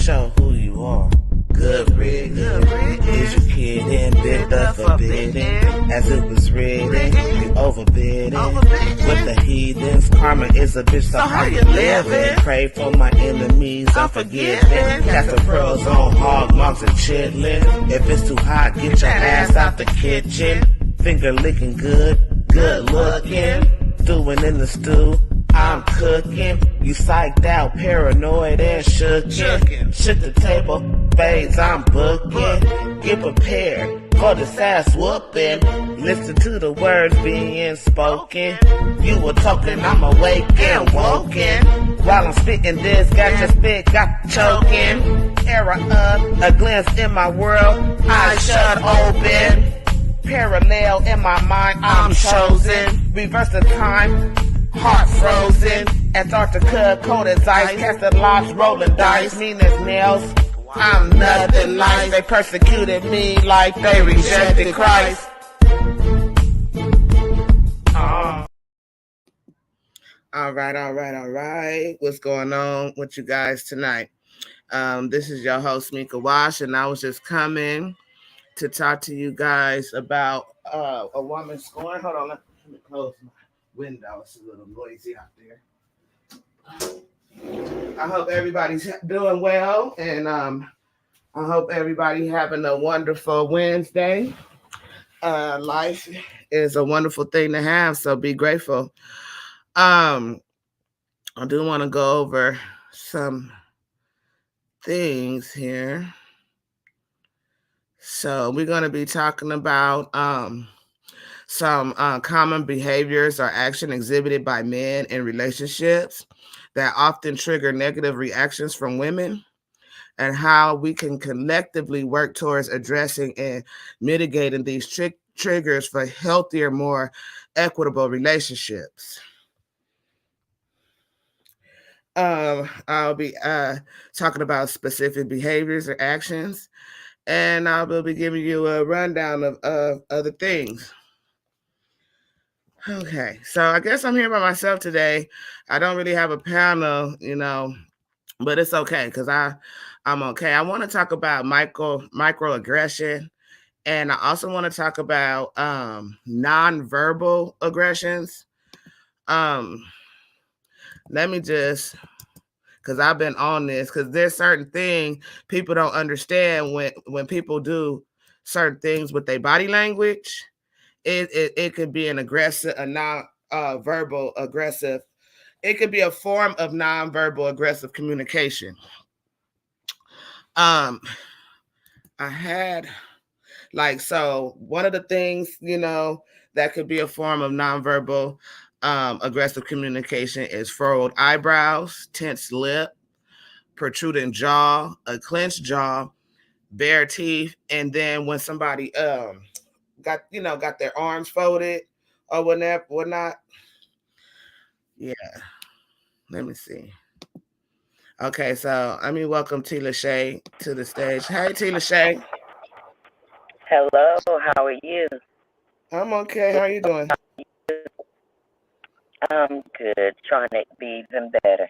show who you are. Good riddance. Is your kid in bid the forbidden? As it was written, you overbidding. With the heathens, karma is a bitch, so how you living? Pray for my enemies, unforgiving. Cast the pearls on hog moms and chitlin'. If it's too hot, get your ass out the kitchen. Finger licking good looking. Stewing in the stew, I'm cooking. You psyched out, paranoid and shookin'. Shook the table, fades I'm booking. Get prepared for this ass whooping. Listen to the words being spoken. You were talking, I'm awake and woken. While I'm spitting this, got your spit, got choking. Era up, a glimpse in my world, eyes shut open. Parallel in my mind, I'm chosen. Reverse the time, heart frozen. Antarctica, cold as ice. Casting locks, rolling dice. Mean as nails, I'm nothing nice. They persecuted me like they rejected Christ. All right. What's going on with you guys tonight? This is your host, Mika Wash, and I was just coming to talk to you guys about a woman scorn. Hold on, let me close my window. It's a little noisy out there. I hope everybody's doing well, and I hope everybody having a wonderful Wednesday. Life is a wonderful thing to have, so be grateful. I do want to go over some things here. So we're going to be talking about some common behaviors or action exhibited by men in relationships that often trigger negative reactions from women, and how we can collectively work towards addressing and mitigating these triggers for healthier, more equitable relationships. I'll be talking about specific behaviors or actions, and I will be giving you a rundown of other things. Okay, so I guess I'm here by myself today. I don't really have a panel, but it's okay because I'm okay. I want to talk about microaggression, and I also want to talk about nonverbal aggressions. Let me just, because I've been on this, because there's certain things people don't understand when people do certain things with their body language. It could be an aggressive, a non-verbal aggressive. It could be a form of non-verbal aggressive communication. I had so one of the things, that could be a form of non-verbal aggressive communication is furrowed eyebrows, tense lip, protruding jaw, a clenched jaw, bare teeth, and then when somebody got their arms folded or whatnot. Yeah. Let me see. Okay, so I mean, welcome T. Lachey to the stage. Hey, T. Lachey. Hello, how are you? I'm okay. How are you doing? I'm good. Trying to be even better.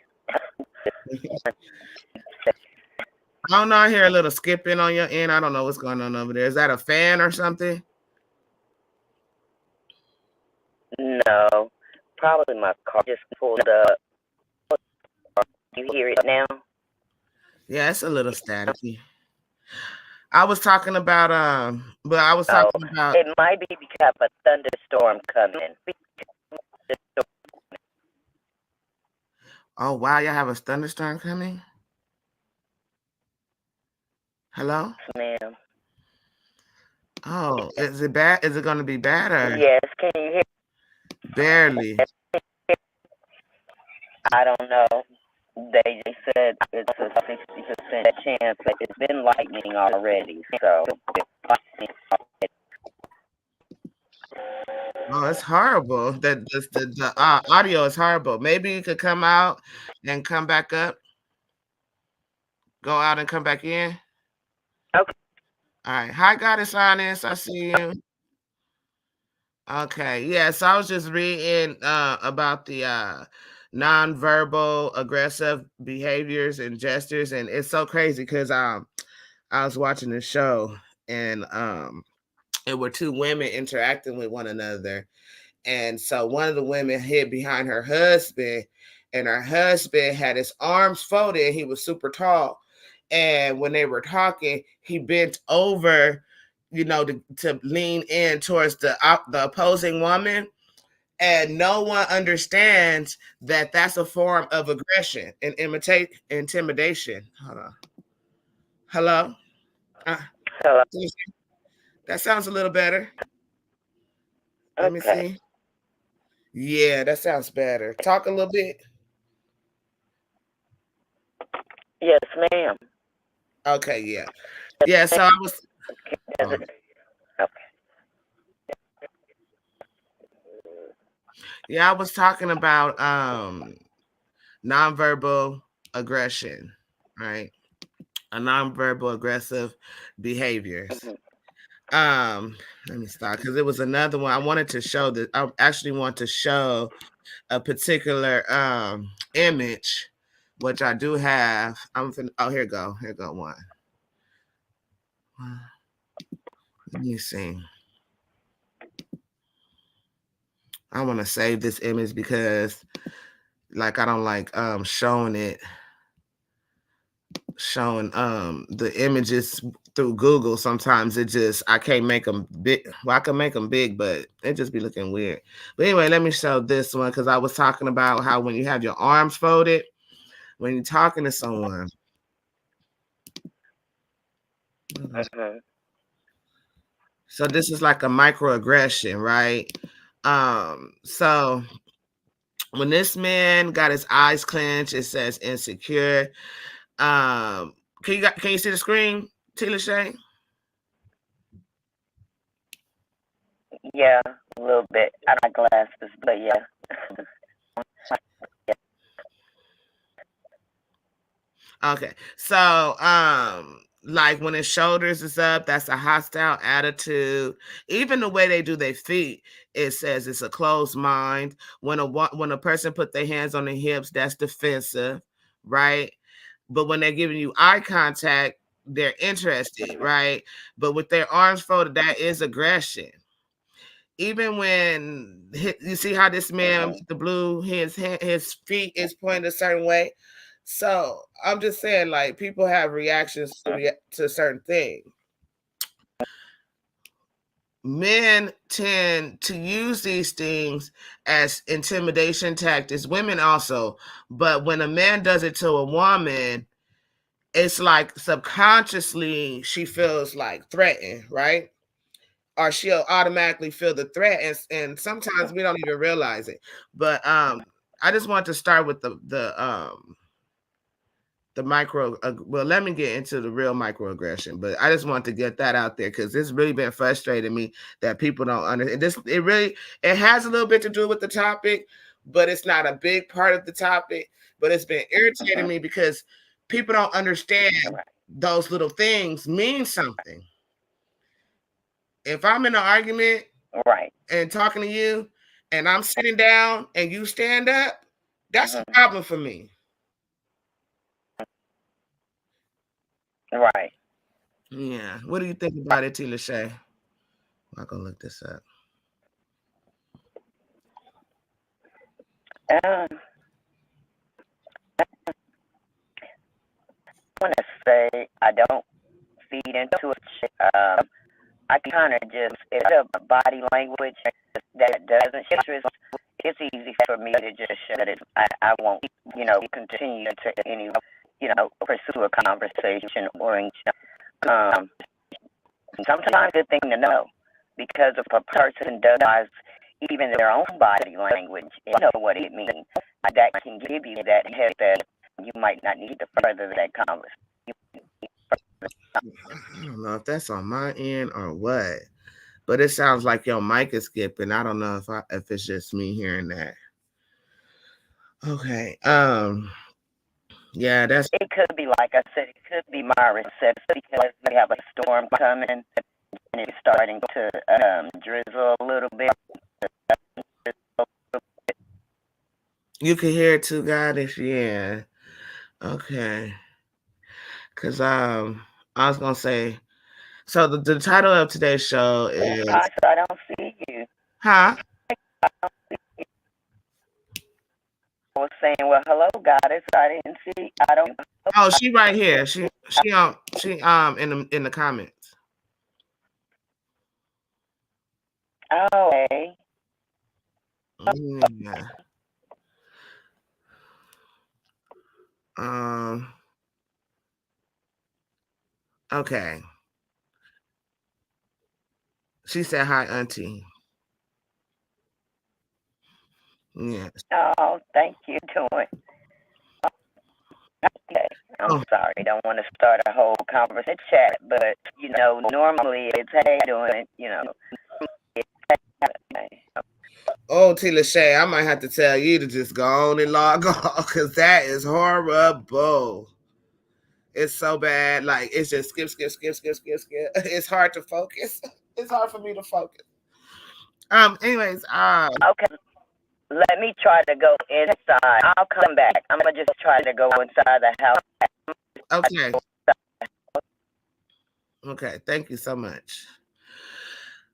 I don't know. I hear a little skipping on your end. I don't know what's going on over there. Is that a fan or something? No, probably my car just pulled up. You hear it now? Yeah, it's a little staticky. I was talking about but I was talking about it might be because of a thunderstorm coming. Oh wow, y'all have a thunderstorm coming? Hello? Ma'am. Oh, is it bad? Is it going to be bad or? Yes, can you hear? Barely. I don't know. They said it's a 60% chance, but it's been lightning already. So. Oh, it's horrible. The audio is horrible. Maybe you could come out and come back up. Go out and come back in. Okay. All right. Hi, Goddess Honest. I see you. Okay. Yeah. So I was just reading about the nonverbal aggressive behaviors and gestures, and it's so crazy because I was watching the show, and it were two women interacting with one another. And so one of the women hid behind her husband, and her husband had his arms folded, and he was super tall. And when they were talking, he bent over, to lean in towards the opposing woman. And no one understands that that's a form of aggression and intimidation. Hold on. Hello? Uh, So, that sounds a little better. Let me okay. see. Yeah, that sounds better. Talk a little bit. Yes, ma'am. Okay, yeah. Yeah, so I was Okay. I was talking about nonverbal aggression, right? A nonverbal aggressive behaviors. Let me stop because it was another one. I wanted to show that I actually want to show a particular image, which I do have. Here go. Here go one. Let me see. I want to save this image because like I don't like showing the images through Google. Sometimes I can't make them big. Well, I can make them big, but it just be looking weird. But anyway, let me show this one because I was talking about how when you have your arms folded, when you're talking to someone. So this is like a microaggression, right? So when this man got his eyes clenched, it says insecure. Can you see the screen, Tila Shay? Yeah, a little bit. I got glasses, but yeah. Okay. So like when his shoulders is up, that's a hostile attitude. Even the way they do their feet, it says it's a closed mind. When a person put their hands on their hips, that's defensive, right? But when they're giving you eye contact, they're interested, right? But with their arms folded, that is aggression. Even when you see how this man with the blue, his feet is pointed a certain way. So I'm just saying, like, people have reactions to certain things. Men tend to use these things as intimidation tactics, women also. But when a man does it to a woman, it's like subconsciously she feels like threatened, right? Or she'll automatically feel the threat, and sometimes we don't even realize it. But I just want to start with the micro. Well, let me get into the real microaggression, but I just want to get that out there because it's really been frustrating me that people don't understand this. It has a little bit to do with the topic, but it's not a big part of the topic. But it's been irritating me because people don't understand those little things mean something. If I'm in an argument, right, and talking to you, and I'm sitting down and you stand up, that's a problem for me. right. Yeah. What do you think about it, Tila Shay? I'm gonna look this up. I want to say I don't feed into it. I kind of just, it's a body language that doesn't interest. It's easy for me to just shut it. I won't, continue to pursue a conversation or sometimes a good thing to know because if a person does even their own body language and know what it means, that can give you that hint that you might not need to further that conversation. I don't know if that's on my end or what, but it sounds like your mic is skipping. I don't know if it's just me hearing that. Okay. Yeah, that's. It could be, like I said, it could be my reception because we have a storm coming and it's starting to drizzle a little bit. You can hear it too, goddess. Yeah. Okay. Cause I was gonna say. So the title of today's show is Hi, so I don't see you. huh? I was saying, well, hello, goddess. I didn't see. I don't. Oh, she right here. She in the comments. Oh, okay. Yeah. Um. Okay. She said hi, Auntie. Yeah. Oh, thank you. Doing okay. I'm Oh. sorry. Don't want to start a whole conversation chat, but normally it's hey doing. Oh, T. Lachey, I might have to tell you to just go on and log off because that is horrible. It's so bad. Like it's just skip, skip, skip, skip, skip, skip. It's hard to focus. It's hard for me to focus. Anyways, Okay. Let me try to go inside. I'll come back. I'm gonna just try to go inside the house. okay. Okay, thank you so much.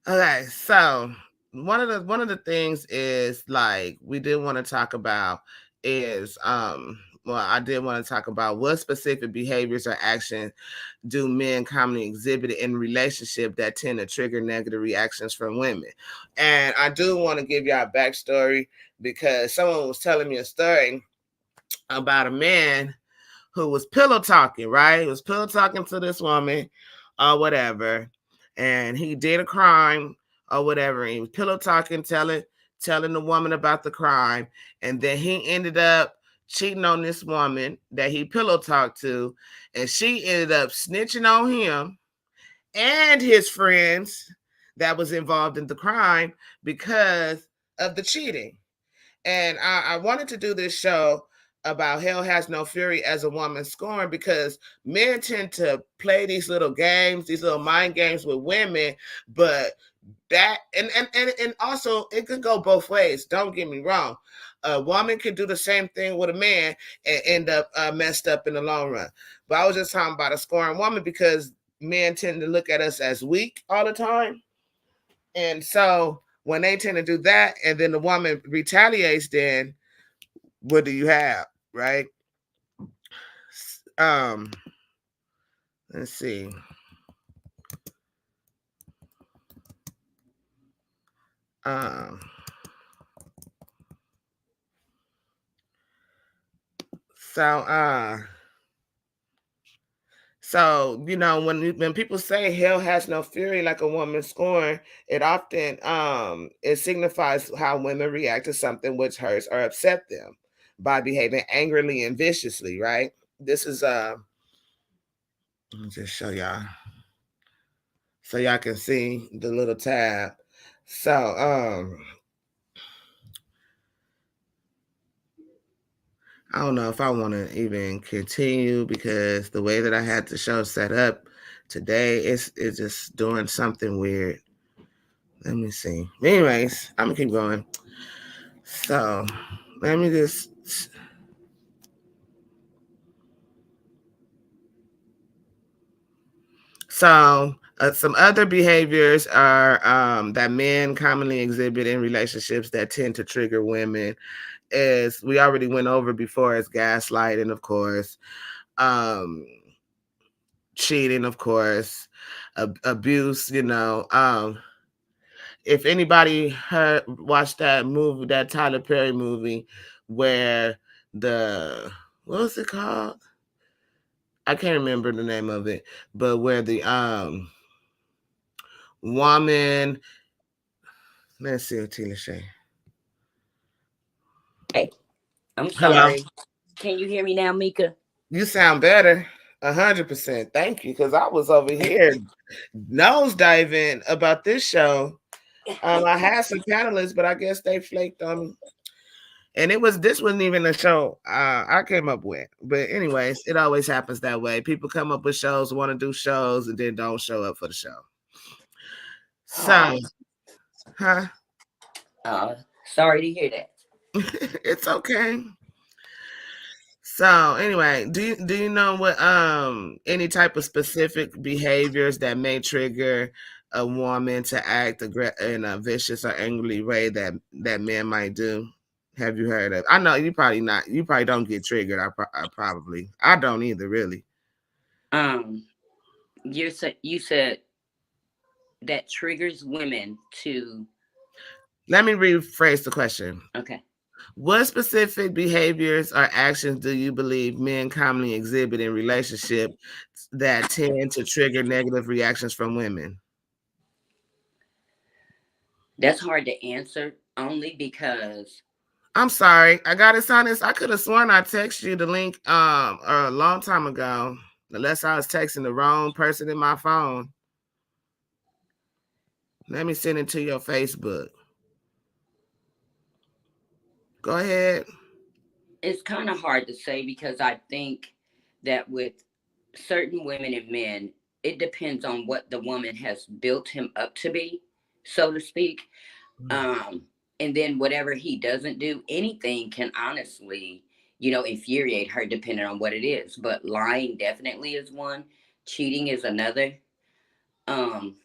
Okay, so one of the things is like we did want to talk about is well, I did want to talk about what specific behaviors or actions do men commonly exhibit in relationship that tend to trigger negative reactions from women. And I do want to give y'all a backstory because someone was telling me a story about a man who was pillow talking, right? He was pillow talking to this woman or whatever. And he did a crime or whatever. And he was pillow talking, telling the woman about the crime. And then he ended up cheating on this woman that he pillow talked to. And she ended up snitching on him and his friends that was involved in the crime because of the cheating. And I wanted to do this show about Hell Has No Fury as a woman scorn because men tend to play these little games, these little mind games with women, but that and also it could go both ways. Don't get me wrong. A woman could do the same thing with a man and end up messed up in the long run. But I was just talking about a scorn woman because men tend to look at us as weak all the time. And so when they tend to do that and then the woman retaliates, then what do you have? Right? Um, let's see. Um, so when people say hell has no fury like a woman scorn, it often it signifies how women react to something which hurts or upset them by behaving angrily and viciously, right? This is let me just show y'all so y'all can see the little tab. So I don't know if I want to even continue because the way that I had the show set up today it's just doing something weird. Let me see. Anyways, I'm gonna keep going. So let me just. So some other behaviors are that men commonly exhibit in relationships that tend to trigger women. Is we already went over before as gaslighting, of course, um, cheating, of course, abuse. If anybody watched that movie, that Tyler Perry movie, where the what was it called? I can't remember the name of it, but where the woman, let's see, Tina Shay. Hey, I'm Hello. sorry. Can you hear me now, Mika? You sound better. 100%. Thank you. Because I was over here nose diving about this show. I had some panelists, but I guess they flaked on me. And this wasn't even a show I came up with. But anyways, it always happens that way. People come up with shows, want to do shows, and then don't show up for the show. So, huh? Sorry to hear that. It's okay. So anyway, do you know what any type of specific behaviors that may trigger a woman to act in a vicious or angry way that men might do? Have you heard of? I know you probably not. You probably don't get triggered. I probably. I don't either, really. Um, you said that triggers women to. Let me rephrase the question. Okay. What specific behaviors or actions do you believe men commonly exhibit in relationships that tend to trigger negative reactions from women? That's hard to answer only because I'm sorry. I got to honest. I could have sworn I texted you the link a long time ago. Unless I was texting the wrong person in my phone. Let me send it to your Facebook. Go ahead. it's kind of hard to say because I think that with certain women and men, it depends on what the woman has built him up to be, so to speak. Um, and then whatever he doesn't do, anything can honestly, infuriate her depending on what it is. But lying definitely is one, cheating is another. Um,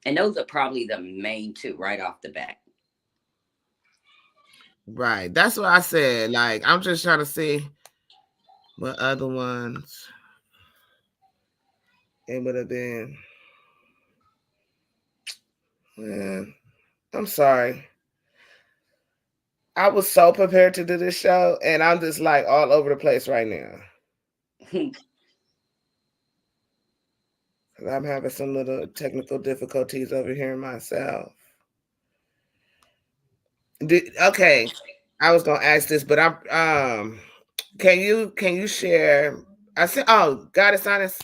and those are probably the main two right off the bat. Right. That's what I said. Like, I'm just trying to see what other ones it would have been. Man, I'm sorry. I was so prepared to do this show, and I'm just like all over the place right now. I'm having some little technical difficulties over here myself. Okay, I was gonna ask this, but I'm can you share? I said, oh, God is honest.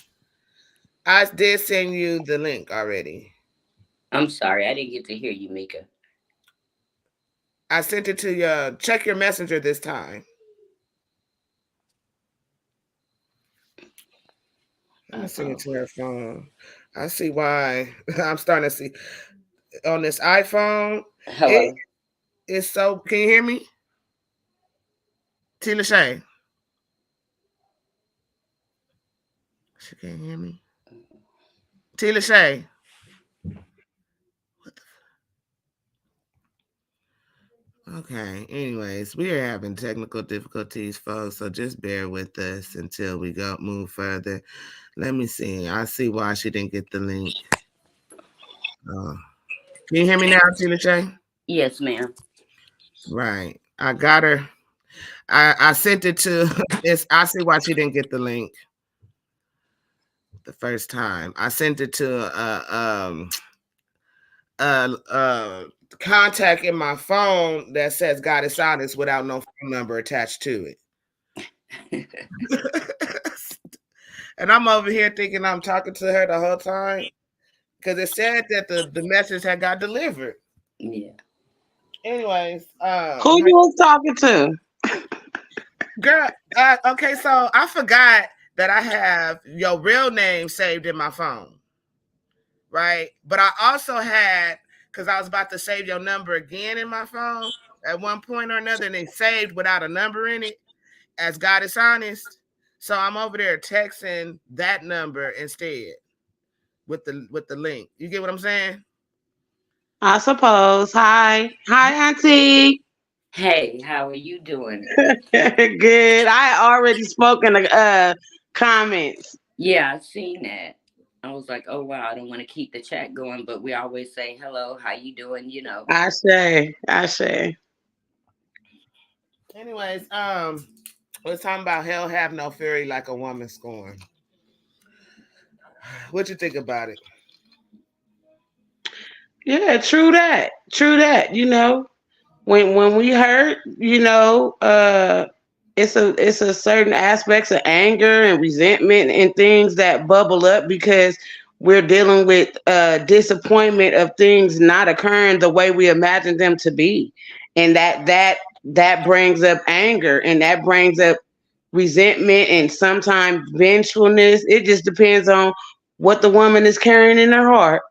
I did send you the link already. I'm sorry, I didn't get to hear you, Mika. I sent it to your check your messenger this time. I'm gonna send it Uh-oh. to her phone. I see why I'm starting to see on this iPhone. It Hello. is so. Can you hear me, Tina Shay? She can't hear me. Tina Shay. Okay. Anyways, we are having technical difficulties, folks. So just bear with us until we go move further. Let me see. I see why she didn't get the link. Uh, can you hear me now, Tina Shay? Yes, ma'am. Right. I got her. I sent it to. It's. I see why she didn't get the link the first time. I sent it to uh uh contact in my phone that says God is honest without no phone number attached to it. And I'm over here thinking I'm talking to her the whole time because it said that the message had got delivered. Yeah. Anyways, Who you was talking to? girl, okay, so I forgot that I have your real name saved in my phone, right? But I also had because I was about to save your number again in my phone at one point or another, and it saved without a number in it as God is honest. So I'm over there texting that number instead with the link. You get what I'm saying? I suppose. Hi, Auntie. Hey, how are you doing? Good. I already spoken the comments. Yeah, I seen that. I was like, oh wow, I don't want to keep the chat going, but we always say hello, how you doing? I say. Anyways, we're talking about hell have no fury like a woman scorn. What you think about it? Yeah, true that. True that. When we hurt, it's a certain aspects of anger and resentment and things that bubble up because we're dealing with disappointment of things not occurring the way we imagined them to be, and that brings up anger, and that brings up resentment and sometimes vengefulness. It just depends on what the woman is carrying in her heart.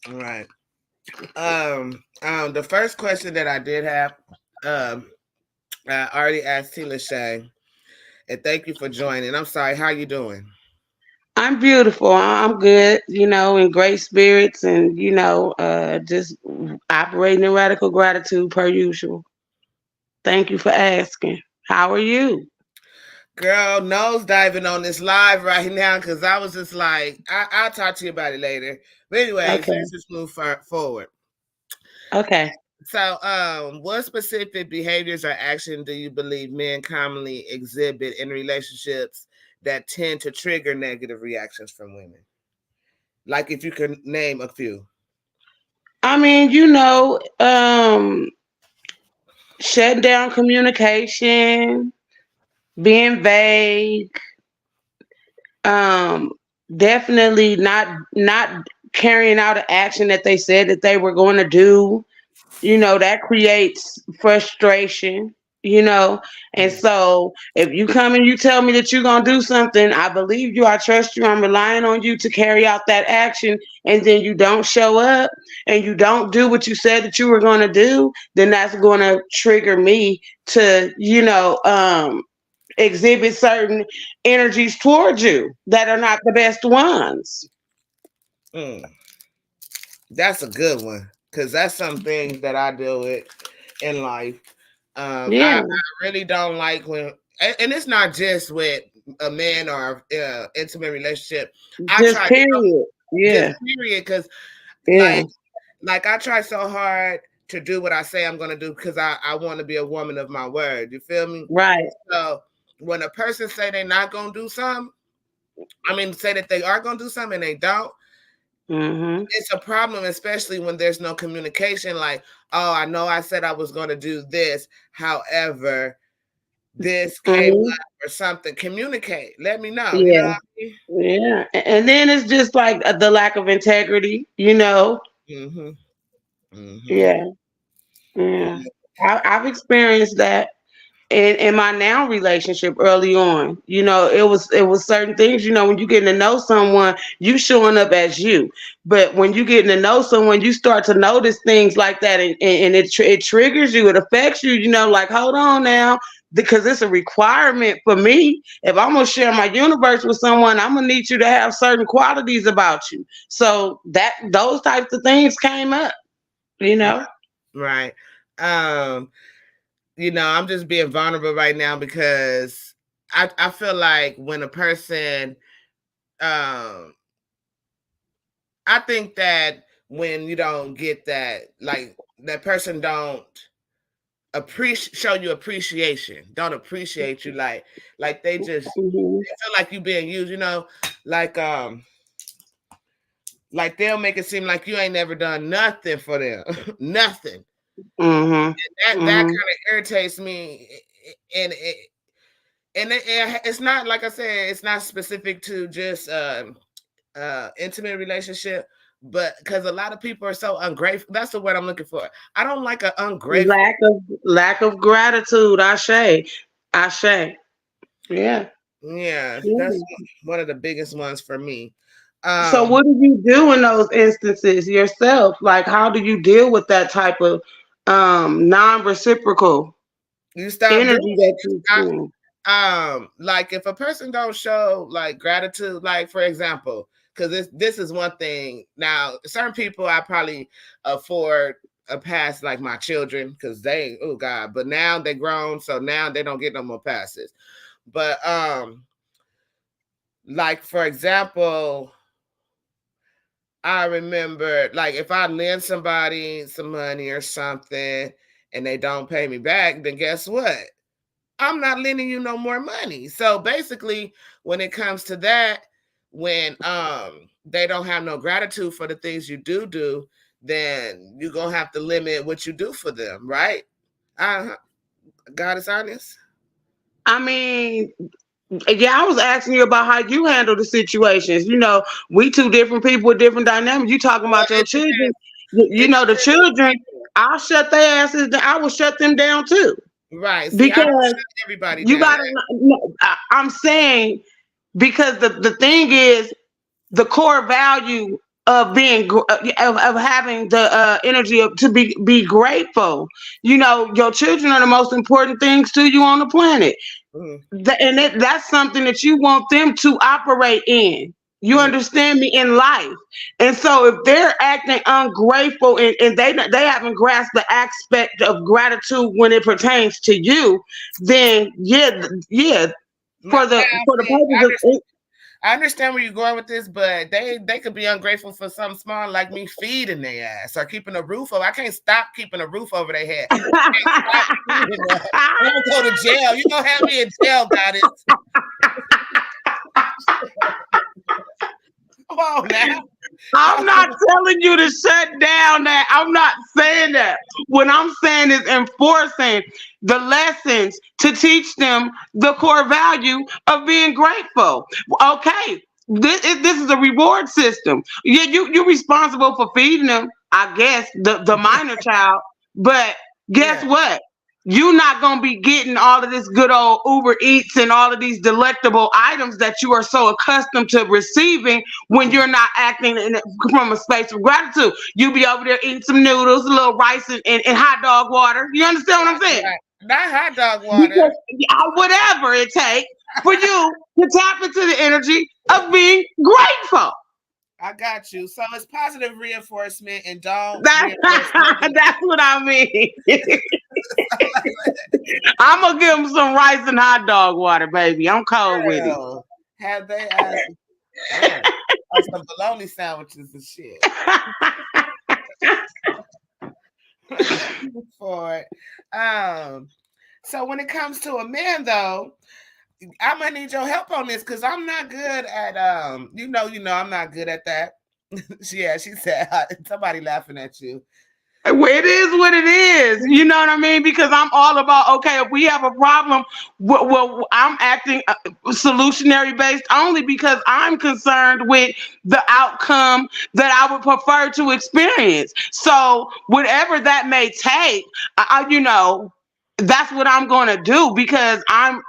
All right. The first question that I did have Um, I already asked T. Lachey, and thank you for joining. I'm sorry. How you doing? I'm beautiful. I'm good, in great spirits and, just operating in radical gratitude per usual. Thank you for asking. How are you? Girl, nose diving on this live right now because I was just like, I'll talk to you about it later. But anyways, Okay. let's just move forward. Okay. So, what specific behaviors or action do you believe men commonly exhibit in relationships that tend to trigger negative reactions from women? Like, if you could name a few. I mean, shutting down communication, being vague, um, definitely not carrying out an action that they said that they were going to do. That creates frustration, and Mm, so if you come and you tell me that you're going to do something, I believe you, I trust you, I'm relying on you to carry out that action, and then you don't show up and you don't do what you said that you were going to do, then that's going to trigger me to exhibit certain energies towards you that are not the best ones. mm. That's a good one because that's some things that I deal with in life. I Yeah, really don't like when, and it's not just with a man or intimate relationship. I just try period. just Yeah, period because yeah, like I try so hard to do what I say I'm gonna do because I want to be a woman of my word. You feel me? right. So when a person say they're not gonna do something, I mean say that they are gonna do something and they don't, Mhm. it's a problem, especially when there's no communication. Like, oh, I know I said I was gonna do this, however, this came Mhm. up or something. Communicate. Let me know. You know Yeah. what I Yeah. And then it's just like the lack of integrity. mean? Mm-hmm. Yeah. Yeah. I've experienced that in my now relationship early on. It was certain things, when you getting to know someone, you showing up as you. But when you getting to know someone, you start to notice things like that, and it triggers you, it affects you, like, hold on now, because it's a requirement for me. If I'm gonna share my universe with someone, I'm gonna need you to have certain qualities about you. So that those types of things came up, you know. Right. Um, I'm just being vulnerable right now because I feel like when a person um I think that when you don't get that, like that person don't appreciate show you appreciation, don't appreciate you like Mhm. they feel like you being used, like like they'll make it seem like you ain't never done nothing for them. Nothing. Mhm. That Mhm. kind of irritates me, and it's not like I said, it's not specific to just intimate relationship, but because a lot of people are so ungrateful. That's the word I'm looking for. I don't like an ungrateful. Lack of gratitude. Ashe. Yeah. Yeah, that's Yeah. one of the biggest ones for me. So Um, what do you do in those instances yourself? Like, how do you deal with that type of non-reciprocal you stop doing energy that it. you feel? Like if a person don't show like gratitude, like for example, because this is one thing. Now, certain people I probably afford a pass, like my children, because they, oh God, but now they grown, so now they don't get no more passes. But like for example, I remember like if I lend somebody some money or something and they don't pay me back, then guess what? I'm not lending you no more money. So basically, when it comes to that, when they don't have no gratitude for the things you do, then you're gonna have to limit what you do for them, right? Uh, God is honest. I mean, yeah, I was asking you about how you handle the situations. We two different people with different dynamics. You talking Well, about your it children. depends. It The depends on children, people, I'll shut their asses down. I will shut them down too. right? See, I don't Because shut everybody you down. gotta no, I'm saying, because the thing is, the core value of of having the energy to be grateful. You know, your children are the most important things to you on the planet. Mm, That's something that you want them to operate in. You mm, understand me, in life. And so if they're acting ungrateful and they haven't grasped the aspect of gratitude when it pertains to you, then yeah, now, for the see, purpose of I understand where you're going with this, but they could be ungrateful for something small like me feeding their ass or keeping a roof over. I can't stop keeping a roof over their head. I can't stop feeding them. I'm gonna go to jail. You gonna have me in jail, goddess. Come on now. I'm not telling you to shut down that. I'm not saying that. What I'm saying is enforcing the lessons to teach them the core value of being grateful. Okay, this is a reward system. Yeah, you're responsible for feeding them, I guess, the minor child. But guess Yeah. what? You're not going to be getting all of this good old Uber Eats and all of these delectable items that you are so accustomed to receiving when you're not acting from a space of gratitude. You be over there eating some noodles, a little rice, and hot dog water. You understand what I'm saying? Right. Not hot dog water. Because whatever it takes for you to tap into the energy of being grateful. I got you. So it's positive reinforcement and don't That's reinforce that's what I mean. I'm gonna give them some rice and hot dog water, baby. I'm cold with it. Girl, have they or some bologna sandwiches and shit. For it. So when it comes to a man though, I'm gonna need your help on this because I'm not good at you know, I'm not good at that. Yeah, she said somebody laughing at you. It is what it is. You know what I mean? Because I'm all about, okay, if we have a problem, well, I'm acting solutionary based only because I'm concerned with the outcome that I would prefer to experience. So whatever that may take, that's what I'm going to do because I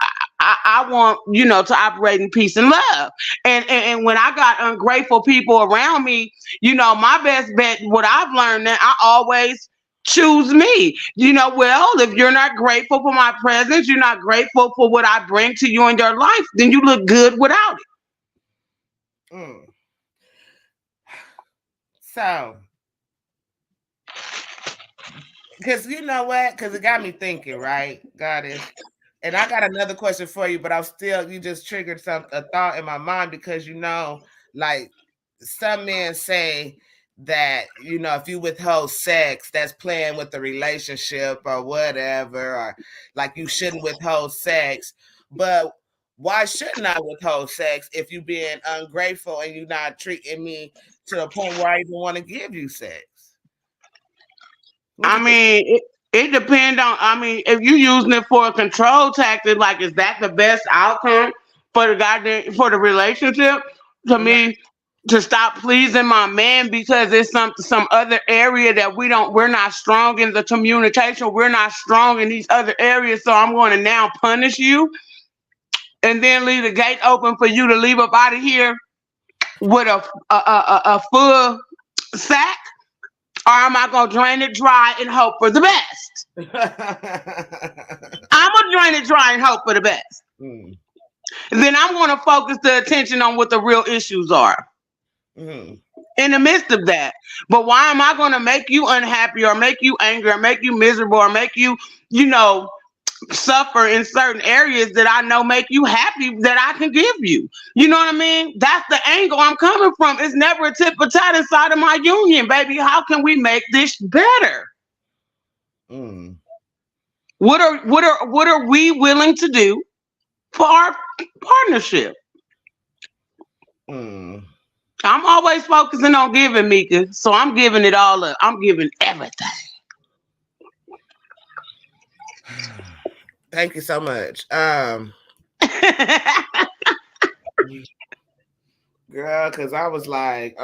want, to operate in peace and love. And when I got ungrateful people around me, my best bet, what I've learned that I always choose me. Well, if you're not grateful for my presence, you're not grateful for what I bring to you in your life, then you look good without it. Mm. So, because you know what? Because it got me thinking, right? Got it. And I got another question for you, but you just triggered a thought in my mind because like some men say that if you withhold sex, that's playing with the relationship or whatever, or like you shouldn't withhold sex. But why shouldn't I withhold sex if you're being ungrateful and you're not treating me to the point where I even want to give you sex? I mean, it depends on. I mean, if you're using it for a control tactic, like is that the best outcome for the relationship? To me, to stop pleasing my man because it's some other area that we're not strong in the communication. We're not strong in these other areas, so I'm going to now punish you, and then leave the gate open for you to leave up out of here with a full sack. Or am I going to drain it dry and hope for the best? I'm going to drain it dry and hope for the best. Mm. Then I'm going to focus the attention on what the real issues are. In the midst of that. But why am I going to make you unhappy or make you angry or make you miserable or make you, suffer in certain areas that I know make you happy that I can give you? You know what I mean? That's the angle I'm coming from. It's never a tit for tat inside of my union, baby. How can we make this better? What are we willing to do for our partnership? I'm always focusing on giving, Mika. So I'm giving it all up. I'm giving everything. Thank you so much. Girl, because I was like,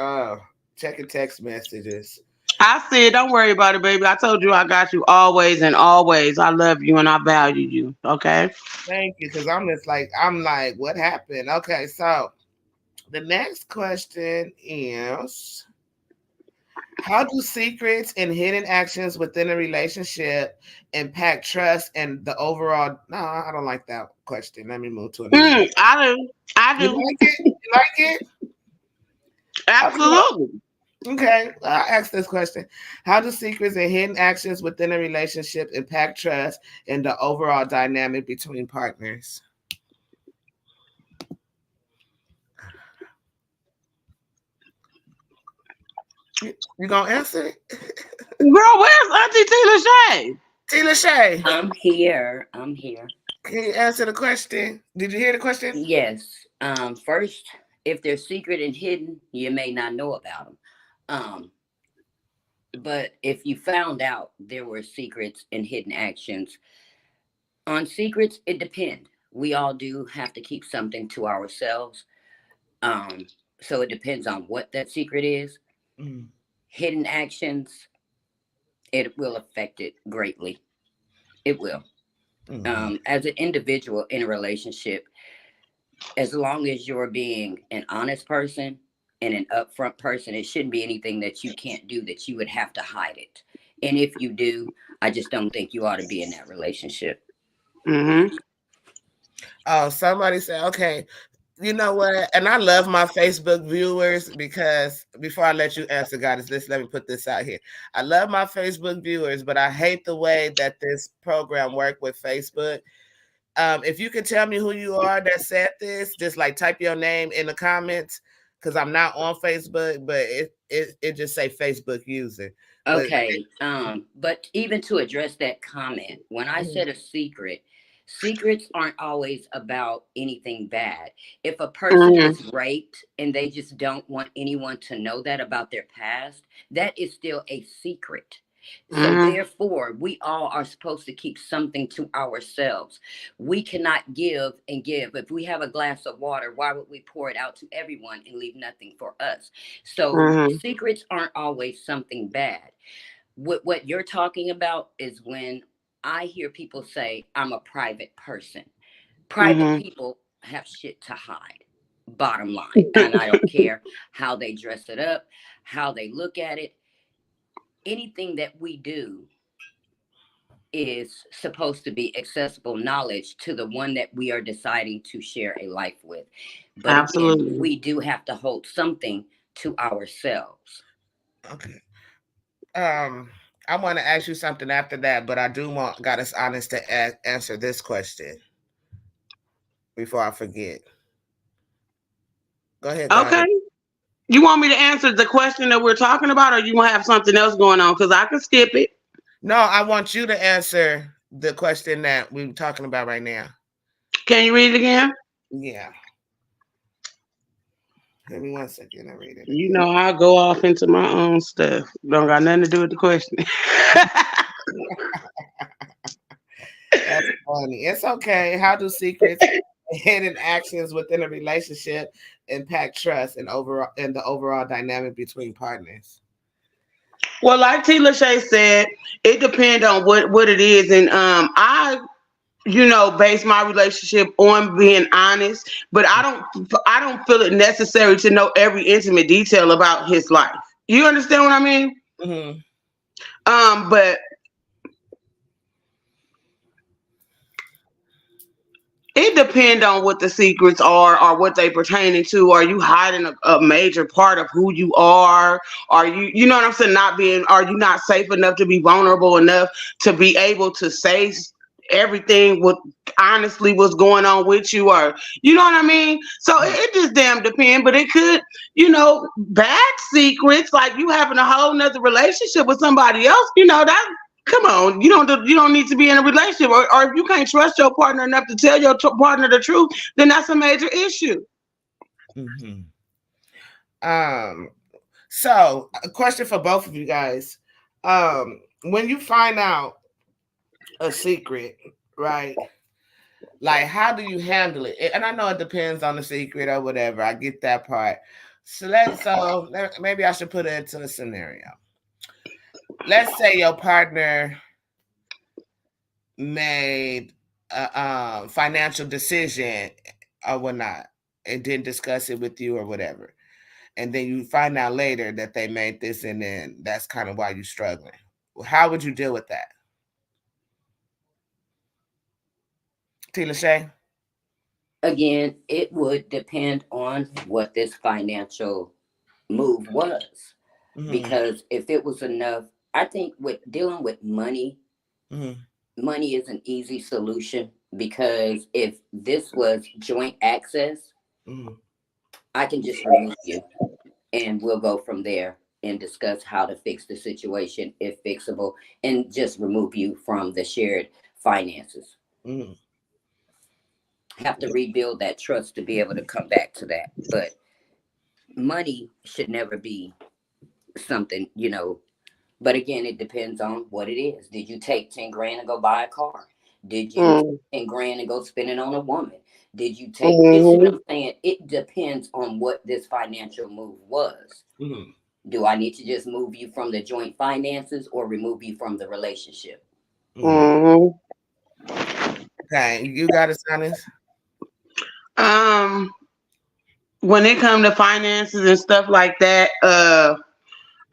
checking text messages. I said, don't worry about it, baby. I told you I got you always and always. I love you and I value you. Okay? Thank you, because I'm like, what happened? Okay, so the next question is, How do secrets and hidden actions within a relationship impact trust and the overall? No, I don't like that question. Let me move to another one. I do. I You do. like it? You like it? Okay. Absolutely. Okay. I'll ask this question. How do secrets and hidden actions within a relationship impact trust and the overall dynamic between partners? You gonna answer it? Girl, where's Auntie Tina Shay? Tina Shay, I'm here. I'm here. can you answer the question? Did you hear the question? Yes. First, if they're secret and hidden, you may not know about them. Um, but if you found out there were secrets and hidden actions, on secrets, it depends. We all do have to keep something to ourselves. Um, so it depends on what that secret is. Mm, Hidden actions, it will affect it greatly. It will. mhm, As an individual in a relationship, as long as you're being an honest person and an upfront person, it shouldn't be anything that you can't do that you would have to hide it. And if you do, I just don't think you ought to be in that relationship. Mm-hmm. Oh, somebody said, okay, you know what? And I love my Facebook viewers because before I let you answer, God, let me put this out here. I love my Facebook viewers, but I hate the way that this program worked with Facebook. If you can tell me who you are that said this, just like type your name in the comments because I'm not on Facebook, but it just say Facebook user. But Okay. But even to address that comment, when I said a secret, secrets aren't always about anything bad. If a person Mm-hmm. was raped and they just don't want anyone to know that about their past, that is still a secret. So Mm-hmm. therefore, we all are supposed to keep something to ourselves. We cannot give and give. If we have a glass of water, why would we pour it out to everyone and leave nothing for us? So Mm-hmm. secrets aren't always something bad. What you're talking about is when I hear people say, I'm a private person. Private Mm-hmm. people have shit to hide, bottom line. And I don't care how they dress it up, how they look at it. Anything that we do is supposed to be accessible knowledge to the one that we are deciding to share a life with. But again, Absolutely. we do have to hold something to ourselves. okay. Um, I want to ask you something after that, but I do want Goddess Honest to answer this question before I forget. Go ahead, Okay. Goddess. You want me to answer the question that we're talking about, or you want to have something else going on? Because I can skip it. No, I want you to answer the question that we're talking about right now. Can you read it again? Yeah. Give me 1 second. I read it You again. know, I go off into my own stuff. Don't got nothing to do with the question. That's funny. It's okay. How do secrets and hidden actions within a relationship impact trust and the overall dynamic between partners? Well, like T. Lachey said, it depends on what it is, and I base my relationship on being honest, but I don't feel it necessary to know every intimate detail about his life. You understand what I mean? Hmm. But it depends on what the secrets are or what they pertaining to. Are you hiding a major part of who you are? Are you know what I'm saying? Are you not safe enough to be vulnerable enough to be able to say everything what honestly what's going on with you, or you know what I mean? So it just damn depends, but it could, bad secrets, like you having a whole nother relationship with somebody else, that come on, you don't need to be in a relationship, or if you can't trust your partner enough to tell your partner the truth, then that's a major issue. Hmm. Um, so a question for both of you guys. When you find out a secret, right? Like, how do you handle it? And I know it depends on the secret or whatever. I get that part. Maybe I should put it into a scenario. Let's say your partner made a financial decision or whatnot and didn't discuss it with you or whatever. and then you find out later that they made this, and then that's kind of why you're struggling. How would you deal with that, Tina Shay? Again, it would depend on what this financial move was. Mm-hmm. Because if it was enough, I think with dealing with money, Mm-hmm. money is an easy solution. Because if this was joint access, Mm-hmm. I can just remove you and we'll go from there and discuss how to fix the situation if fixable, and just remove you from the shared finances. Mm-hmm. Have to rebuild that trust to be able to come back to that. But money should never be something, But again, it depends on what it is. Did you take 10 grand and go buy a car? Did you take Mm, 10 grand and go spend it on a woman? Did you take, you see what mhm. I'm saying? It depends on what this financial move was. Mm-hmm. Do I need to just move you from the joint finances or remove you from the relationship? Mm-hmm. Mhm. Okay, you got it, Sonny. Um, when it comes to finances and stuff like that,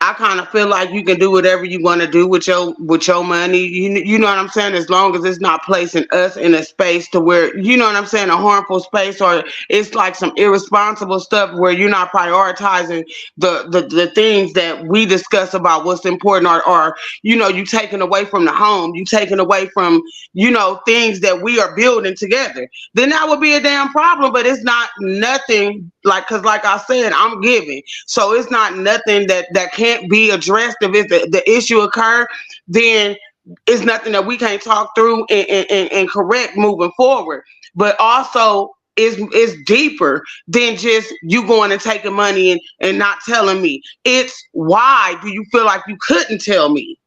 I kind of feel like you can do whatever you want to do with your money. You know what I'm saying? As long as it's not placing us in a space to where, you know what I'm saying, a harmful space, or it's like some irresponsible stuff where you're not prioritizing the things that we discuss about what's important, or you taking away from the home, you taking away from things that we are building together. Then that would be a damn problem. But it's not nothing like, because like I said, I'm giving. So it's not nothing that can't be addressed. If it's the issue occur, then it's nothing that we can't talk through and correct moving forward. But also, it's deeper than just you going and taking money and not telling me. It's why do you feel like you couldn't tell me?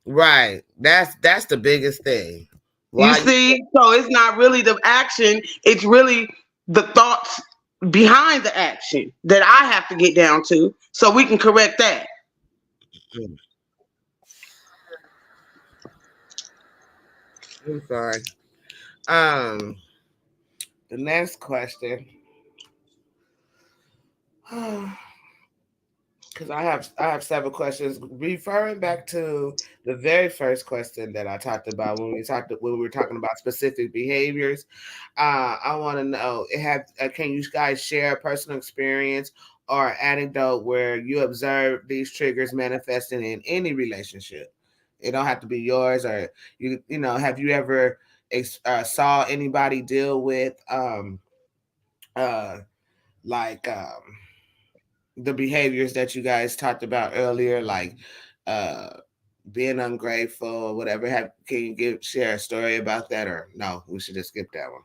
Right. That's the biggest thing. You Why you? see? So it's not really the action, it's really the thoughts behind the action that I have to get down to so we can correct that. Mm, I'm sorry. Um, the next question. Because I have several questions referring back to the very first question that I talked about when we were talking about specific behaviors. I want to know, can you guys share a personal experience or anecdote where you observe these triggers manifesting in any relationship? It don't have to be yours, or have you ever saw anybody deal with uh like the behaviors that you guys talked about earlier, like uh being ungrateful or whatever? Can you share a story about that, or no? We should just skip that one.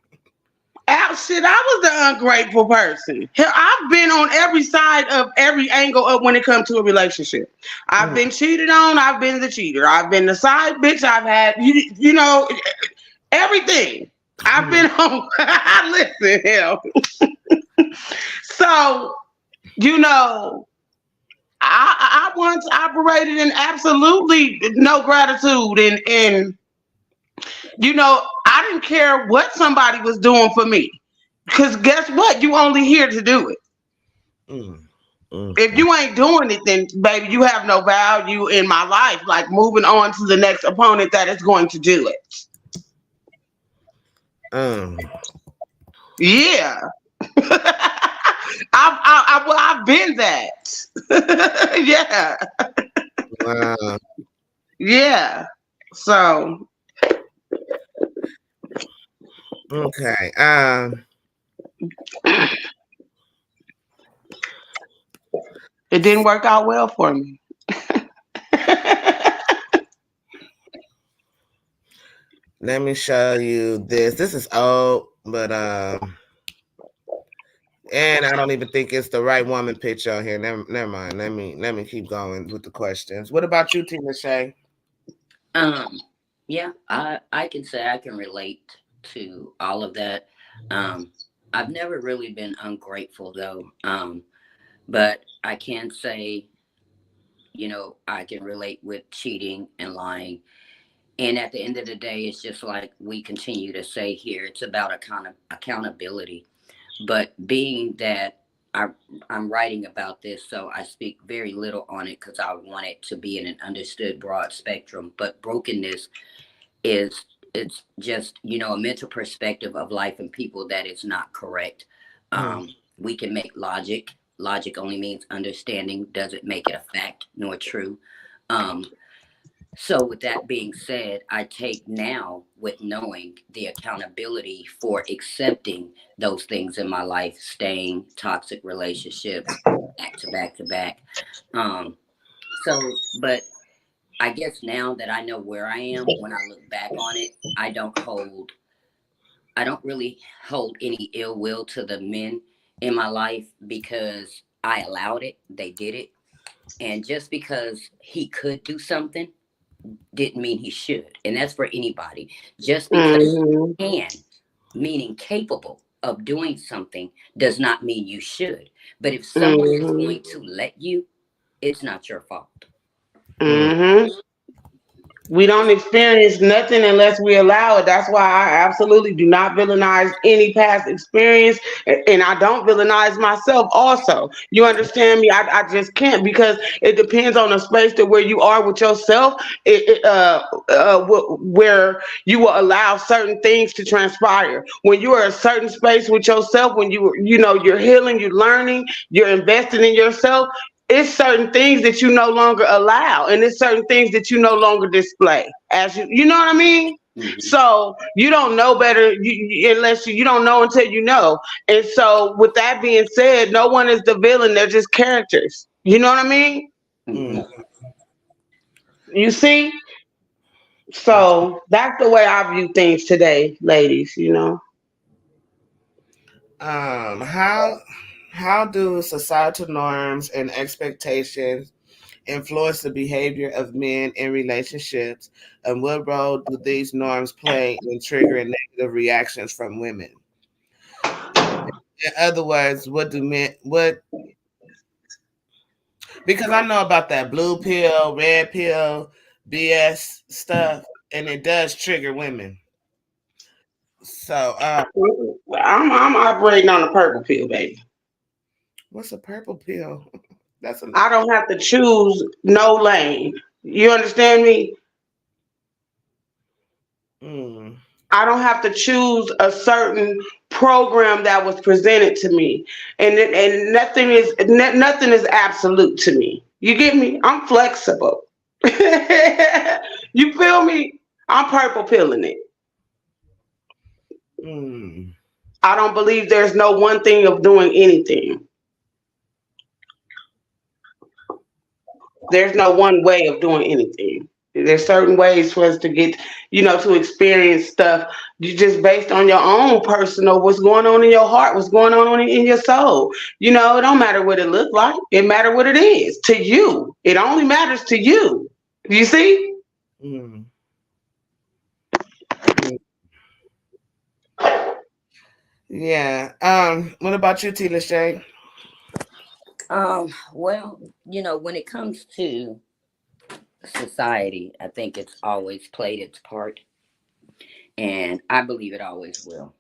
Shit, I was the ungrateful person. Hell, I've been on every side of every angle of when it comes to a relationship. I've Mm, been cheated on. I've been the cheater. I've been the side bitch. I've had, everything. I've mm, been on. Listen, hell. So, you know, I once operated in absolutely no gratitude, and I didn't care what somebody was doing for me. Because guess what? You only here to do it. mm, mm, If mm, you ain't doing it, then baby, you have no value in my life. Like moving on to the next opponent that is going to do it. mm. Yeah. I've been that. Yeah. Wow. Yeah. So Okay. it didn't work out well for me. Let me show you this. This is old, but and I don't even think it's the right woman picture on here. Never mind. Let me keep going with the questions. What about you, Tina Shay? Um, yeah, I can say I can relate to all of that. Um, I've never really been ungrateful though. But I can say, I can relate with cheating and lying. And at the end of the day, it's just like we continue to say here, it's about a kind of accountability. But being that I I'm writing about this, so I speak very little on it because I want it to be in an understood broad spectrum. But brokenness is it's just a mental perspective of life and people that is not correct. Mm. We can make logic only means understanding, doesn't make it a fact nor true. um so with that being said, I take now with knowing the accountability for accepting those things in my life, staying toxic relationships back to back to back. But I guess now that I know where I am, when I look back on it, I don't really hold any ill will to the men in my life because I allowed it. They did it. And just because he could do something didn't mean he should. And that's for anybody. Just because Mm-hmm. you can, meaning capable of doing something, does not mean you should. But if someone is Mm-hmm. going to let you, it's not your fault. Mm. Mm-hmm. We don't experience nothing unless we allow it. That's why I absolutely do not villainize any past experience, and I don't villainize myself. Also, you understand me? I just can't, because it depends on the space to where you are with yourself. Where you will allow certain things to transpire. When you are in a certain space with yourself, when you're healing, you're learning, you're investing in yourself, it's certain things that you no longer allow, and it's certain things that you no longer display as you know what I mean. Hmm. So you don't know better, unless you don't know until you know. And so with that being said, no one is the villain, they're just characters, you know what I mean. Hmm. Mm. You see, Right. so that's the way I view things today, ladies. How do societal norms and expectations influence the behavior of men in relationships, and what role do these norms play in triggering negative reactions from women? In other words, what do men what because I know about that blue pill, red pill, BS stuff, and it does trigger women. So, I'm operating on a purple pill, baby. what's a purple pill? That's a I don't have to choose no lane. You understand me? mm, I don't have to choose a certain program that was presented to me, and nothing is absolute to me. You get me? I'm flexible. You feel me? I'm purple pilling it. mm, I don't believe there's no one thing of doing anything. There's no one way of doing anything. There's certain ways for us to get, to experience stuff. You just based on your own personal, what's going on in your heart, what's going on in your soul. It don't matter what it looks like. It matter what it is to you. It only matters to you. You see? mm, mm. Yeah. What about you, T. Lachey? Well, when it comes to society, I think it's always played its part, and I believe it always will.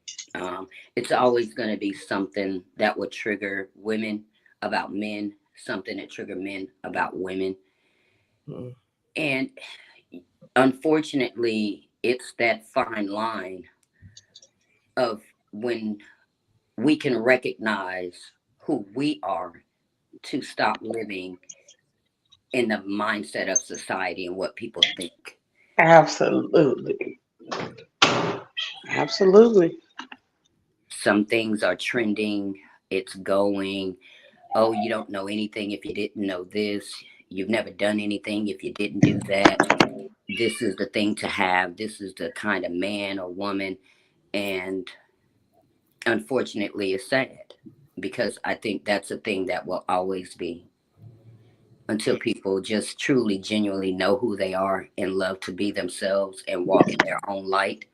It's always going to be something that will trigger women about men, something that trigger men about women, Mm, and unfortunately, it's that fine line of when we can recognize who we are to stop living in the mindset of society and what people think. Absolutely. Absolutely. Some things are trending, it's going, oh, you don't know anything if you didn't know this, you've never done anything if you didn't do that, this is the thing to have, this is the kind of man or woman. And unfortunately, it's sad because I think that's a thing that will always be until people just truly, genuinely know who they are and love to be themselves and walk in their own light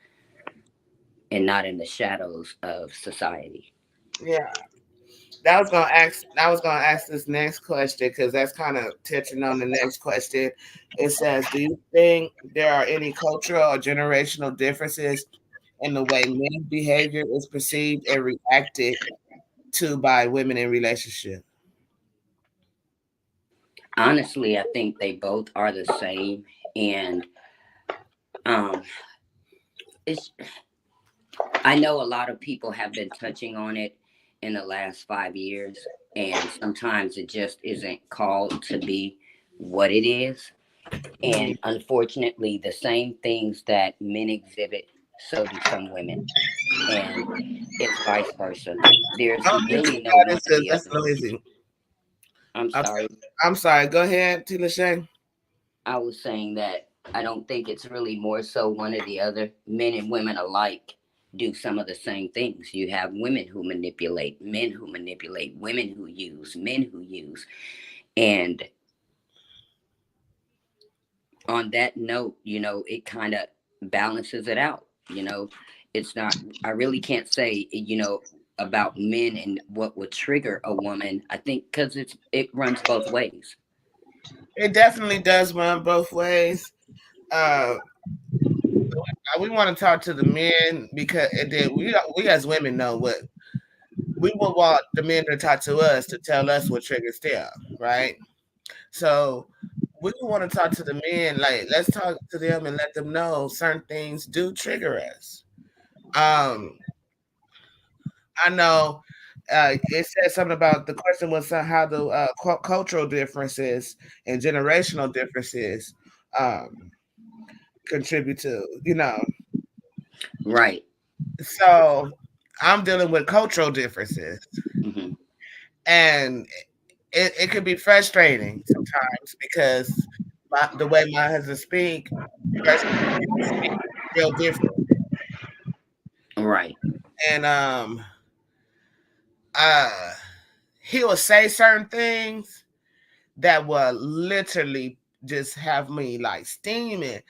and not in the shadows of society. yeah. I was gonna ask this next question because that's kind of touching on the next question. It says, do you think there are any cultural or generational differences in the way men's behavior is perceived and reacted to by women in relationship? Honestly, I think they both are the same, and um, it's. I know a lot of people have been touching on it in the last 5 years, and sometimes it just isn't called to be what it is. Mm. And unfortunately, the same things that men exhibit, so do some women, and it's vice versa. There's Oh, you too really no bad. one or This is the that's other. noisy. I'm I'm, sorry. I'm sorry. Go ahead, Tila Shay. I was saying that I don't think it's really more so one or the other. Men and women alike do some of the same things. You have women who manipulate, men who manipulate, women who use, men who use. And on that note, it kind of balances it out. It's not, I really can't say, about men and what would trigger a woman. I think because it runs both ways. It definitely does run both ways. Uh, we want to talk to the men because we as women know what we would want the men to talk to us to tell us what triggers them, right? So we want to talk to the men. Like, let's talk to them and let them know certain things do trigger us. Um, I know it said something about the question was how the cultural differences and generational differences um, contribute to, Right. So I'm dealing with cultural differences, Hmm. and it can be frustrating sometimes because the way my husband speak, versus people speak real different, Right. and uh, he will say certain things that will literally just have me like steaming.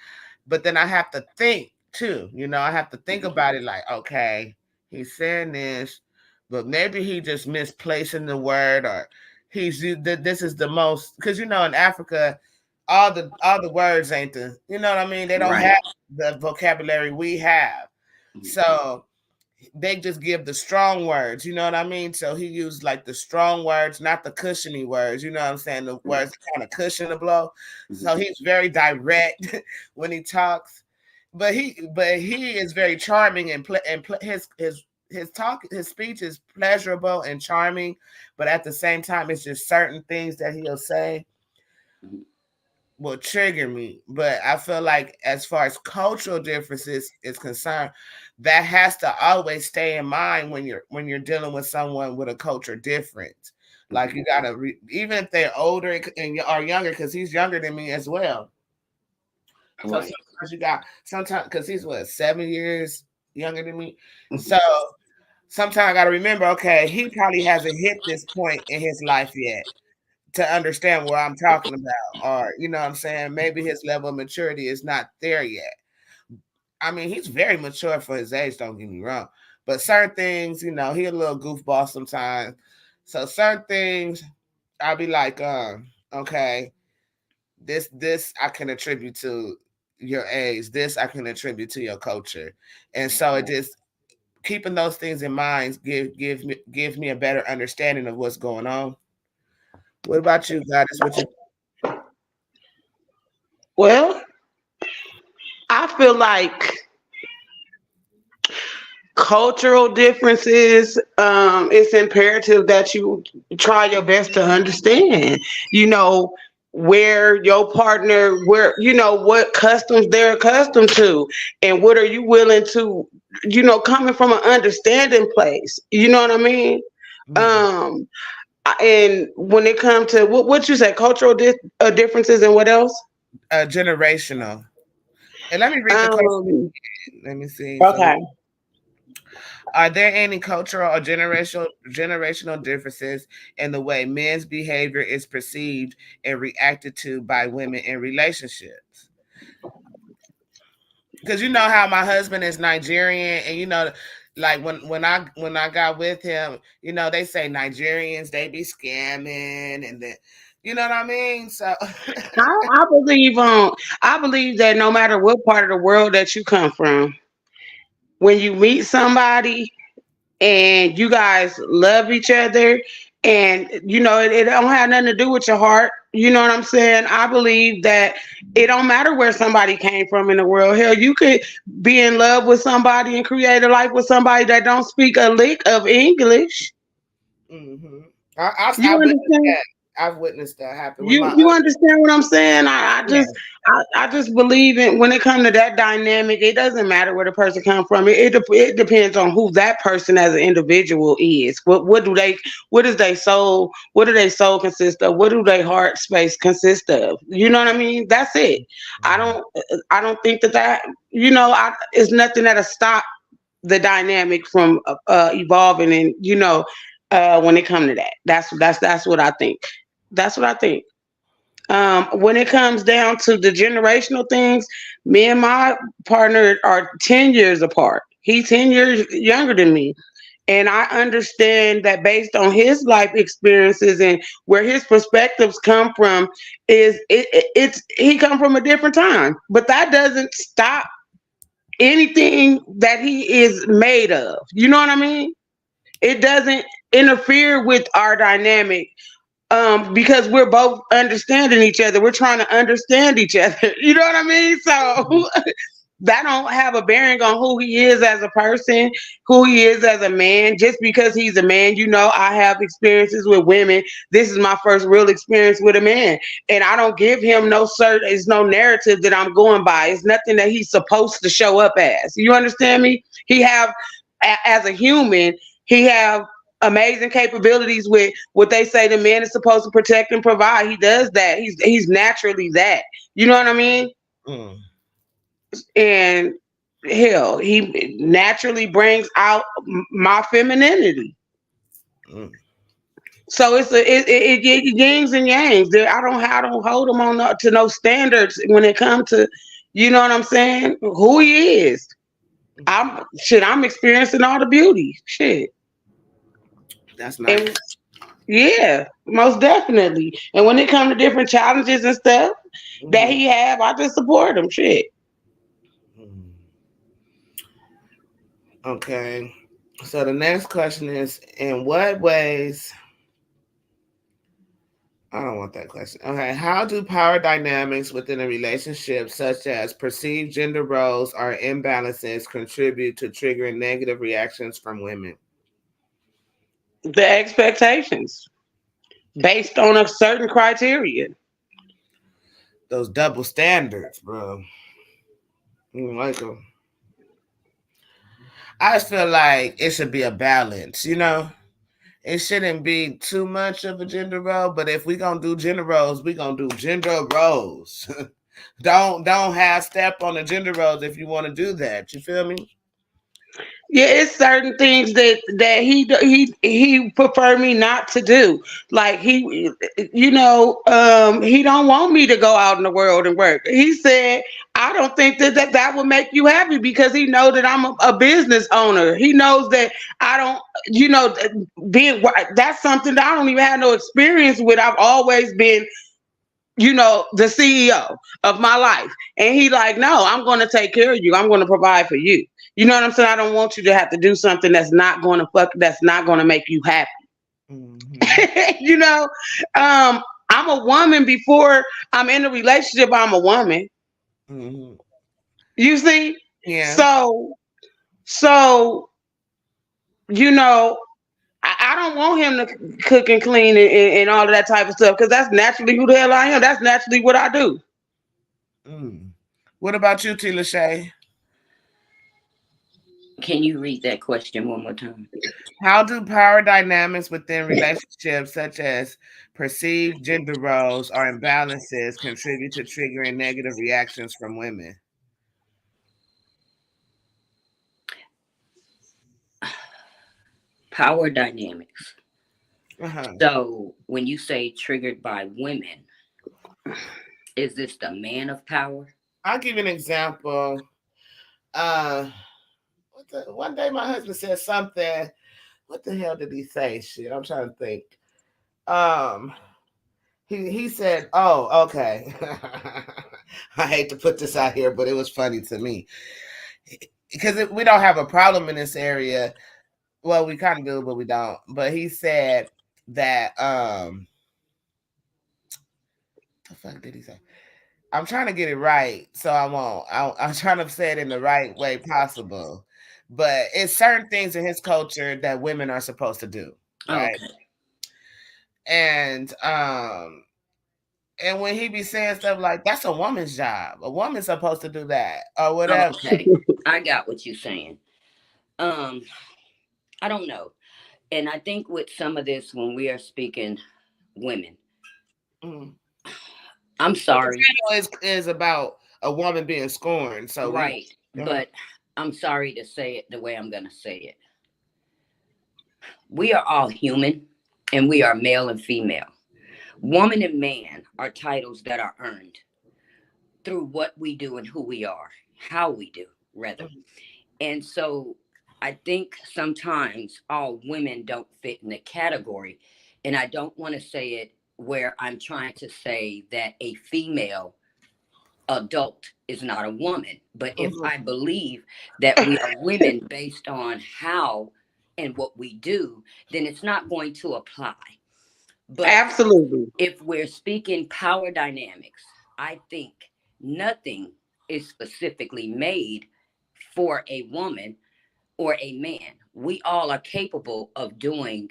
But then I have to think too, I have to think about it like, okay, he's saying this, but maybe he just misplacing the word, or this is the most, because in Africa, all the words ain't you know what I mean? They don't Right. have the vocabulary we have. Mhm. So they just give the strong words, you know what I mean? So he used like the strong words, not the cushiony words, you know what I'm saying? The words that kind of cushion the blow. Mhm. So he's very direct when he talks, but he is very charming and his speech is pleasurable and charming, but at the same time, it's just certain things that he'll say Mhm. will trigger me. But I feel like as far as cultural differences is concerned, that has to always stay in mind when you're dealing with someone with a culture difference. Like you gotta even if they're older and are younger, because he's younger than me as well. So Right. sometimes because he's what 7 years younger than me. Mhm. So sometimes I gotta remember, okay, he probably hasn't hit this point in his life yet to understand what I'm talking about, or you know what I'm saying, maybe his level of maturity is not there yet. I mean, he's very mature for his age, don't get me wrong, but certain things, he a little goofball sometimes. So certain things I'll be like, okay, this I can attribute to your age, this I can attribute to your culture, and so it just keeping those things in mind gives me a better understanding of what's going on. What about you, Goddess? What you Well, I feel like cultural differences, it's imperative that you try your best to understand, you know, where your partner, where, what customs they're accustomed to, and what are you willing to, coming from an understanding place. You know what I mean? mm, Um, and when it comes to what you say, cultural differences and what else? generational? And let me read the question. Um, Let me see. So, okay. are there any cultural or generational differences in the way men's behavior is perceived and reacted to by women in relationships? Because you know how my husband is Nigerian, and like when I got with him, they say Nigerians they be scamming, and then you know what I mean. So I believe I believe that no matter what part of the world that you come from, when you meet somebody, and you guys love each other, and it don't have nothing to do with your heart. You know what I'm saying? I believe that it don't matter where somebody came from in the world. Hell, you could be in love with somebody and create a life with somebody that don't speak a lick of English. Mm-hmm. You I witnessed understand? that. I've witnessed that happen with my You understand what I'm saying? yeah. I just believe in when it comes to that dynamic, it doesn't matter where the person comes from. It depends on who that person as an individual is. What does they soul, what do they soul consist of? What do they heart space consist of? You know what I mean? That's it. I Mm-hmm. don't I don't think that it's nothing that'll stop the dynamic from evolving, and when it comes to that. That's what I think. That's what I think. When it comes down to the generational things, me and my partner are 10 years apart. He's 10 years younger than me. And I understand that based on his life experiences and where his perspectives come from, it's he come from a different time. But that doesn't stop anything that he is made of. You know what I mean? It doesn't interfere with our dynamic, because we're both understanding each other. We're trying to understand each other. You know what I mean? So that don't have a bearing on who he is as a person, who he is as a man. Just because he's a man, I have experiences with women. This is my first real experience with a man, and I don't give him no certain. It's no narrative that I'm going by. It's nothing that he's supposed to show up as. You understand me? He have as a human, he have amazing capabilities with what they say the man is supposed to protect and provide. He does that. He's naturally that. You know what I mean? Mm. And hell, he naturally brings out my femininity. Mm. So it yings and yangs. I don't hold him to no standards when it comes to, you know what I'm saying, who he is. I'm experiencing all the beauty. Shit. That's nice. And yeah, most definitely. And when it comes to different challenges and stuff that Mm. he have, I just support him. Shit. Mm. Okay. So the next question is, in what ways? I don't want that question. Okay. How do power dynamics within a relationship, such as perceived gender roles or imbalances, contribute to triggering negative reactions from women? The expectations based on a certain criteria. Those double standards, bro. Like 'em. I just feel like it should be a balance, you know? It shouldn't be too much of a gender role, but if we gonna do gender roles, we gonna do gender roles. Don't have step on the gender roles if you want to do that. You feel me? Yeah, it's certain things that he prefer me not to do. Like he don't want me to go out in the world and work. He said, I don't think that would make you happy, because he know that I'm a business owner. He knows that I don't, being that's something that I don't even have no experience with. I've always been, the CEO of my life. And he like, no, I'm going to take care of you. I'm going to provide for you. You know what I'm saying? I don't want you to have to do something that's not going to make you happy. Mm-hmm. you know, I'm a woman before I'm in a relationship. I'm a woman. Mm-hmm. You see? Yeah. So, you know, I don't want him to cook and clean and all of that type of stuff, because that's naturally who the hell I am. That's naturally what I do. Mm. What about you, T. Lachey? Can you read that question one more time? How do power dynamics within relationships, such as perceived gender roles or imbalances, contribute to triggering negative reactions from women? Power dynamics. Uh-huh. So when you say triggered by women, is this the man of power? I'll give you an example. Uh, one day my husband said something. What the hell did he say? Shit, I'm trying to think. Um, he said, "Oh, okay." I hate to put this out here, but it was funny to me because we don't have a problem in this area. well, we kind of do, but we don't. But he said that the fuck did he say? I'm trying to get it right, so I won't. I'm trying to say it in the right way possible. But it's certain things in his culture that women are supposed to do, right? Okay. And and when he be saying stuff like that's a woman's job, a woman's supposed to do that or whatever. Okay. I got what you're saying. Um, I don't know. And I think with some of this, when we are speaking women, Mm. I'm But the sorry. title is about a woman being scorned. So we Right. But I'm sorry to say it the way I'm going to say it. We are all human and we are male and female. Woman and man are titles that are earned through what we do and who we are, how we do, rather. And so I think sometimes all women don't fit in the category. And I don't want to say it where I'm trying to say that a female adult is not a woman. But if Mhm. I believe that we are women based on how and what we do, then it's not going to apply. But Absolutely. if we're speaking power dynamics, I think nothing is specifically made for a woman or a man. We all are capable of doing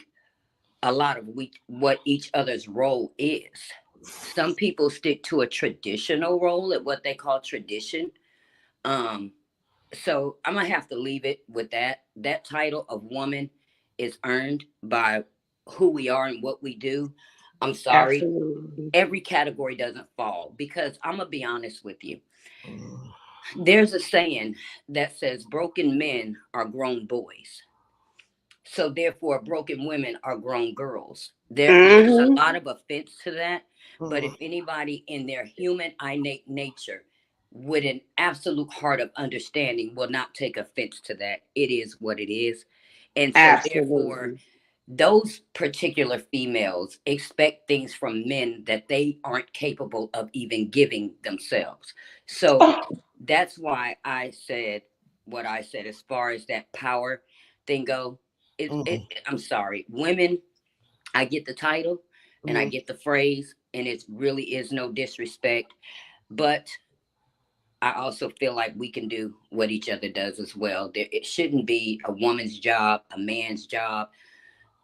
a lot of what each other's role is. Some people stick to a traditional role at what they call tradition. Um, so I'm gonna have to leave it with that. That title of woman is earned by who we are and what we do. I'm sorry. Absolutely. Every category doesn't fall because I'm gonna be honest with you. Mm. There's a saying that says broken men are grown boys. So therefore broken women are grown girls. There's a Hmm. lot of offense to that, but if Mhm. anybody in their human innate nature with an absolute heart of understanding will not take offense to that, it is what it is. And so therefore Absolutely. those particular females expect things from men that they aren't capable of even giving themselves. So Oh, that's why I said what I said as far as that power thing go. Mhm. I'm sorry, women. I get the title and I Mhm. get the phrase, and it really is no disrespect, but I also feel like we can do what each other does as well. It shouldn't be a woman's job, a man's job.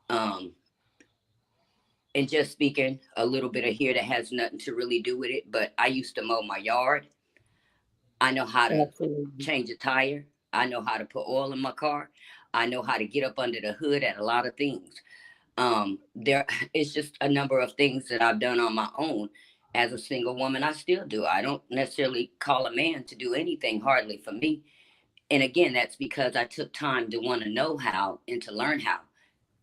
Um, and just speaking a little bit of here that has nothing to really do with it, but I used to mow my yard. I know how to absolutely. change a tire. I know how to put oil in my car. I know how to get up under the hood at a lot of things. There it's just a number of things that I've done on my own as a single woman. I still do. I don't necessarily call a man to do anything hardly for me. And again, that's because I took time to want to know how and to learn how.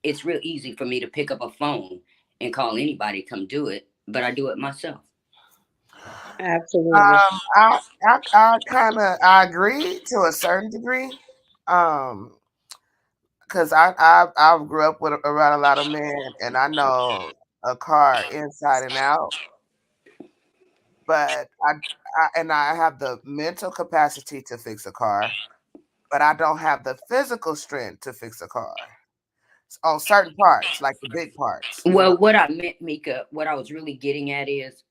It's real easy for me to pick up a phone and call anybody to come do it, but I do it myself. Absolutely. I kind of I agree to a certain degree, um, because I grew up with around a lot of men, and I know a car inside and out. But I have the mental capacity to fix a car, but I don't have the physical strength to fix a car on certain parts, like the big parts. You know. Well, what I meant, Mika, what I was really getting at is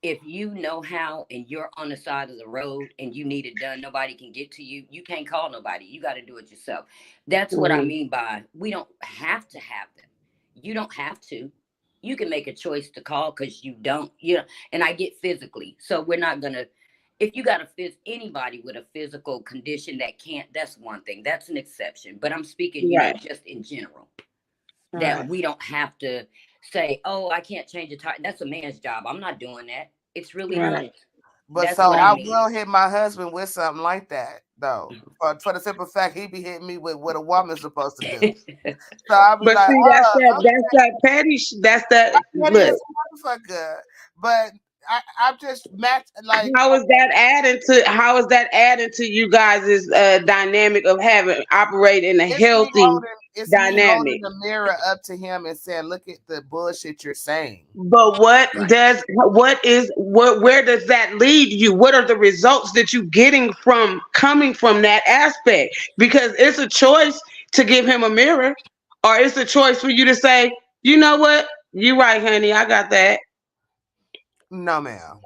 if you know how and you're on the side of the road and you need it done, nobody can get to you. You can't call nobody. You got to do it yourself. That's what I Mhm. mean by we don't have to have them. You don't have to. You can make a choice to call because you don't. You know, and I get physically. So we're not gonna. If you got a anybody with a physical condition that can't, that's one thing. That's an exception. But I'm speaking, Right. just in general that Right. we don't have to say, "Oh, I can't change a tire." That's a man's job. I'm not doing that. It's really not. Right. But That's so what I I mean. will hit my husband with something like that though. For the simple fact he be hitting me with what a woman's supposed to do. So I'll be But like, see, that's that petty. That's that. that is Look, a motherfucker. But I'm just match like how is that adding to? How is that adding to you guys' dynamic of having operate in a healthy it's me holding dynamic? the mirror up to him and saying, look at the bullshit you're saying. But Right. where does that lead you? What are the results that you getting from coming from that aspect? Because it's a choice to give him a mirror, or it's a choice for you to say, you know what, you right, honey, I got that. No, ma'am.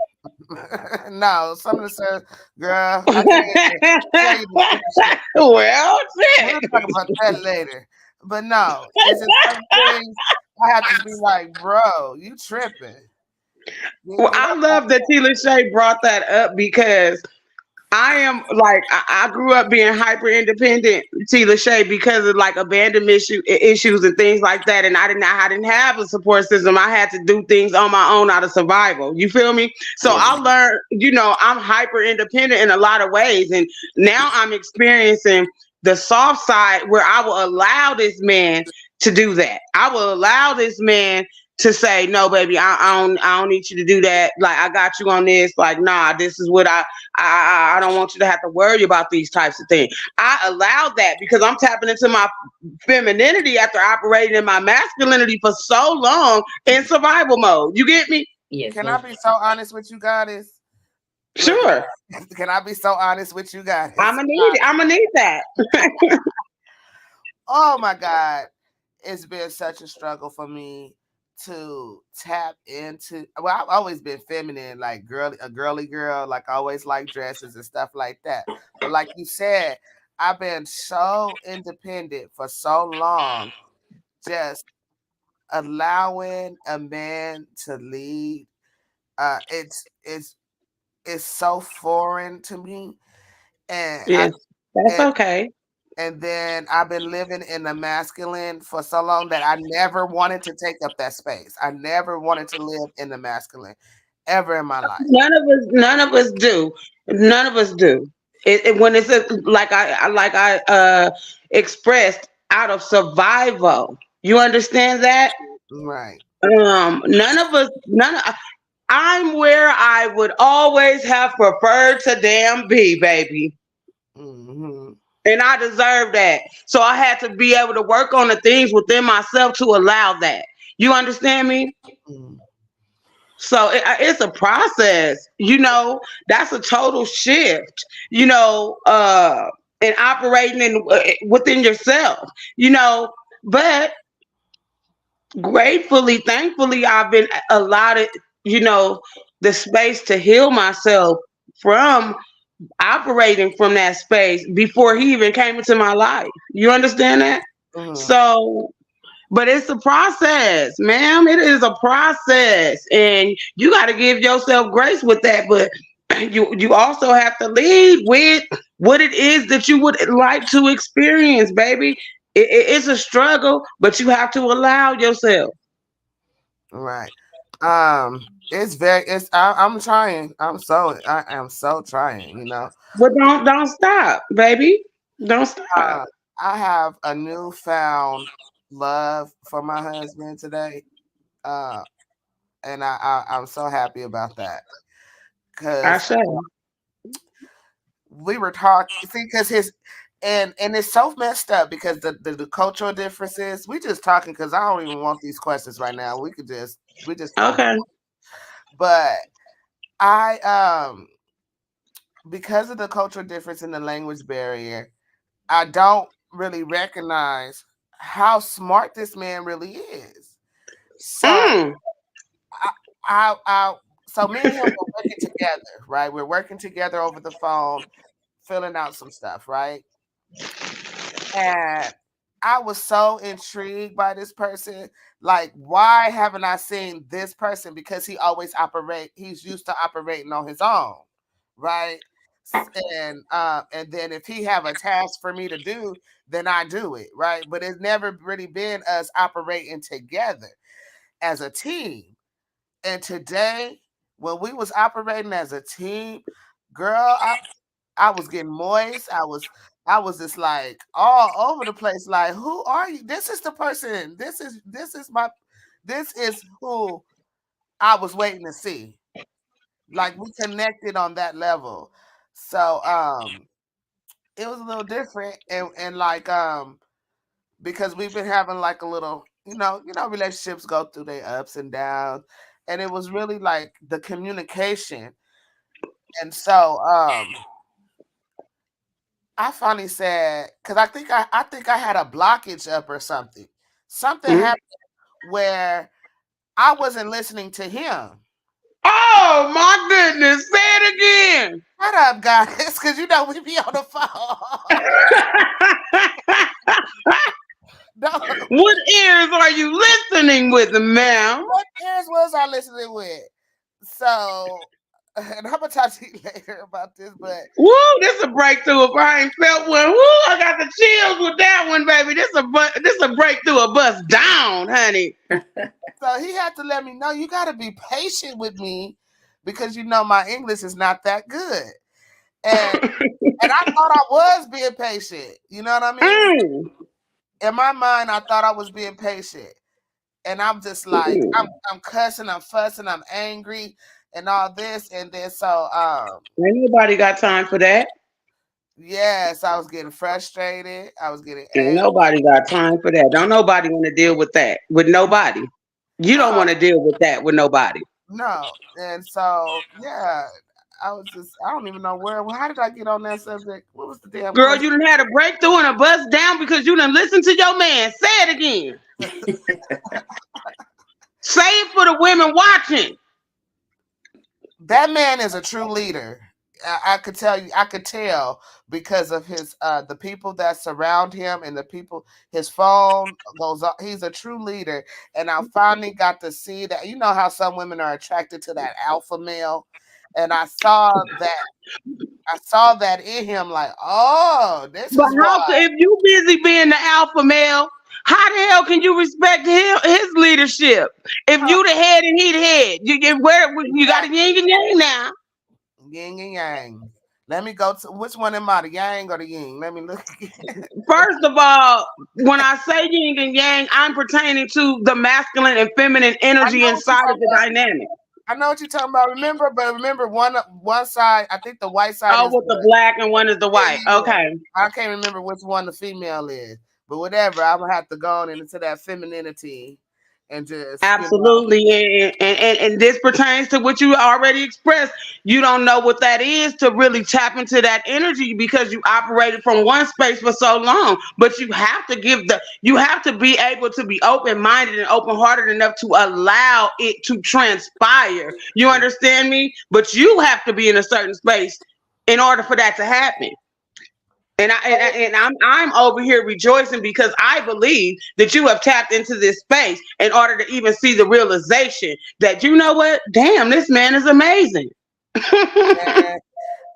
No, some of the stuff, girl, I can't even tell you the stupid shit. Well, We'll shit. talk about that later. But no, it's just some things I have to be like, bro, you tripping. Well, You I know, love that Tila Shay brought that up because I am like I grew up being hyper independent, T. Lachey, because of like abandonment issues and things like that. And I didn't have a support system. I had to do things on my own out of survival. You feel me? So I learned, I'm hyper independent in a lot of ways. And now I'm experiencing the soft side where I will allow this man to do that. I will allow this man to say, no, baby, I don't need you to do that. Like, I got you on this. Like, nah, this is what I don't want you to have to worry about these types of things. I allowed that because I'm tapping into my femininity after operating in my masculinity for so long in survival mode. You get me? Yes, can I ma'am. be so honest with you, goddess? Look, Sure. can I be so honest with you, I'm goddess? gonna need it. I'm gonna need that. Oh my God, it's been such a struggle for me to tap into. Well, I've always been feminine, like a girly girl, like I always like dresses and stuff like that. But like you said, I've been so independent for so long, just allowing a man to lead. Uh, it's it's it's so foreign to me, and I Yes, that's and okay. And then I've been living in the masculine for so long that I never wanted to take up that space. I never wanted to live in the masculine ever in my life. None of us do. None of us do. When it's like I expressed out of survival. You understand that? Right. None of us. I'm where I would always have preferred to damn be, baby. Hmm. And I deserve that. So I had to be able to work on the things within myself to allow that. You understand me? Hmm. So it's a process, that's a total shift, and operating within yourself, but gratefully, thankfully, I've been allotted, you know, the space to heal myself from operating from that space before he even came into my life. You understand that? Hmm. So, but it's a process, ma'am. It is a process, and you got to give yourself grace with that. But you also have to lead with what it is that you would like to experience, baby. It's a struggle, but you have to allow yourself. Right. It's very. It's. I'm trying. I am so trying. But don't stop, baby. Don't stop. Uh, I have a newfound love for my husband today. Uh, and I'm so happy about that I because shall. we were talking. See, because and it's so messed up because the cultural differences. We just talking because I don't even want these questions right now. We just talking, Okay. but I because of the cultural difference in the language barrier, I don't really recognize how smart this man really is. So Mm. I so me and him were working together, right? We're working together over the phone, filling out some stuff, right? And I was so intrigued by this person. Like, why haven't I seen this person? Because he's used to operating on his own, right? And then if he have a task for me to do, then I do it, right? But it's never really been us operating together as a team. And today, when we was operating as a team, girl, I was getting moist. I was just like all over the place. Like, who are you? This is the person. This is who I was waiting to see. Like we connected on that level. So it was a little different and like because we've been having like a little, relationships go through their ups and downs. And it was really like the communication. And so I finally said, because I think I had a blockage up or something. Something Mm. happened where I wasn't listening to him. Oh my goodness! Say it again. Shut up, guys, because you know we be on the phone. No, What ears are you listening with, ma'am? what ears was I listening with? So, and I'm gonna talk to you later about this, but Woo, this is a breakthrough. If I ain't felt one, woo, I got the chills with that one, baby. This a breakthrough, a bust down, honey. so he had to let me know you got to be patient with me because you know my English is not that good, and I thought I was being patient. You know what I mean? Mm. In my mind, I thought I was being patient, and I'm just like I'm cussing, I'm fussing, I'm angry, and all this, and then so Ain't nobody got time for that. yes, I was getting frustrated, I was getting Ain't angry. nobody got time for that. Don't nobody want to deal with that with nobody. You don't No, want to deal with that with nobody. no, and so yeah, I was just I don't even know where. Well, how did I get on that subject? What was the damn Girl, question? you done had a breakthrough and a bust down because you done listened to your man. Say it again. Say it for the women watching. That man is a true leader. I could tell you, I could tell because of his the people that surround him and the people his phone goes up. He's a true leader. And I finally got to see that. You know how some women are attracted to that alpha male. And I saw that in him, like, oh, this But is how why. if you busy being the alpha male, how the hell can you respect his leadership? If Huh, you the head and he the head, you got a exactly. yin and yang now. Yin and yang. Let me go to which one am I, the yang or the yin? Let me look again. First of all, when I say yin and yang, I'm pertaining to the masculine and feminine I energy know what you're inside of talking the about. dynamic. I know what you're talking about. Remember one side. I think the white side Oh, is with the the black and one is the yeah, white. yeah, yeah. Okay. I can't remember which one the female is, but whatever. I'm gonna have to go on into that femininity and just Absolutely, and this pertains to what you already expressed. You don't know what that is to really tap into that energy because you operated from one space for so long. But you have to be able to be open minded and open hearted enough to allow it to transpire. You understand me? But you have to be in a certain space in order for that to happen. And I'm over here rejoicing because I believe that you have tapped into this space in order to even see the realization that you know what, damn, this man is amazing.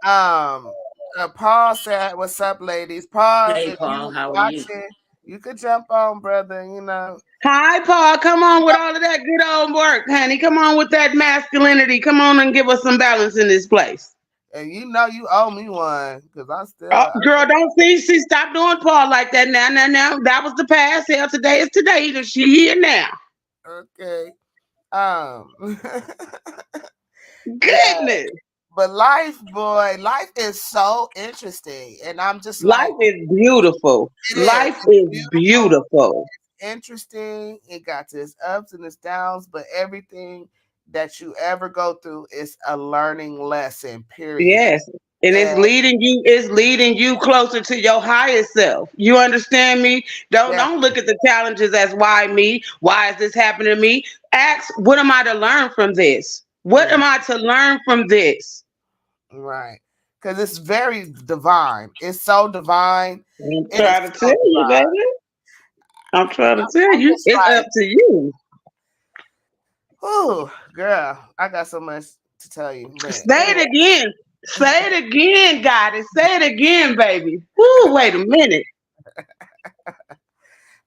and Paul said, "What's up, ladies?" Paul, Hey, if Paul, you how are you? watching, you could jump on, brother. You know. Hi, Paul. Come on with all of that good old work, honey. Come on with that masculinity. Come on and give us some balance in this place. And you know you owe me one because I Oh, still girl, don't see, stop doing Paul like that now. Now. That was the past. Hell, today is today. She here now. okay. Yeah, Goodness. but life, boy, life is so interesting, and I'm just like, Life is beautiful. it is. Life It's is beautiful, beautiful. interesting. It got its ups and its downs, but everything that you ever go through is a learning lesson. Period. Yes. And And it's leading you closer to your highest self. You understand me? yeah, Don't look at the challenges as why me? Why is this happening to me? Ask, what am I to learn from this? What yeah, am I to learn from this? right. Because it's very divine. It's so divine. I'm It is trying to tell so you, divine. baby. I'm trying to tell I'm you. just It's like, up to you. oh, girl, I got so much to tell you. But Say anyway. it again. Say it again, Goddess. Say it again, baby. Woo, wait a minute.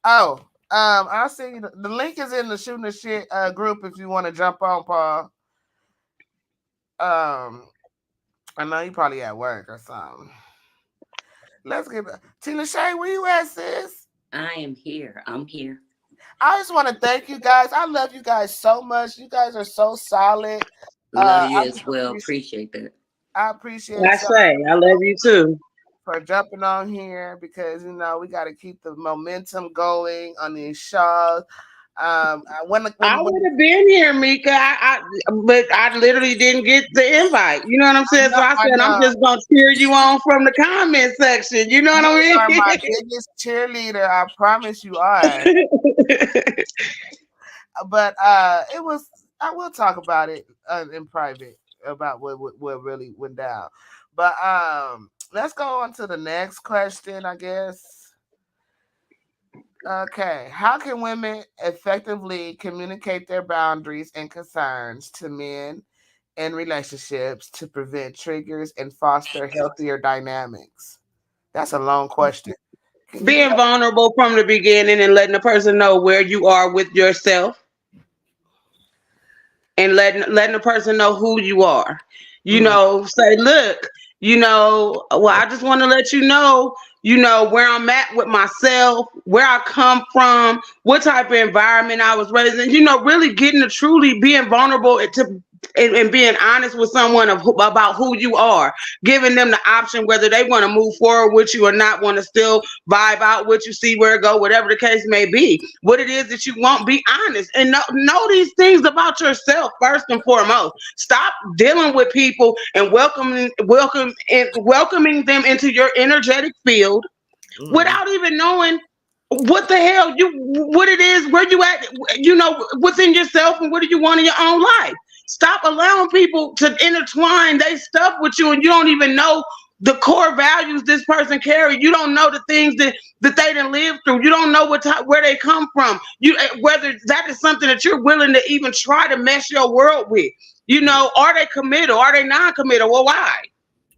Oh, I'll see you. The link is in the shooting the shit group if you want to jump on, Paul. Um, I know you probably at work or something. Let's get back. Tina Shay, where you at, sis? I am here. I'm here. I just want to thank you guys. I love you guys so much. You guys are so solid. Love I you as just well. appreciate Appreciate that. I I appreciate y'all say, I love you too. for jumping on here because you know we got to keep the momentum going on these shows. I would have been here, Mika. But I literally didn't get the invite. You know what I'm saying? So I I said I'm know just gonna cheer you on from the comment section. You know what you I are my biggest cheerleader. I promise you are. mean? But it was. I will talk about it in private about what really went down. But let's go on to the next question, I guess. Okay, how can women effectively communicate their boundaries and concerns to men in relationships to prevent triggers and foster healthier dynamics? That's a long question. Can you Being vulnerable from the beginning and letting the person know where you are with yourself, and letting the person know who you are. You mm, know, say, look, well, I just want to let you know, where I'm at with myself, where I come from, what type of environment I was raised in. You know, really getting to truly being vulnerable and being honest with someone about who you are, giving them the option whether they want to move forward with you or not, want to still vibe out with you, see where it go, whatever the case may be. What it is that you want, be honest and know these things about yourself first and foremost. Stop dealing with people and welcoming them into your energetic field mm, without even knowing what it is, where you at, within yourself, and what do you want in your own life. Stop allowing people to intertwine their stuff with you, and you don't even know the core values this person carry. You don't know the things that they didn't live through. You don't know where they come from. Whether that is something that you're willing to even try to mesh your world with. Are they committal? Are they non-committal? Well, why?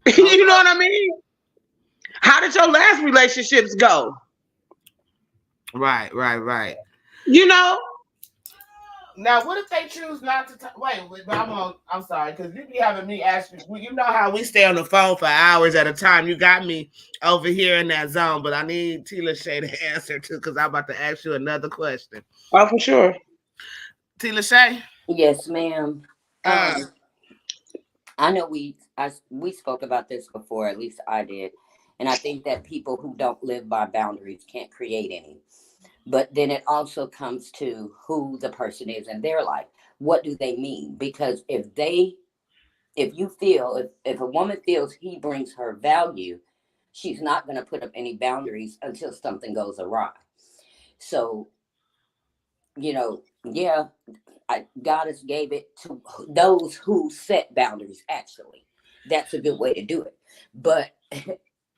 okay. You know what I mean? How did your last relationships go? Right. You know, Now, what if they choose not to talk? Wait, I'm sorry, because you be having me ask you. You know how we stay on the phone for hours at a time. You got me over here in that zone, but I need Tila Shay to answer too, because I'm about to ask you another question. oh, for sure. Tila Shay, Yes, ma'am. uh, I know we spoke about this before, at least I did. And I think that people who don't live by boundaries can't create any. But then it also comes to who the person is in their life. What do they mean? Because if a woman feels he brings her value, she's not going to put up any boundaries until something goes awry. So, yeah, God has gave it to those who set boundaries. Actually, that's a good way to do it. But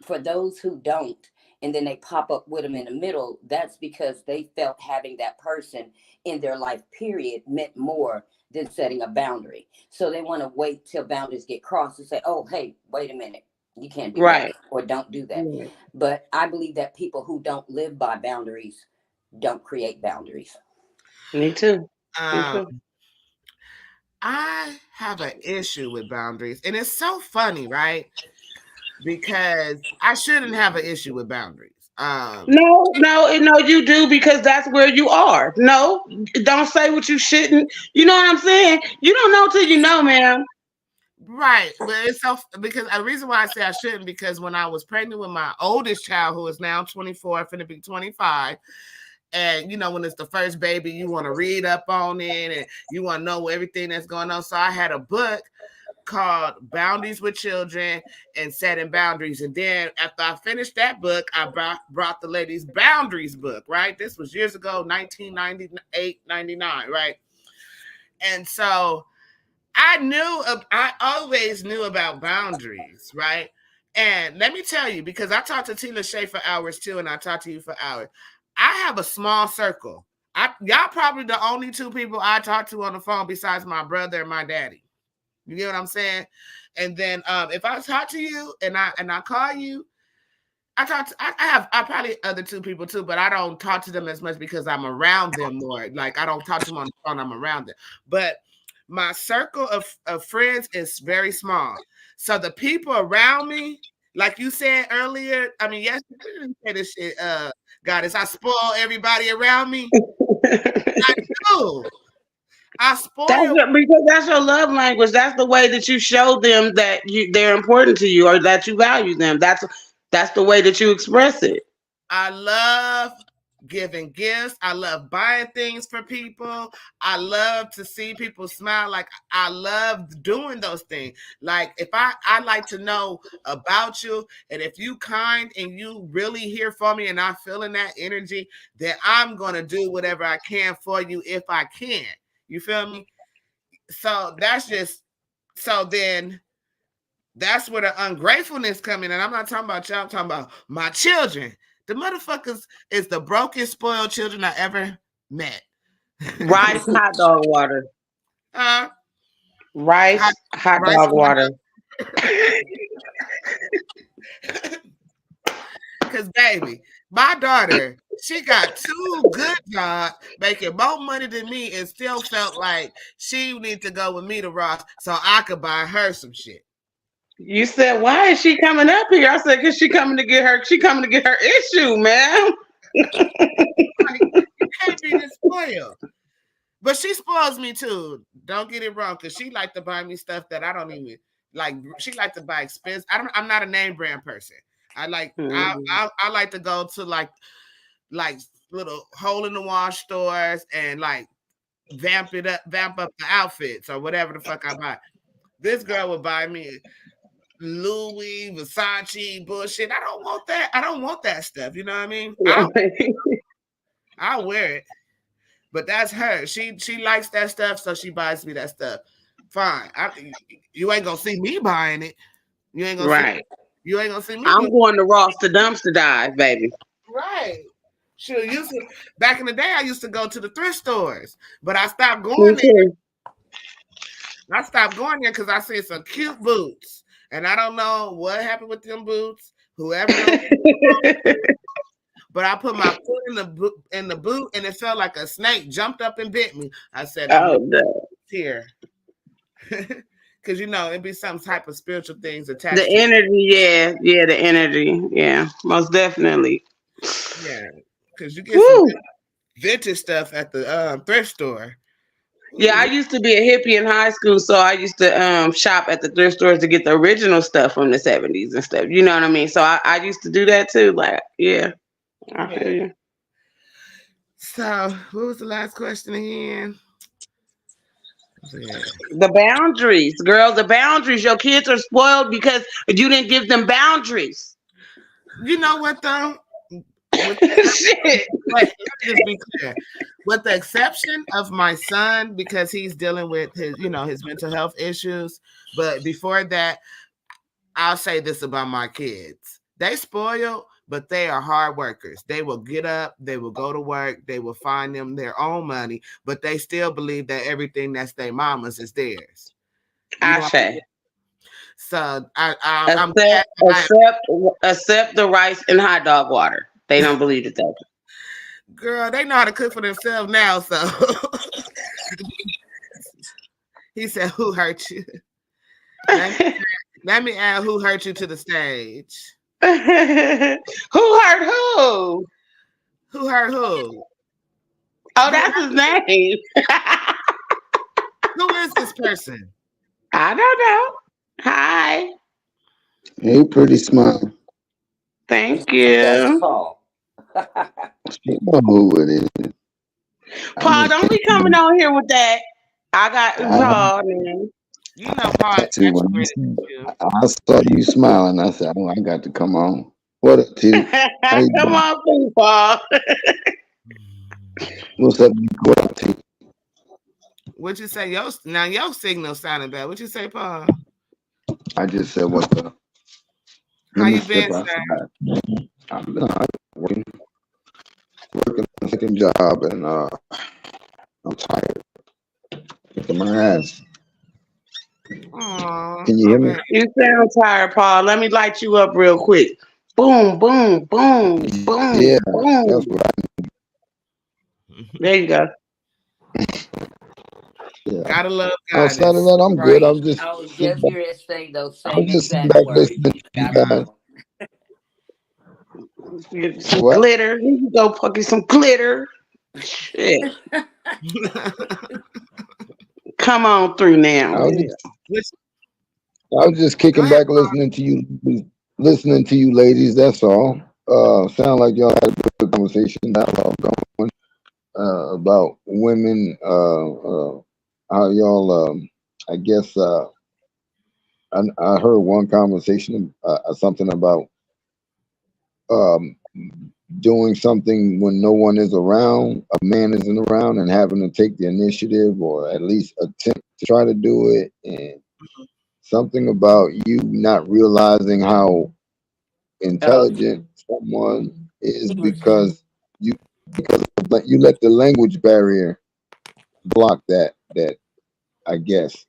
for those who don't, and then they pop up with them in the middle, that's because they felt having that person in their life period meant more than setting a boundary. So they want to wait till boundaries get crossed and say, oh, hey, wait a minute, you can't do that, Right. or don't do that. Right. But I believe that people who don't live by boundaries don't create boundaries. Me too. Me um, too. I have an issue with boundaries, and it's so funny, right? Because I shouldn't have an issue with boundaries. No, you do because that's where you are. No, don't say what you shouldn't. You know what I'm saying? You don't know till you know, man. Right, but it's so because the reason why I say I shouldn't, because when I was pregnant with my oldest child, who is now 24, finna be 25, and when it's the first baby, you want to read up on it and you want to know everything that's going on. So I had a book called Boundaries with Children and Setting Boundaries. And then after I finished that book, I brought the ladies' boundaries book, right? This was years ago, 1998, 99, right? And so I always knew about boundaries, right? And let me tell you, because I talked to Tila Shay for hours too, and I talked to you for hours. I have a small circle. Y'all probably the only two people I talk to on the phone besides my brother and my daddy. You get what I'm saying? And then if I talk to you and I call you, I probably other two people too, but I don't talk to them as much because I'm around them more. Like I don't talk to them on the phone, I'm around them. But my circle of friends is very small. So the people around me, like you said earlier, I mean, yes, you didn't say this shit, Goddess. I spoil everybody around me. I do. I spoil. Because that's your love language. That's the way that you show them that they're important to you or that you value them. That's the way that you express it. I love giving gifts. I love buying things for people. I love to see people smile. Like, I love doing those things. Like, if I like to know about you, and if you kind and you really hear from me and I'm feeling that energy, then I'm gonna do whatever I can for you if I can. You feel me? So then that's where the ungratefulness come in. And I'm not talking about y'all, I'm talking about my children. The motherfuckers is the broken, spoiled children I ever met. Rice, hot dog water. Rice, hot rice dog water. Because, baby, my daughter, she got 2 good jobs, making more money than me, and still felt like she need to go with me to Ross so I could buy her some shit. You said, why is she coming up here? I said, because she coming to get her issue, man. Like, you can't be this spoiled. But she spoils me too. Don't get it wrong, because she like to buy me stuff that I don't even like. She like to buy expensive. I'm not a name brand person. I like I like to go to like little hole in the wall stores and like vamp up the outfits or whatever the fuck I buy. This girl would buy me Louis, Versace bullshit. I don't want that. I don't want that stuff. You know what I mean? I'll wear it. But that's her. She likes that stuff, so she buys me that stuff. Fine. You ain't gonna see me buying it. You ain't gonna see me. I'm going to Ross to dumpster dive, baby. Right. Sure. Back in the day, I used to go to the thrift stores, but I stopped going there. I stopped going there because I seen some cute boots, and I don't know what happened with them boots. Whoever knows. But I put my foot in the boot, and it felt like a snake jumped up and bit me. I said, "Oh no, here," because it'd be some type of spiritual things attached. The energy, the energy, most definitely. Yeah, because you get some vintage stuff at the thrift store. Yeah, I used to be a hippie in high school, so I used to shop at the thrift stores to get the original stuff from the 70s and stuff. You know what I mean? So I used to do that too. Like, yeah. I feel you. So, what was the last question again? The boundaries, girl. The boundaries. Your kids are spoiled because you didn't give them boundaries. You know what, though? Shit. Let me just be clear. With the exception of my son, because he's dealing with his mental health issues. But before that, I'll say this about my kids: they spoiled, but they are hard workers. They will get up, they will go to work, they will find them their own money, but they still believe that everything that's their mama's is theirs. So I'm accept the rice and hot dog water. They don't believe it though. Girl, they know how to cook for themselves now. So he said, "Who hurt you?" Let me add, "Who hurt you?" to the stage. Who hurt who? Who hurt who? Oh, that's his name. Who is this person? I don't know. Hi. Hey, pretty smile. Thank you. That's Paul. You know who it is. Paul, don't be coming on here with that. I got Paul, man. You know, Paul. I saw you smiling. I said, "Oh, I got to come on." What up, T? Come on, please, Paul. What's up? What up, T? What'd you say? Your signal sounded bad. What'd you say, Paul? I just said, "What's up?" How you been, sir? I've been working a second job, and I'm tired. Kicking my ass. Aww, can you hear me? You sound tired, Paul. Let me light you up real quick. Boom, boom, boom, boom, yeah, boom. That's what I need. There you go. Yeah. Gotta love God. Outside of that, I'm good. I was just going to say those same exact words. Get some glitter. Here you go, Pucky, some glitter. Shit. Come on through now. I was just kicking back, listening to you ladies. That's all. Sound like y'all had a good conversation, dialogue going about women. How y'all? I guess I heard one conversation, something about um, doing something when no one is around, a man isn't around, and having to take the initiative or at least attempt to try to do it, and something about you not realizing how Oh, intelligent someone is because you let the language barrier block that. I guess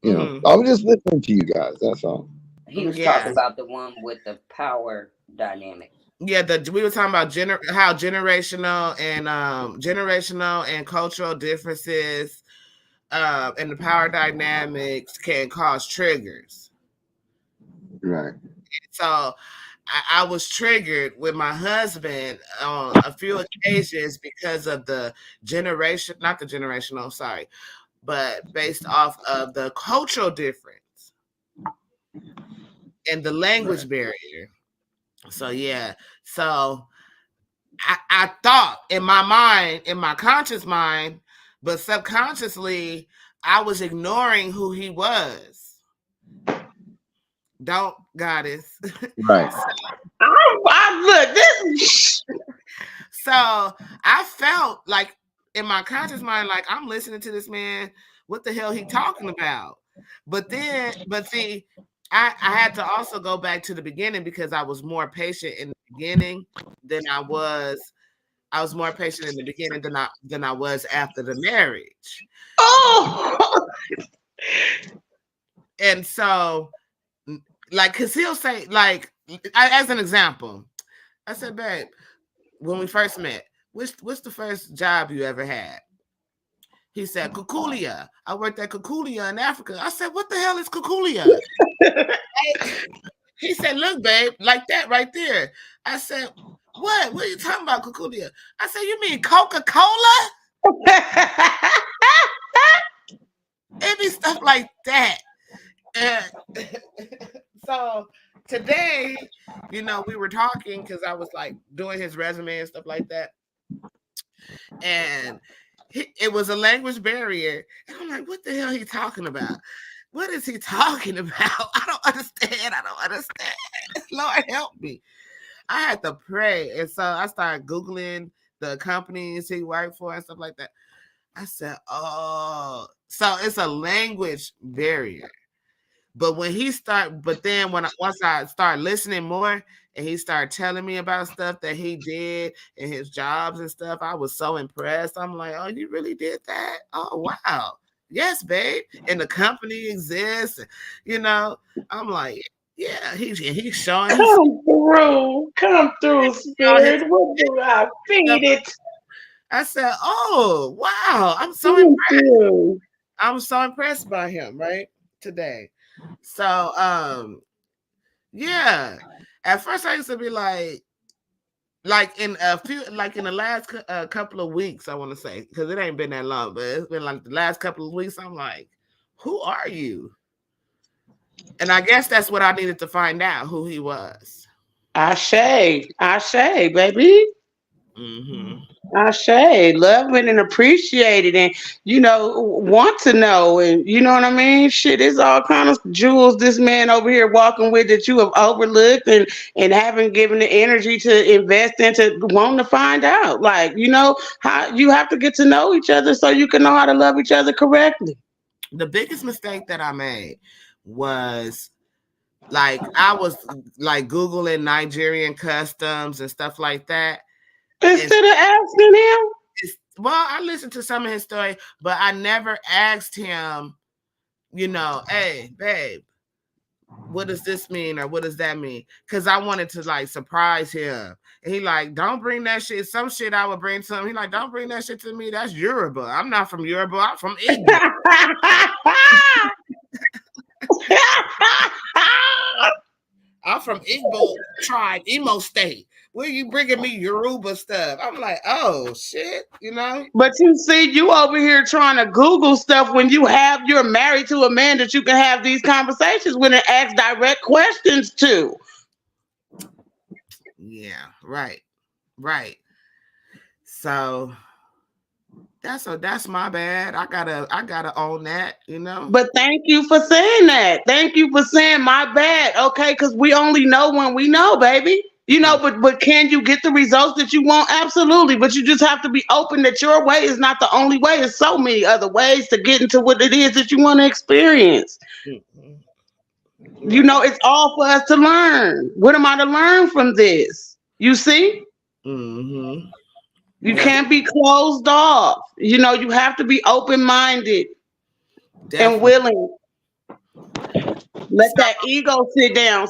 Mm-hmm. I was just listening to you guys. That's all. he was talking Yeah. about the one with the power dynamic. Yeah, we were talking about how generational and cultural differences and the power dynamics can cause triggers. Right. So I was triggered with my husband on a few occasions because of the generation, not the generational, sorry, but based off of the cultural difference and the language barrier. So yeah, so I thought in my mind, in my conscious mind, but subconsciously, I was ignoring who he was. Don't, goddess. Right. I look this. So I felt like in my conscious mind, like I'm listening to this man. What the hell he talking about? But see, I had to also go back to the beginning because I was more patient in the beginning than I was. I was more patient in the beginning than I was after the marriage. Oh, And so, like, cause he'll say, like, as an example, I said, babe, when we first met, what's the first job you ever had? He said, Kukulia. I worked at Kukulia in Africa. I said, what the hell is Kukulia? He said, look, babe, like that right there. I said, what? What are you talking about, Kukulia? I said, you mean Coca-Cola? It be stuff like that. And so today, we were talking because I was like doing his resume and stuff like that. And it was a language barrier. And I'm like, what the hell are he talking about? What is he talking about? I don't understand. Lord help me. I had to pray. And so I started Googling the companies he worked for and stuff like that. I said, oh, so it's a language barrier. But then once I started listening more and he started telling me about stuff that he did and his jobs and stuff, I was so impressed. I'm like, oh, you really did that? Oh, wow. Yes, babe. And the company exists. I'm like, yeah, he's showing his come through, spirit. What do I feed it? I said, oh, wow. I'm so Come impressed. through. I'm so impressed by him, right? Today. So, yeah. At first, I used to be like in the last couple of weeks, I want to say, because it ain't been that long, but it's been like the last couple of weeks. I'm like, who are you? And I guess that's what I needed to find out, who he was. Ashe, baby. Mm-hmm. Ashe, love it and appreciate it, and want to know, and you know what I mean. Shit, it's all kind of jewels this man over here walking with that you have overlooked and haven't given the energy to invest into wanting to find out. Like how you have to get to know each other so you can know how to love each other correctly. The biggest mistake that I made was like I was like Googling Nigerian customs and stuff like that. Instead of asking him, well, I listened to some of his story, but I never asked him, hey, babe, what does this mean or what does that mean? Because I wanted to like surprise him. And he like, don't bring that shit. Some shit I would bring to him. He like, don't bring that shit to me. That's Yoruba. I'm not from Yoruba. I'm from Igbo. I'm from Igbo tribe, Imo State. Where you bringing me Yoruba stuff? I'm like, oh shit, But you see, you over here trying to Google stuff when you're married to a man that you can have these conversations with and ask direct questions to. Yeah, right, right. So that's my bad. I gotta own that, you know. But thank you for saying that. Thank you for saying my bad. Okay, because we only know when we know, baby. You know, but can you get the results that you want? Absolutely. But you just have to be open that your way is not the only way. There's so many other ways to get into what it is that you want to experience. Mhm. You Right. know, it's all for us to learn. What am I to learn from this? You see? Mm-hmm. You Yeah, can't be closed off. You know, you have to be open minded and definitely. willing. Let So that ego sit down.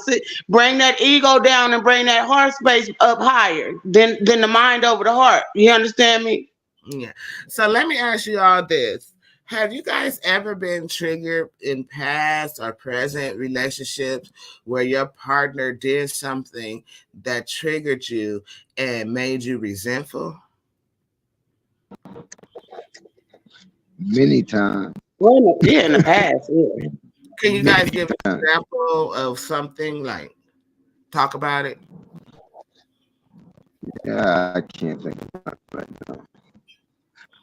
Bring that ego down and bring that heart space up higher than the mind over the heart. You understand me? yeah. So let me ask you all this. Have you guys ever been triggered in past or present relationships where your partner did something that triggered you and made you resentful? Many times. Well, yeah, in the past, yeah. Can you Many guys give an times. example of something like talk about it? Yeah, I can't think about it right now.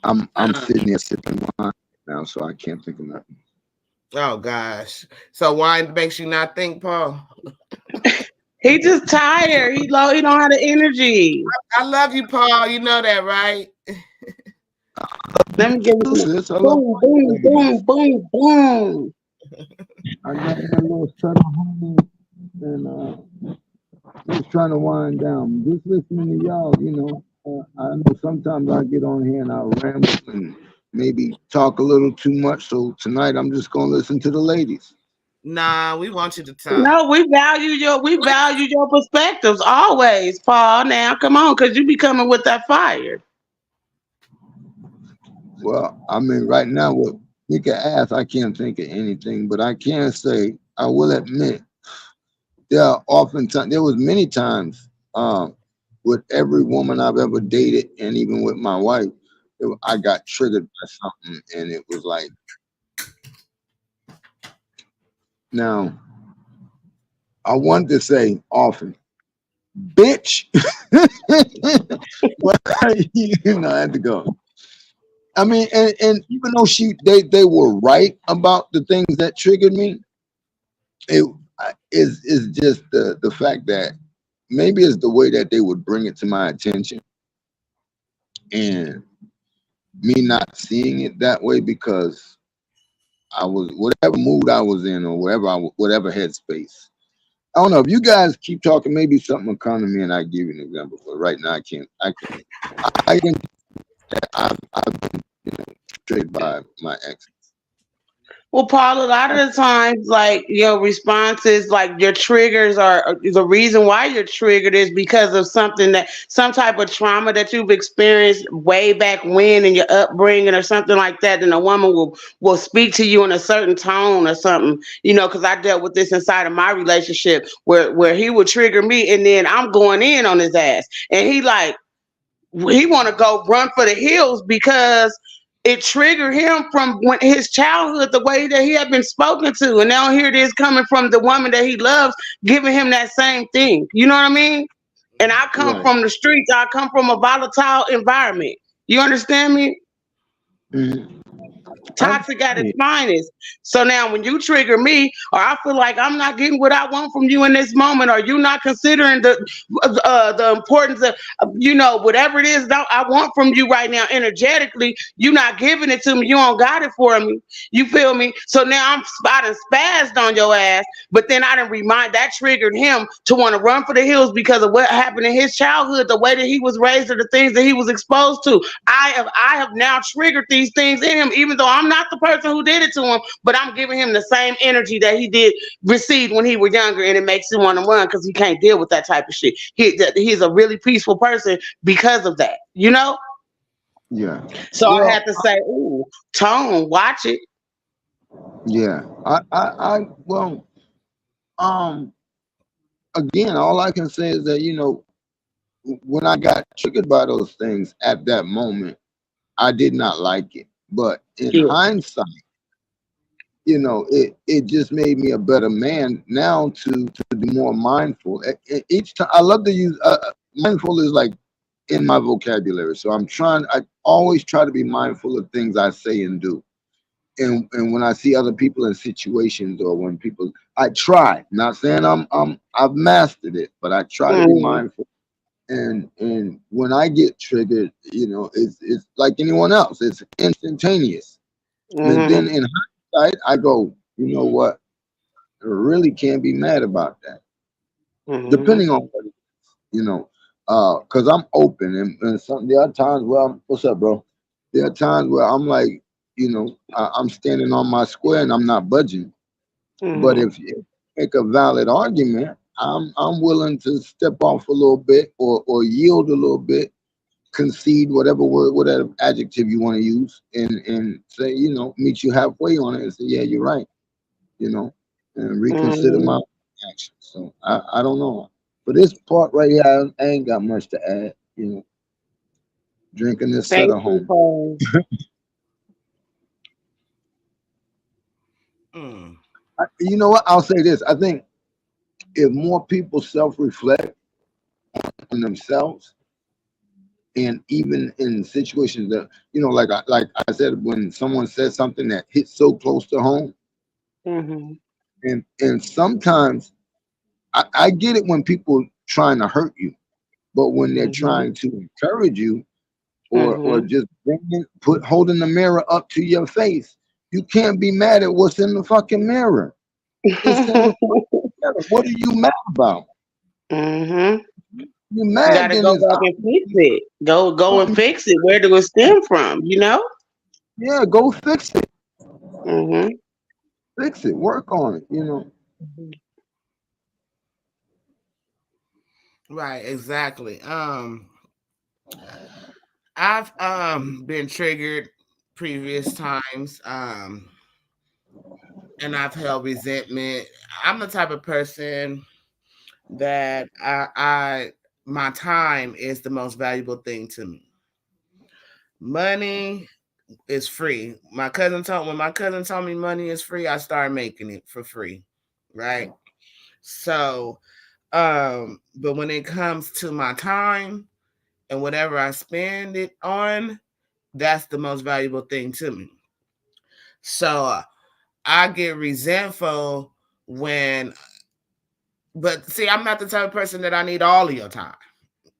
I'm Uh, sitting here sipping wine now, so I can't think of nothing. Oh gosh. So wine makes you not think, Paul? He just tired. He don't have the energy. I love you, Paul. You know that, right? Let me give you Too, some sis, I love boom, all you boom, boom, ladies. boom, boom. I got me a little southern homie, and just trying to wind down. Just listening to y'all, I know sometimes I get on here and I ramble and maybe talk a little too much. So tonight I'm just gonna listen to the ladies. Nah, we want you to talk. No, we value your perspectives always, Paul. Now, come on, cause you be coming with that fire. Well, I mean, right now, what you can ask, I can't think of anything, but I can say, I will admit, there was many times, with every woman I've ever dated, and even with my wife, I got triggered by something, and it was like, now, I wanted to say often, bitch, but I had to go. I mean, and even though they were right about the things that triggered me, it is just the fact that maybe it's the way that they would bring it to my attention and me not seeing it that way because I was whatever mood I was in or whatever headspace. I don't know if you guys keep talking. Maybe something will come to me and I give you an example. But right now I can't. I can. I've been triggered by my ex. Well, Paul, a lot of the times, like your responses, like your triggers are the reason why you're triggered is because of some type of trauma that you've experienced way back when in your upbringing or something like that. Then a woman will speak to you in a certain tone or something, because I dealt with this inside of my relationship where he would trigger me and then I'm going in on his ass. And he want to go run for the hills because it triggered him from when his childhood, the way that he had been spoken to, and now here it is coming from the woman that he loves, giving him that same thing. You know what I mean? And I come Right. from the streets. I come from a volatile environment. You understand me? Mhm. Toxic at its Understand. finest. So now when you trigger me, or I feel like I'm not getting what I want from you in this moment, or you not considering the importance of whatever it is that I want from you right now energetically, you not giving it to me. You don't got it for me. You feel me? So now I done spazzed on your ass, but then I didn't remind that triggered him to want to run for the hills because of what happened in his childhood, the way that he was raised, or the things that he was exposed to. I have now triggered these things in him, even though I'm not the person who did it to him, but I'm giving him the same energy that he did receive when he was younger, and it makes him want to run because he can't deal with that type of shit. He's a really peaceful person because of that, you know. Yeah. So I Well, had to say, "Ooh, Tone, watch it." yeah. Well, um, again, all I can say is that when I got triggered by those things at that moment, I did not like it. But in Yeah. hindsight, it just made me a better man now to be more mindful. Each time I love to use mindful is like in my vocabulary. So I always try to be mindful of things I say and do. And when I see other people in situations or when people, I try, not saying I've mastered it, but I try to be Mm-hmm. mindful. And when I get triggered, it's like anyone else. It's instantaneous. But Mm-hmm. then in hindsight, I go, you know what? I really can't be mad about that. Mm-hmm. Depending on what, because I'm open and there are times where what's up, bro? There are times where I'm like, I'm standing on my square and I'm not budging. But Mm-hmm. if you make a valid argument, I'm willing to step off a little bit or yield a little bit, concede whatever word, whatever adjective you want to use, and say, meet you halfway on it and say, yeah, you're right, you know, and reconsider Mm-hmm. my actions. So I don't know. For this part right here, I ain't got much to add. Drinking this Thank Sutter you, home. Paul. Mm. You know what? I'll say this. I think if more people self-reflect on themselves, and even in situations that like I said, when someone says something that hits so close to home, Mm-hmm. and sometimes I get it when people trying to hurt you, but when they're Mm-hmm. trying to encourage you or Mm-hmm. just holding the mirror up to your face, you can't be mad at what's in the fucking mirror. It's in the mirror. What are you mad about? Mm-hmm. You You mad, gotta then go it's back and fix it. Go and fix it. Where do it stem from? yeah, go fix it. Mm-hmm. Fix it. Work on it. Right, exactly. I've been triggered previous times, and I've held resentment. I'm the type of person that I my time is the most valuable thing to me. Money is free. When my cousin told me money is free, I started making it for free. Right? So, but when it comes to my time and whatever I spend it on, that's the most valuable thing to me. So I get resentful when, but see, I'm not the type of person that I need all of your time.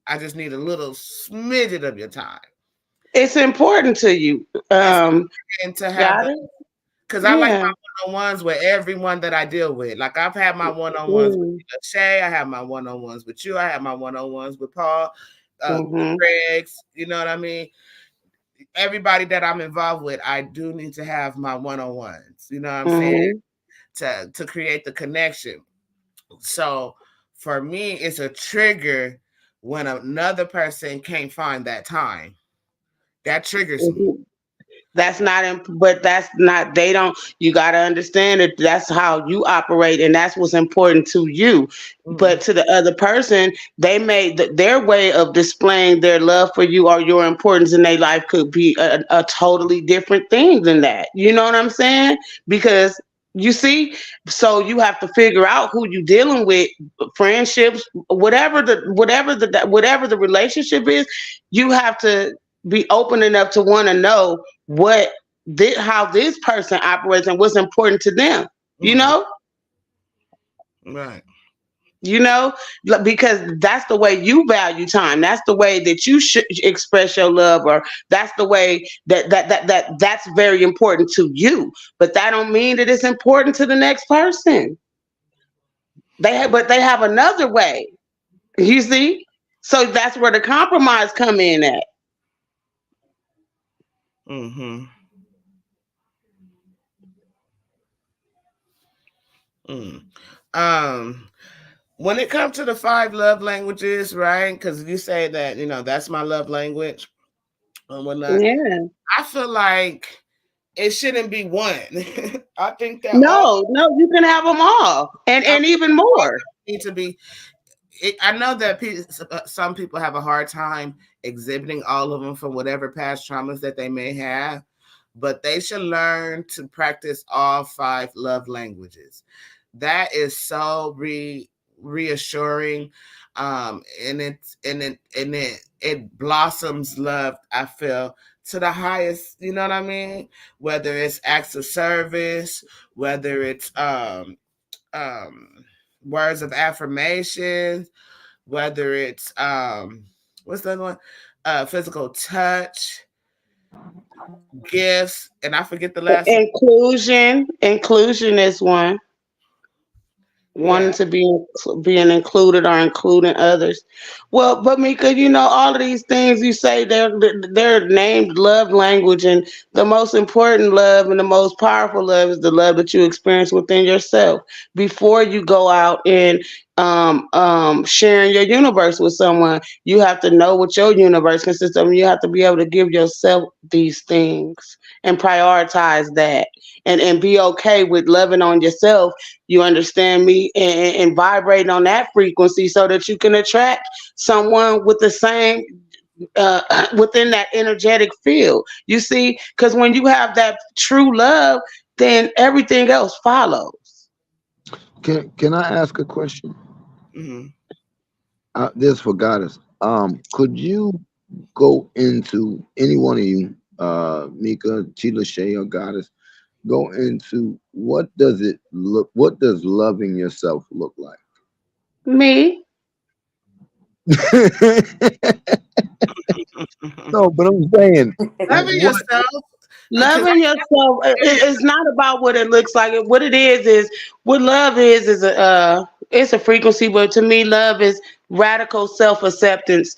I just need a little smidget of your time. It's important to you. It's important to have Got the, it? because I like Yeah. my one-on-ones with everyone that I deal with. Like I've had my one-on-ones with Mm-hmm. Shay, I have my one-on-ones with you, I have my one-on-ones with Paul, with Mm-hmm. Greg's. You know what I mean? Everybody that I'm involved with, I do need to have my one-on-ones. You know what I'm saying? Mm-hmm. To create the connection. So for me, it's a trigger when another person can't find that time. That triggers me. That's not, but that's not, they don't, you got to understand that that's how you operate and that's what's important to you. Mm, But to the other person, they may, their way of displaying their love for you or your importance in their life could be a totally different thing than that. You know what I'm saying? Because you see, so you have to figure out who you dealing with, friendships, whatever the relationship is, you have to be open enough to want to know how this person operates and what's important to them. You mm, know, right. you know, because that's the way you value time. That's the way that you should express your love, or that's the way that's very important to you. But that don't mean that it's important to the next person. But they have another way. You see, so that's where the compromise come in at. Mm-hmm. Mm. Um, when it comes to the five love languages, right? Because you say that that's my love language and whatnot. Yeah. I feel like it shouldn't be one. I think that all No, no, you can have them all, I and even more. need to be. I know that some people have a hard time exhibiting all of them from whatever past traumas that they may have. but they should learn to practice all 5 love languages. That is so reassuring. And it blossoms love, I feel, to the highest, you know what I mean? Whether it's acts of service, whether it's um words of affirmation, whether it's what's the other one? Physical touch, gifts, and I forget the last one. Inclusion is one. Wanting Yeah. to be being included or including others. Well, but Mika, all of these things you say, they're named love language, and the most important love and the most powerful love is the love that you experience within yourself before you go out and sharing your universe with someone. You have to know what your universe consists of, and you have to be able to give yourself these things and prioritize that, and be okay with loving on yourself, you understand me, and vibrating on that frequency so that you can attract someone with the same within that energetic field. You see, because when you have that true love, then everything else follows. Can I ask a question? Hmm. This for Goddess. Could you go into any one of you, Mika, Tila Shay, or Goddess, go into what does loving yourself look like? Me. No, but I'm saying, like, Loving what? yourself, because Loving yourself is not about what it looks like. What it is what love is a it's a frequency. But to me, love is radical self acceptance.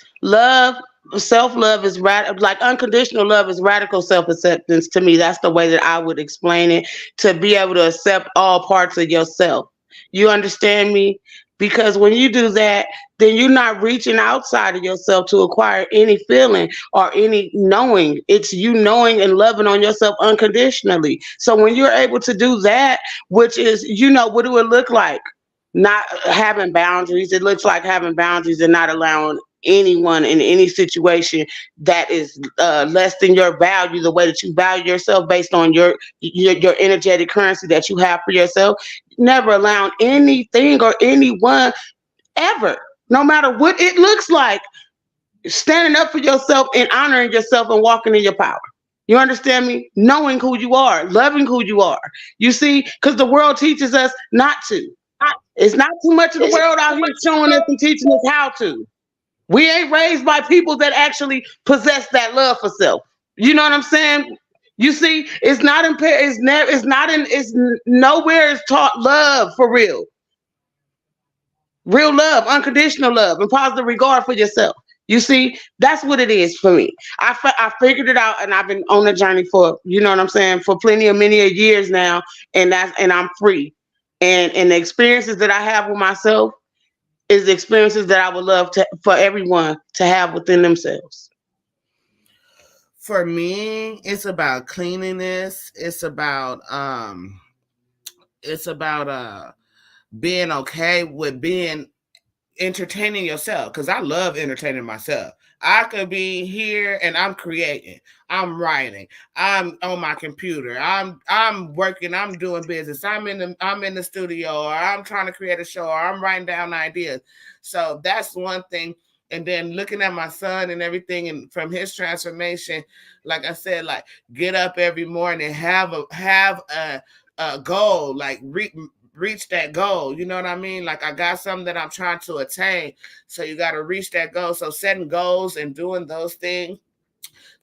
Self love is like unconditional love is radical self acceptance. To me, that's the way that I would explain it. To be able to accept all parts of yourself. You understand me? Because when you do that, then you're not reaching outside of yourself to acquire any feeling or any knowing. It's you knowing and loving on yourself unconditionally. So when you're able to do that, which is, what do it look like? Not having boundaries. It looks like having boundaries and not allowing anyone in any situation that is less than your value, the way that you value yourself based on your energetic currency that you have for yourself. Never allowing anything or anyone ever, no matter what it looks like, standing up for yourself and honoring yourself and walking in your power. You understand me? Knowing who you are, loving who you are. You see, because the world teaches us not to. It's not too much of the world out here showing us and teaching us how to. We ain't raised by people that actually possess that love for self. You know what I'm saying? You see, it's not impaired. It's never. It's not in. It's nowhere is taught love for real. Real love, unconditional love, and positive regard for yourself. You see, that's what it is for me. I figured it out, and I've been on the journey for, you know what I'm saying, for many a years now, and I'm free. And the experiences that I have with myself is the experiences that I would love for everyone to have within themselves. for me, it's about cleanliness. It's about being okay with being entertaining yourself, because I love entertaining myself. I could be here and I'm creating, I'm writing, I'm on my computer, I'm working, I'm doing business, I'm in the studio, or I'm trying to create a show, or I'm writing down ideas. So that's one thing. And then looking at my son and everything, and from his transformation, like I said, like get up every morning, have a goal, like reach that goal. You know what I mean? Like I got something that I'm trying to attain. So you got to reach that goal. So setting goals and doing those things,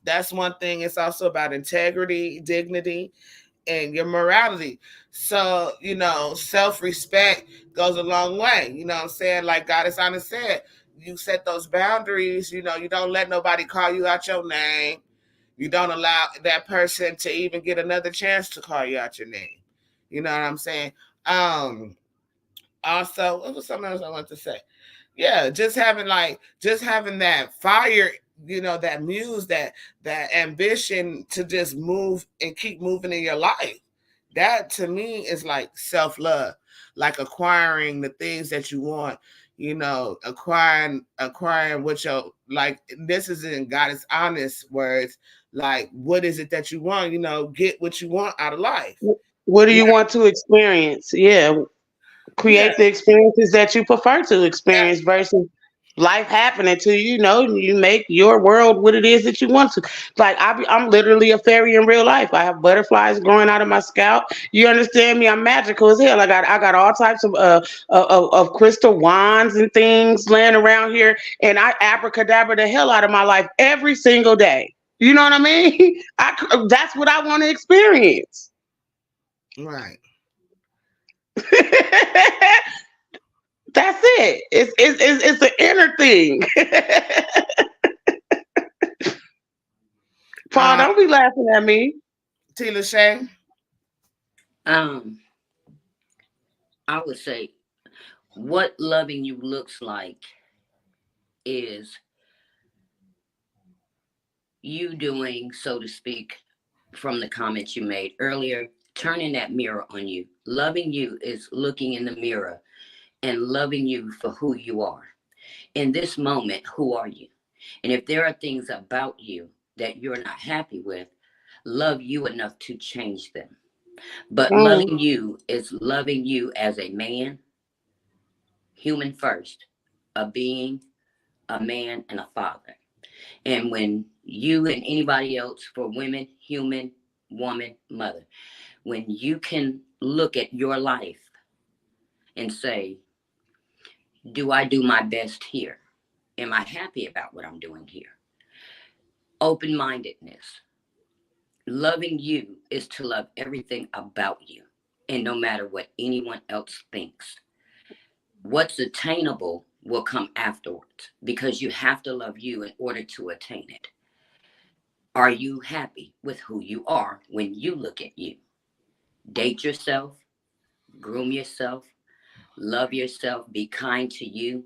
that's one thing. It's also about integrity, dignity, and your morality. So, self-respect goes a long way. You know what I'm saying? Like Goddess Anna said, you set those boundaries, you don't let nobody call you out your name. You don't allow that person to even get another chance to call you out your name. You know what I'm saying? Um, Also, what was something else I want to say? Yeah, just having that fire, that muse, that ambition to just move and keep moving in your life. That to me is like self-love, like acquiring the things that you want. acquiring what your, like, this is in Goddess honest words, like, what is it that you want? Get what you want out of life. What do Yeah, you want to experience? Yeah, yeah, create the experiences that you prefer to experience versus life happening to you. You make your world what it is that you want to. Like I'm literally a fairy in real life. I have butterflies growing out of my scalp. You understand me? I'm magical as hell. I got all types of crystal wands and things laying around here, and I abracadabra the hell out of my life every single day. You know what I mean? That's what I want to experience. right. That's it. It's an inner thing. Paul, Uh, don't be laughing at me. Tila Shay. Um, I would say what loving you looks like is you doing, so to speak, from the comments you made earlier, turning that mirror on you. Loving you is looking in the mirror and loving you for who you are. In this moment, who are you? And if there are things about you that you're not happy with, love you enough to change them. But Mm. loving you is loving you as a man, human first, a being, a man, and a father. And when you and anybody else, for women, human, woman, mother, when you can look at your life and say, do I do my best here? Am I happy about what I'm doing here? Open mindedness. Loving you is to love everything about you, and no matter what anyone else thinks. What's attainable will come afterwards because you have to love you in order to attain it. Are you happy with who you are when you look at you? Date yourself, groom yourself, love yourself, be kind to you.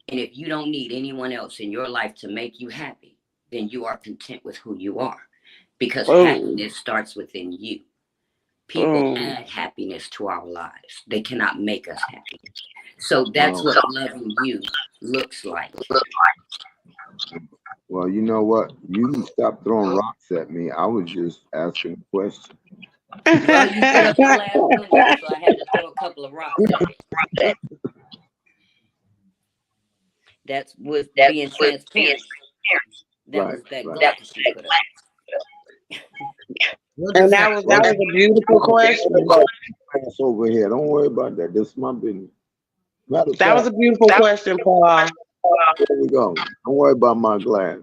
And if you don't need anyone else in your life to make you happy, then you are content with who you are because Oh, happiness starts within you. People oh. add happiness to our lives, they cannot make us happy. So that's Well, what loving you looks like. well, you know what? You can stop throwing rocks at me. I was just asking a question. Well, you put up a glass window, so I had to throw a couple of rocks at it. That's with being transparent. That Right, was that right. glass you put up. What And does that? Well, that was a beautiful question. pass over here. Don't worry about that. This is my business. Matter of That was fact, a beautiful question, Paul. there we go. Don't worry about my glass.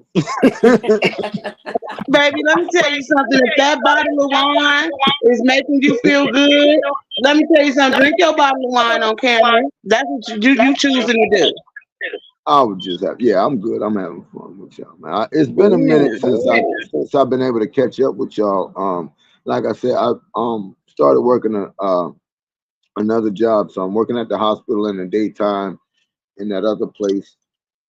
Baby, let me tell you something. If that bottle of wine is making you feel good, let me tell you something. Drink your bottle of wine on camera. That's what you choosing to do. I would just have, yeah, I'm good. I'm having fun with y'all, man. It's been a minute Yeah. since I've been able to catch up with y'all. Like I said, I started working another job, so I'm working at the hospital in the daytime, in that other place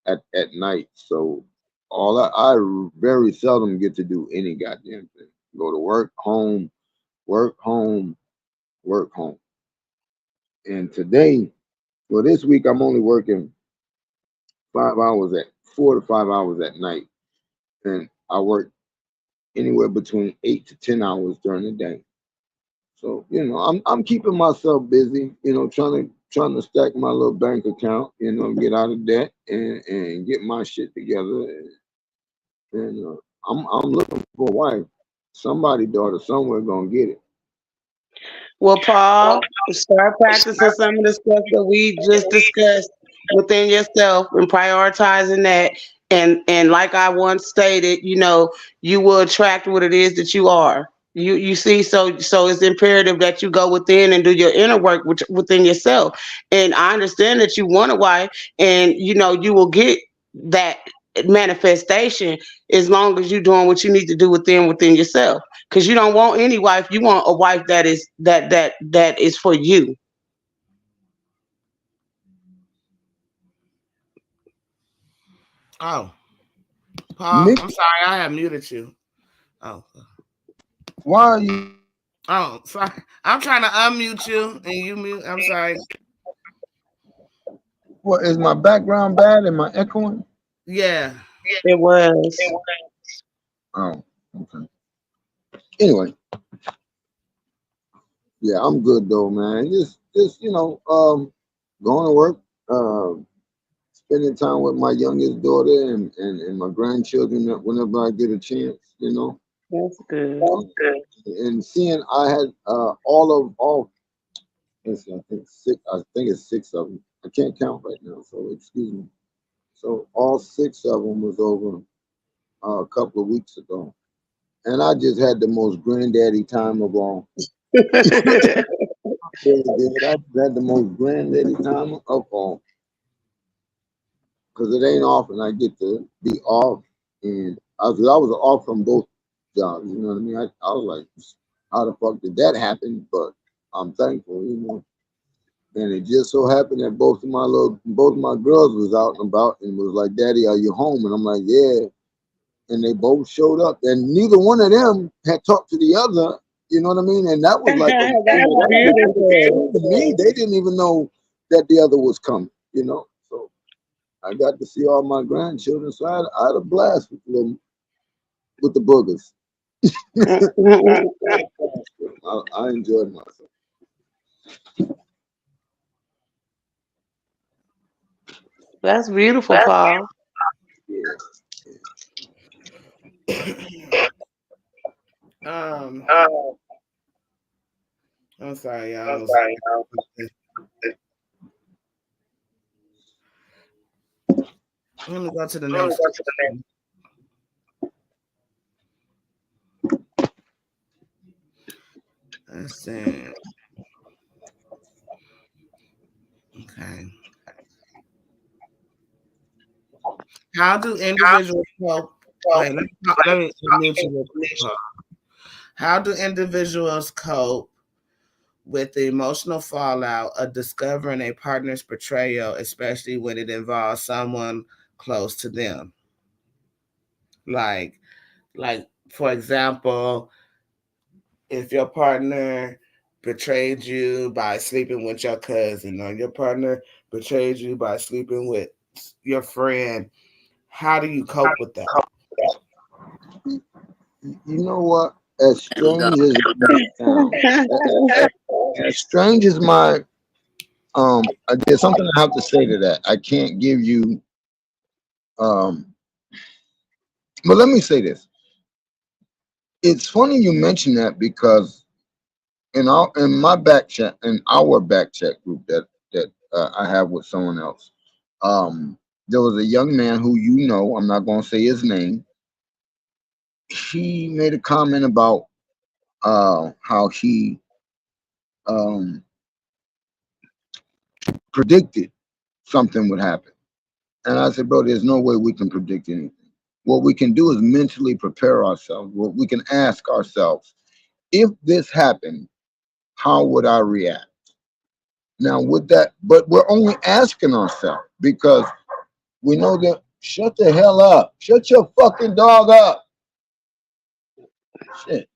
at night. So I very seldom get to do any goddamn thing. Go to work, home, work, home, work, home. And today, well, this week I'm only working 5 hours at 4 to 5 hours at night, and I work anywhere between 8 to 10 hours during the day. So I'm keeping myself busy. Trying to stack my little bank account. Get out of debt and get my shit together. And I'm looking for a wife. Somebody daughter somewhere gonna get it. Well, Paul, start practicing some of the stuff that we just discussed within yourself and prioritizing that. And like I once stated, you will attract what it is that you are. You see, so it's imperative that you go within and do your inner work within yourself. And I understand that you want a wife, and you will get that manifestation as long as you're doing what you need to do within yourself, because you don't want any wife. You want a wife that is for you. Oh, Paul, Nick, I'm sorry, I have muted you. Oh, why are you? oh, sorry. I'm trying to unmute you and you mute. I'm sorry. What is my background bad? Am I echoing? Yeah. It was. Oh, okay. Anyway, yeah, I'm good though, man. Just going to work, spending time with my youngest daughter and my grandchildren whenever I get a chance, you know. That's good. And seeing I had all let's see, I think six. I think it's six of them. I can't count right now, so excuse me. So all six of them was over a couple of weeks ago, and I just had the most granddaddy time of all. Yeah, dude, I just had the most granddaddy time of all because it ain't often I get to be off, and I was off from both jobs. You know what I mean? I was like, how the fuck did that happen? But I'm thankful, you know. And it just so happened that both of my girls was out and about and was like, "Daddy, are you home?" And I'm like, "Yeah." And they both showed up, and neither one of them had talked to the other. You know what I mean? And that was like That's beautiful. to me, they didn't even know that the other was coming. You know, so I got to see all my grandchildren. So I had a blast with the boogers. I enjoyed myself. That's beautiful, Paul. Yeah. um, I'm sorry, y'all. Let me go to the next. Let's see. Okay. How do individuals cope? Wait, let me mute you real quick, Paul. How do individuals cope with the emotional fallout of discovering a partner's betrayal, especially when it involves someone close to them? Like, for example, if your partner betrayed you by sleeping with your cousin, or your partner betrayed you by sleeping with your friend, how do you cope with that? You know what? As There we go. strange as it may sound, as strange as my there's something I have to say to that. I can't give you um but let me say this. It's funny you mention that because in my back chat in our back chat group that I have with someone else, there was a young man who you know, I'm not gonna say his name. He made a comment about how he um predicted something would happen. And I said, bro, there's no way we can predict anything. What we can do is mentally prepare ourselves. What we can ask ourselves, if this happened, how would I react? Now, with that, but we're only asking ourselves because we know that shut the hell up. Shut your fucking dog up. Shit.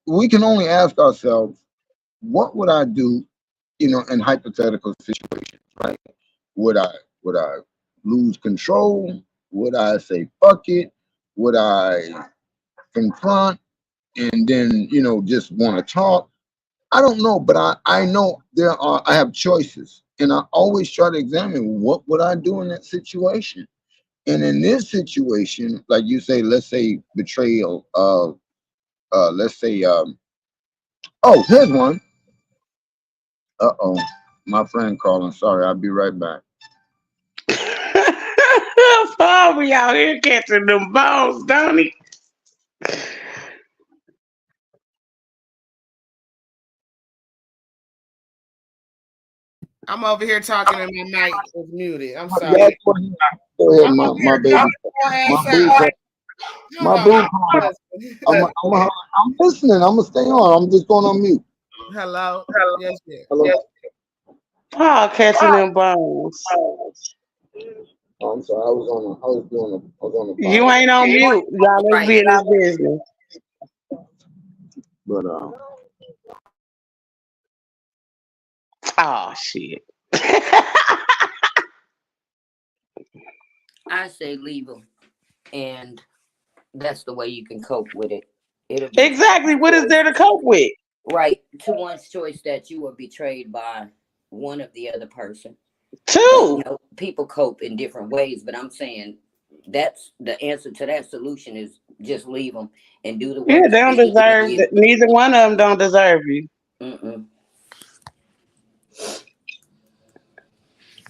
We can only ask ourselves, what would I do, in hypothetical situations, right? Would I would I lose control? Would I say fuck it? Would I confront and then just want to talk? I don't know, but I know I have choices, and I always try to examine what would I do in that situation. And in this situation, like you say, let's say betrayal of let's say oh, here's one. Uh-oh, my friend calling. Sorry, I'll be right back. Paul be out here catching them balls, don't he? I'm over here talking and my mic is muted. I'm Go sorry. ahead, I'm my, over my here baby. talking. My Hold boo. on. I'm listening. I'm gonna stay on. I'm just going on mute. Hello. Yes, yes. Hello. Paul catching them balls. Oh, I'm sorry. I was on the You phone. ain't on mute. Y'all, let's Right. be in this business. But Oh, shit. I say leave them, and that's the way you can cope with it. It'll be Exactly. What is there to cope with? right to one's choice that you were betrayed by one of the other person. And Two. people cope in different ways, but I'm saying that's the answer to that solution is just leave them and do the Yeah, work they that don't they do in deserve. you. Neither one of them don't deserve you. Mm-mm.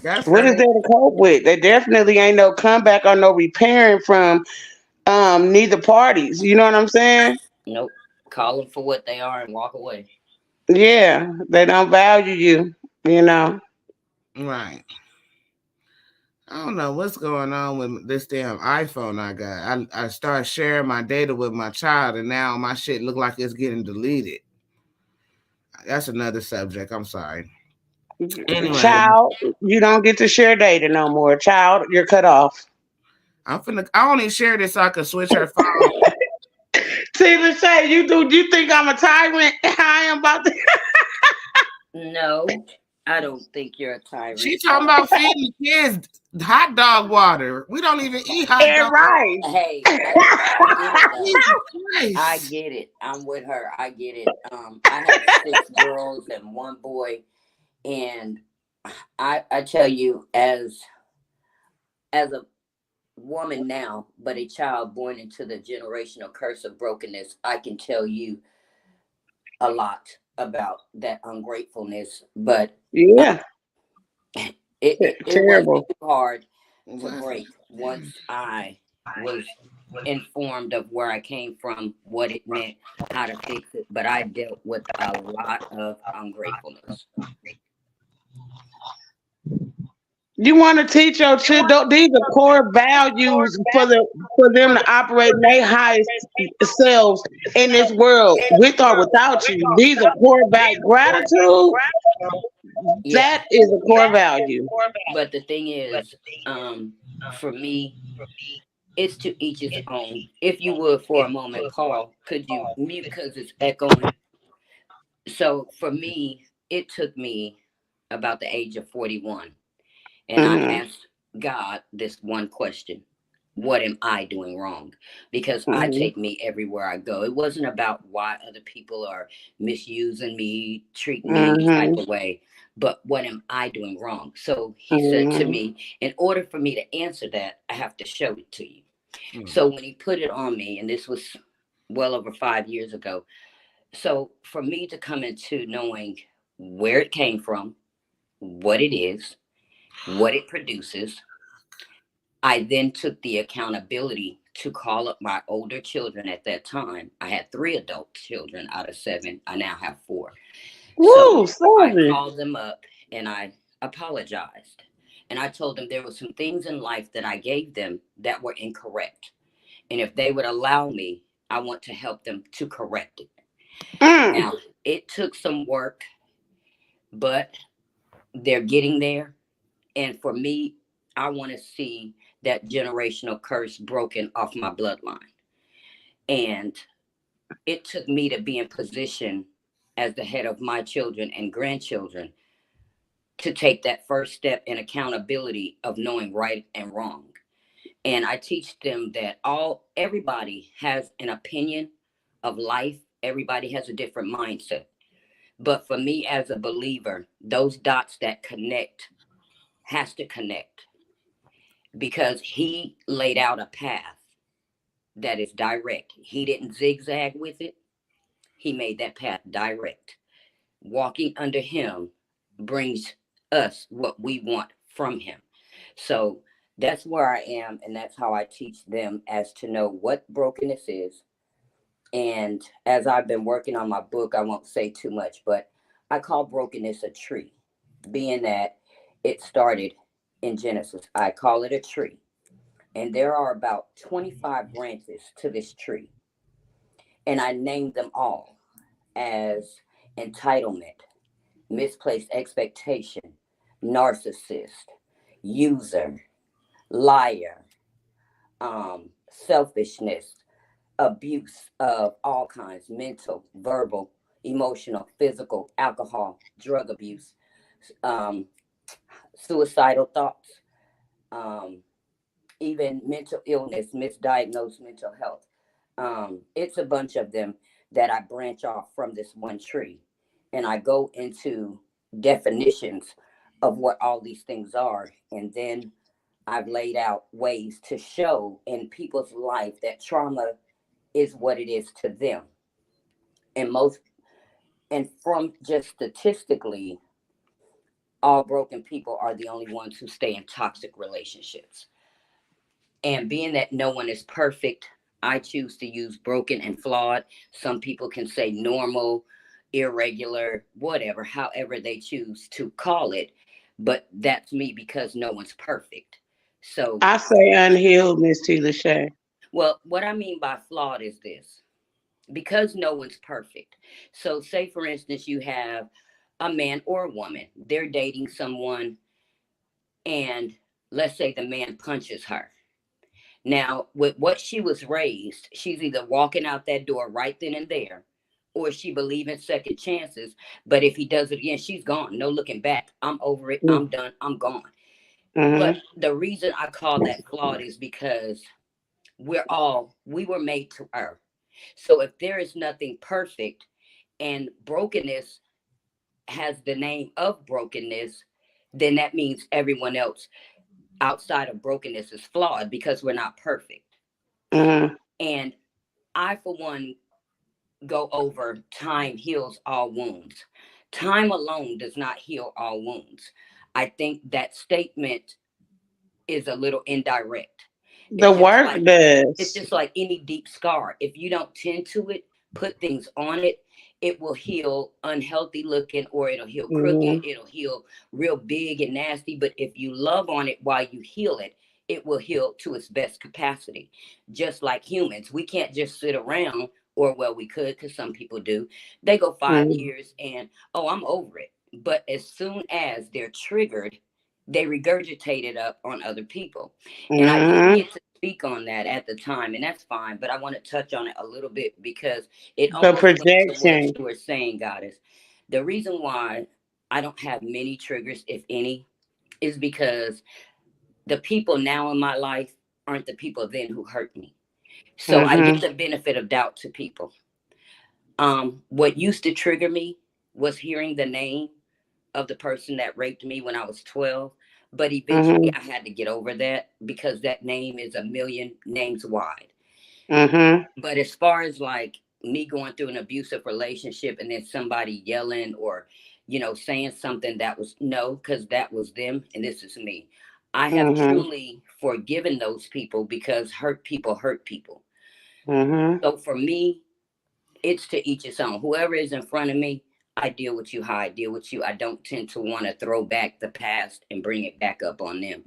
That's What is right. there to cope with? There definitely ain't no comeback or no repairing from neither parties. You know what I'm saying? Nope. Call them for what they are and walk away. Yeah, they don't value you. You know. Right. I don't know what's going on with this damn iPhone I got. I started sharing my data with my child, and now my shit look like it's getting deleted. That's another subject. I'm sorry. Anyway, Child, you don't get to share data no more. Child, you're cut off. I only share this so I can switch her phone. Tina Shay, you think I'm a tyrant? I am about to. No, I don't think you're a She tyrant. talking about feeding the kids hot dog water. We don't even eat hot And dog. right. Hey, I get it though. Jesus I Christ. get it. I'm with her. I get it. I have 6 girls and 1 boy, and I tell you, as a woman now, but a child born into the generational curse of brokenness, I can tell you a lot about that ungratefulness. But Yeah. it wasn't Terrible. too hard to What? break once I was informed of where I came from, what it meant, how to fix it. But I dealt with a lot of ungratefulness. You want to teach your children. These are core values for them to operate in their highest selves in this world, with or without you. These are core values. Gratitude, Yeah, that is a core value. but the thing is, for me, it's to each his own. If you would, for a moment, Paul, could you mute because it's echoing? So for me, it took me about the age of 41. And I Hmm. asked God this one question: what am I doing wrong? Because I Hmm. take me everywhere I go. It wasn't about why other people are misusing me, treating me any type Hmm. of way, but what am I doing wrong? So he said to Hmm. me, in order for me to answer that, I have to show it to you. Mm. So when he put it on me, and this was well over 5 years ago, so for me to come into knowing where it came from, what it is, what it produces, I then took the accountability to call up my older children at that time. I had 3 adult children out of 7. I now have 4. So Woo, I sorry. called them up and I apologized. And I told them there were some things in life that I gave them that were incorrect. And if they would allow me, I want to help them to correct it. Mm. Now, it took some work, but they're getting there. And for me, I want to see that generational curse broken off my bloodline. And it took me to be in position as the head of my children and grandchildren to take that first step in accountability of knowing right and wrong. And I teach them that everybody has an opinion of life. Everybody has a different mindset. But for me as a believer, those dots that connect has to connect because he laid out a path that is direct. He didn't zigzag with it. He made that path direct. Walking under him brings us what we want from him. So that's where I am, and that's how I teach them as to know what brokenness is. And as I've been working on my book, I won't say too much, but I call brokenness a tree, being that it started in Genesis. I call it a tree. And there are about 25 branches to this tree. And I named them all as entitlement, misplaced expectation, narcissist, user, liar, selfishness, abuse of all kinds, mental, verbal, emotional, physical, alcohol, drug abuse, um, suicidal thoughts, um, even mental illness, misdiagnosed mental health. It's a bunch of them that I branch off from this one tree, and I go into definitions of what all these things are, and then I've laid out ways to show in people's life that trauma is what it is to them. And most, and from just statistically, all broken people are the only ones who stay in toxic relationships. And being that no one is perfect, I choose to use broken and flawed. Some people can say normal, irregular, whatever, however they choose to call it. But that's me because no one's perfect. So, I say unhealed, Miss T. Lachey. well, what I mean by flawed is this, because no one's perfect. So, say for instance, you have a man or a woman, they're dating someone, and let's say the man punches her. Now, with what she was raised, she's either walking out that door right then and there, or she believe in second chances. But if he does it again, she's gone. No looking back. I'm over it. I'm done. I'm gone. Mm-hmm. But the reason I call that flawed is because we were made to err. So if there is nothing perfect and brokenness has the name of brokenness, then that means everyone else outside of brokenness is flawed because we're not perfect. Mm-hmm. And I, for one, go over time heals all wounds. Time alone does not heal all wounds. I think that statement is a little indirect. The It's just work like it's does. just like any deep scar. If you don't tend to it, put things on it, it will heal unhealthy looking, or it'll heal crooked, Mm-hmm. it'll heal real big and nasty. But if you love on it while you heal it, it will heal to its best capacity. Just like humans, we can't just sit around, or well, we could because some people do. They go five Mm-hmm. years and, oh, I'm over it. But as soon as they're triggered, they regurgitate it up on other people. And I didn't Mm-hmm. get to speak on that at the time, and that's fine, but I want to touch on it a little bit because it The almost went to what projection. you were saying, Goddess. The reason why I don't have many triggers, if any, is because the people now in my life aren't the people then who hurt me. So I give Mm-hmm. the benefit of doubt to people. What used to trigger me was hearing the name of the person that raped me when I was 12. But eventually Mm-hmm. I had to get over that because that name is a million names wide. Mm-hmm. But as far as like me going through an abusive relationship and then somebody yelling or, saying something that was no, because that was them and this is me. I have Mm-hmm. truly forgiven those people because hurt people hurt people. Mm-hmm. So for me, it's to each his own. Whoever is in front of me, I deal with you how I deal with you. I don't tend to want to throw back the past and bring it back up on them.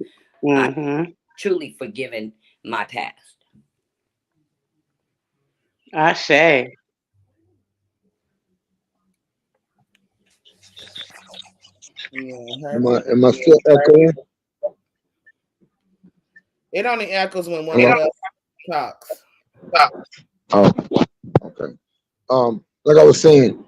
I Mm-hmm. truly forgiven my past. I say. Yeah, her Am I still echoing? it only echoes when one of Hello? us talks. Oh, okay. Like I was saying,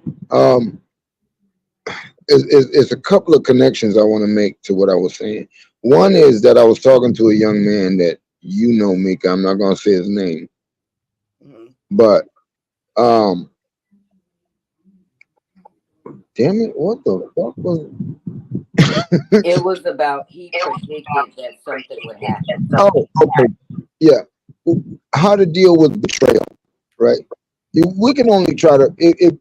it's a couple of connections I want to make to what I was saying. One is that I was talking to a young man that you know, Mika. I'm not gonna say his name, Mhm. but um, damn it, what the fuck was? It was about he predicted that something would happen. Oh, okay, yeah. How to deal with betrayal, right? We can only try to if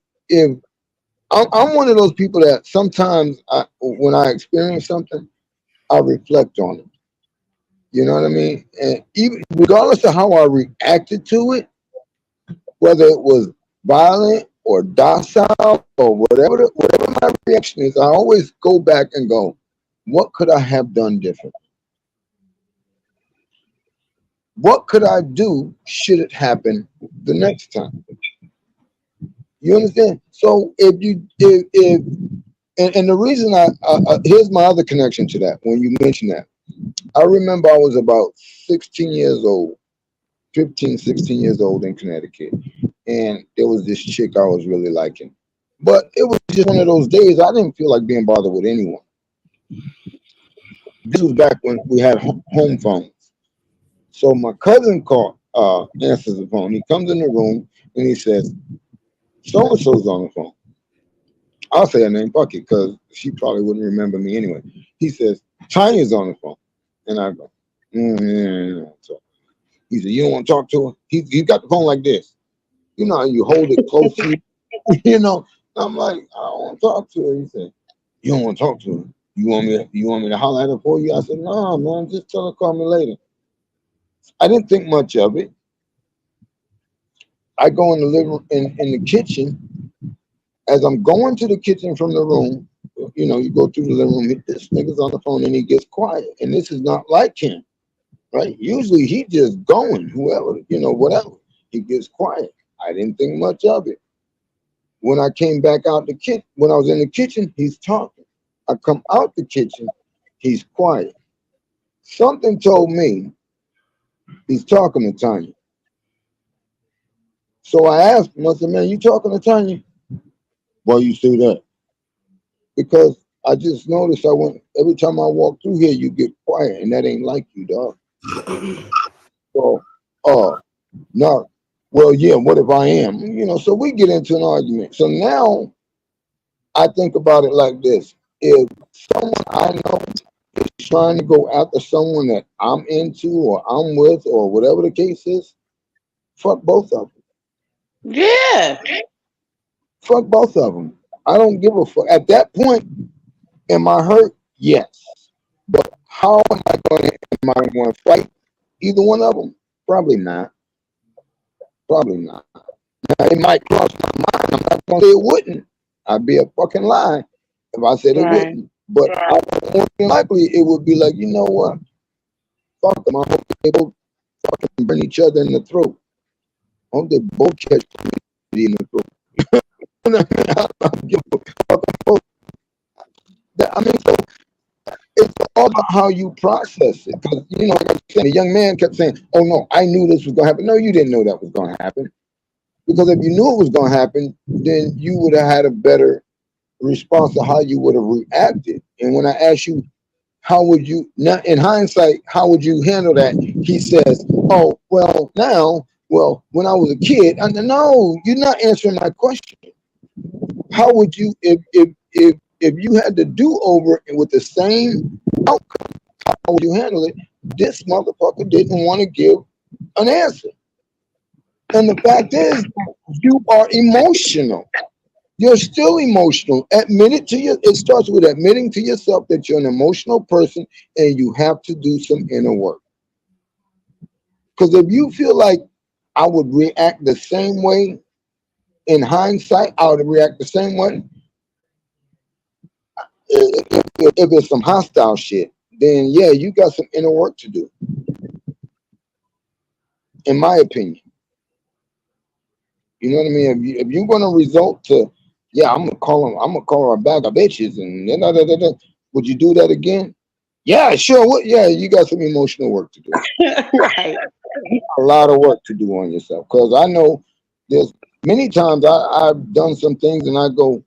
I'm one of those people that sometimes when I experience something, I reflect on it. You know what I mean? And even regardless of how I reacted to it, whether it was violent or docile or whatever my reaction is, I always go back and go, what could I have done different? What could I do should it happen the next time? You understand? So if and the reason here's my other connection to that when you mention that. I remember I was about 16 years old, 15, 16 years old in Connecticut. And there was this chick I was really liking. But it was just one of those days I didn't feel like being bothered with anyone. This was back when we had home phones. So my cousin answers the phone. He comes in the room and he says, "So and so's on the phone." I'll say her name, fuck it, because she probably wouldn't remember me anyway. He says, "Tanya's on the phone," and I go, yeah. So he said, "You don't want to talk to her?" He got the phone like this. You know how you hold it close to you. You know. I'm like, "I don't want to talk to her." He said, "You don't want to talk to her? You want me to holler at her for you?" I said, "No, man, just tell her to call me later." I didn't think much of it. I go in the living in the kitchen. As I'm going to the kitchen from the room, you go through the living room. This nigga's on the phone and he gets quiet, and this is not like him, right? Usually he just going, whoever, whatever. He gets quiet. I didn't think much of it. When I came back out the kitchen, when I was in the kitchen, he's talking. I come out the kitchen, he's quiet. Something told me he's talking to Tanya. So I asked him, I said, "Man, you talking to Tanya?" "Why you say that?" "Because I just noticed every time I walk through here, you get quiet, and that ain't like you, dog." So, uh, no, well, yeah, what if I am? So we get into an argument. So now I think about it like this. If someone I know is trying to go after someone that I'm into or I'm with or whatever the case is, fuck both of them. Yeah. Fuck both of them. I don't give a fuck. At that point, am I hurt? Yes. But how am I going to fight either one of them? Probably not. Probably not. Now, it might cross my mind. I'm not going to say it wouldn't. I'd be a fucking lie if I said it Right. wouldn't. But more than likely, it would be like, you know what? Fuck them. I hope they both fucking burn each other in the throat. I hope they both catch me in the throat. I don't give a fuck. I mean, so it's all about how you process it. Because, like I said, the young man kept saying, "Oh, no, I knew this was going to happen." No, you didn't know that was going to happen. Because if you knew it was going to happen, then you would have had a better response to how you would have reacted. And when I asked you, how would you, now in hindsight, how would you handle that? He says, "Oh, well, when I was a kid." No, you're not answering my question. How would you, if you had to do over with the same outcome, how would you handle it? This motherfucker didn't want to give an answer. And the fact is, you are emotional. You're still emotional. Admit it to you. It starts with admitting to yourself that you're an emotional person and you have to do some inner work. Because if you feel like I would react the same way in hindsight, I would react the same way. If it's some hostile shit, then yeah, you got some inner work to do, in my opinion. You know what I mean? If you're gonna result to, yeah, I'm gonna call her a bag of bitches, and would you do that again? Yeah, sure. What? Yeah, you got some emotional work to do. Right. A lot of work to do on yourself. Because I know there's many times I've done some things, and I go,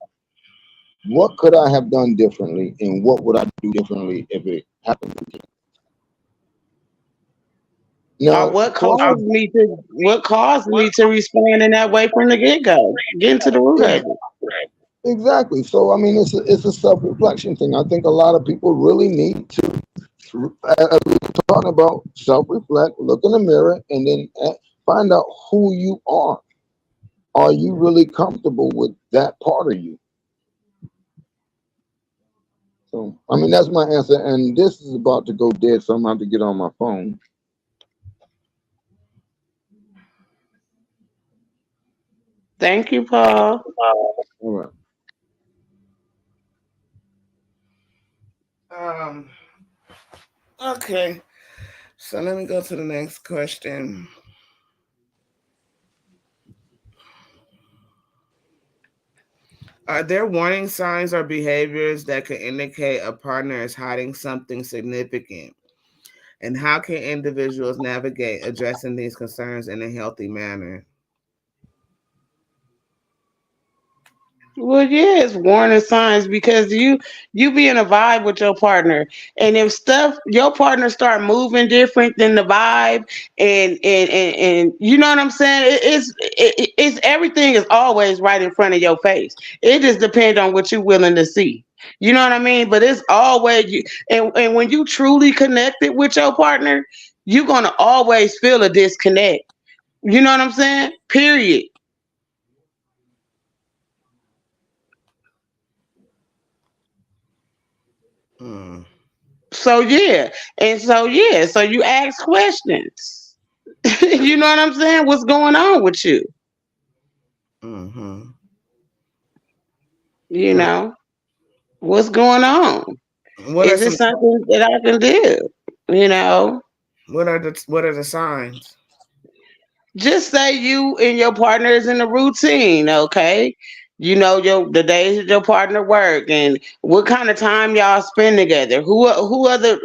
what could I have done differently, and what would I do differently if it happened again? Or Now, what of course, caused me to respond in that way from the get go? Getting to the root of it. exactly. So I mean, it's a self reflection thing. I think a lot of people really need to, as we were talking about, self reflect, look in the mirror, and then find out who you are. Are you really comfortable with that part of you? So I mean, that's my answer. And this is about to go dead, so I'm gonna have to get on my phone. Thank you, Paul. All right. Um. Okay. So let me go to the next question. Are there warning signs or behaviors that could indicate a partner is hiding something significant? And how can individuals navigate addressing these concerns in a healthy manner? Well, yeah, it's warning signs because you be in a vibe with your partner, and if stuff your partner start moving different than the vibe, and you know what I'm saying, it's everything is always right in front of your face. It just depends on what you're willing to see. You know what I mean? But it's always you, and when you truly connected with your partner, you're gonna always feel a disconnect. You know what I'm saying? Period. Mm. So you ask questions. You know what I'm saying? What's going on with you? Mm-hmm. You What know, what's going on? what are Is it some something that I can do? You know, what are the signs? just say you and your partner is in a routine, okay? You know the days that your partner work and what kind of time y'all spend together. Who other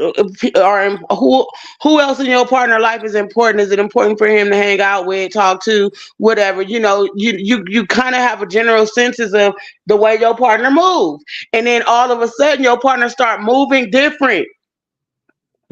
who else in your partner life is important? Is it important for him to hang out with, talk to, whatever? You know, you kind of have a general senses of the way your partner moves, and then all of a sudden your partner start moving different.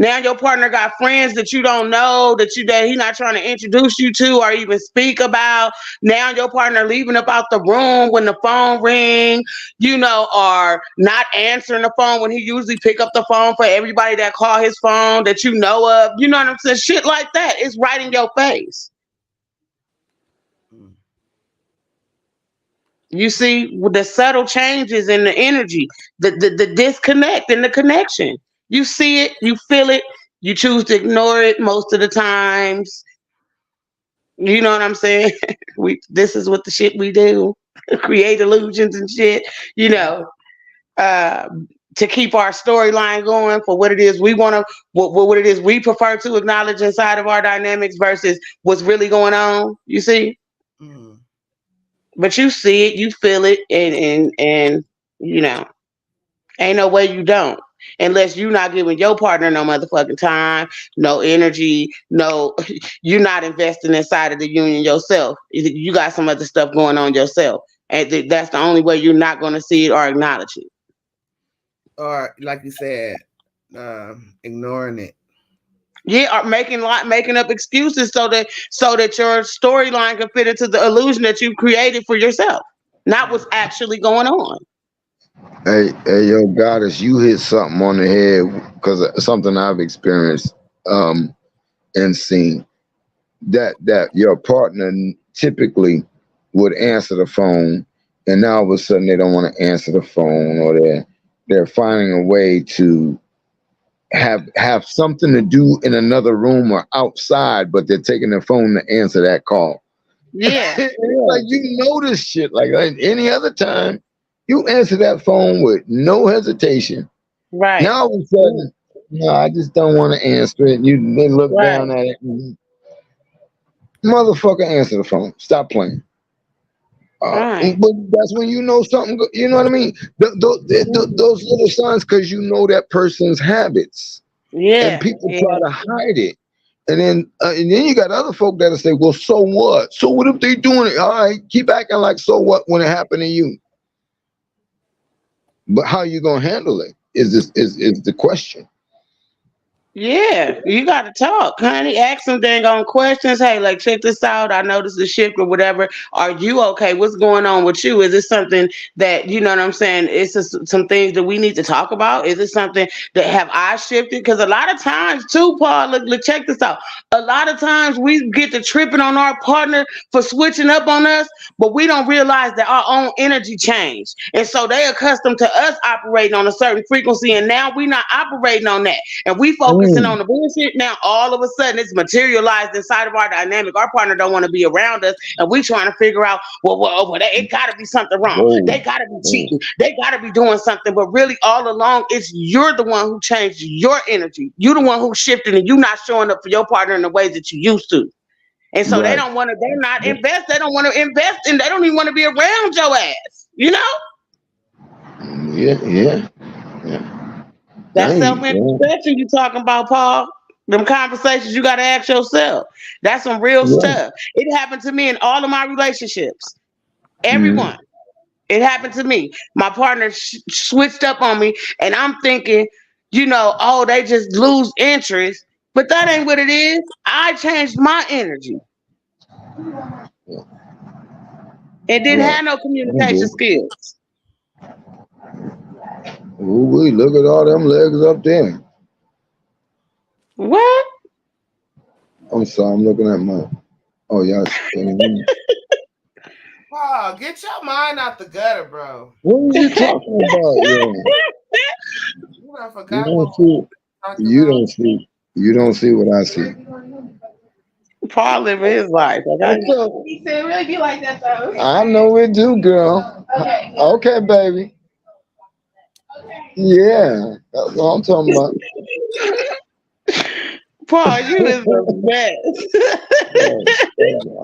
Now your partner got friends that you don't know, that he not trying to introduce you to or even speak about. Now your partner leaving up out the room when the phone ring, or not answering the phone when he usually pick up the phone for everybody that call his phone that you know of. You know what I'm saying? Shit like that. It's right in your face. Mm. You see the subtle changes in the energy, the disconnect and the connection. You see it, you feel it, you choose to ignore it most of the times. You know what I'm saying? This is what the shit we do. Create illusions and shit, you know, uh, to keep our storyline going for what it is we want to, what it is we prefer to acknowledge inside of our dynamics versus what's really going on. You see? Mm. But you see it, you feel it, and you know, ain't no way you don't. Unless you not giving your partner no motherfucking time, no energy, no, you're not investing inside of the union yourself. You got some other stuff going on yourself, and that's the only way you're not going to see it or acknowledge it. Or like you said, ignoring it. Yeah, or making up excuses so that your storyline can fit into the illusion that you created for yourself, not what's actually going on. Hey, yo, goddess, you hit something on the head because something I've experienced and seen that your partner typically would answer the phone, and now all of a sudden they don't want to answer the phone, or they're finding a way to have something to do in another room or outside, but they're taking their phone to answer that call. Yeah, It's yeah, like you know this shit. Like any other time, you answer that phone with no hesitation. right, Now all of a sudden, no, I just don't want to answer it. They look right, down at it. Motherfucker, answer the phone. Stop playing. right. But that's when you know something. You know what I mean? Those little signs, because you know that person's habits, and Yeah, people yeah, try to hide it. And then you got other folk that'll say, "Well, so what? So what if they doing it? All right, keep acting like so what when it happened to you." But how you gonna handle it is the question. yeah. You got to talk, honey. Ask some dang on questions. Hey, like, check this out. I noticed the shift or whatever. Are you okay? What's going on with you? Is it something that, you know what I'm saying? It's just some things that we need to talk about. Is it something that have I shifted? Because a lot of times, too, Paul, look, check this out. A lot of times we get to tripping on our partner for switching up on us, but we don't realize that our own energy changed. And so they accustomed to us operating on a certain frequency, and now we not operating on that. And we focusing on Mm. the bullshit. Now all of a sudden it's materialized inside of our dynamic. Our partner don't want to be around us, and we trying to figure out, it got to be something wrong. Whoa, They got to be whoa. cheating. They got to be doing something. But really, all along, it's you're the one who changed your energy. You the one who shifted, and you not showing up for your partner in the ways that you used to. And so they Right. don't want to. They're not invest. They don't want to invest, and they don't even want to be around your ass. You know. Yeah, yeah, yeah. That Dang, yeah, self-introspection you talking about, Paul. Them conversations you got to ask yourself. That's some real right. stuff. It happened to me in all of my relationships. Mm. Everyone. It happened to me. My partner switched up on me, and I'm thinking, oh, they just lose interest. But that ain't what it is. I changed my energy and didn't Right. have no communication skills. Ooh, we look at all them legs up there. What? I'm sorry, I'm looking at my. Oh, y'all. Oh, get your mind out the gutter, bro. What are you talking about, yo? I You forgot don't what see. we talked You about. don't see. You don't see what I see. Paul living his life. Okay? He said it really be like that though. I know it do, girl. Okay. Okay, baby. Yeah, that's what I'm talking about. Paul, you is the best.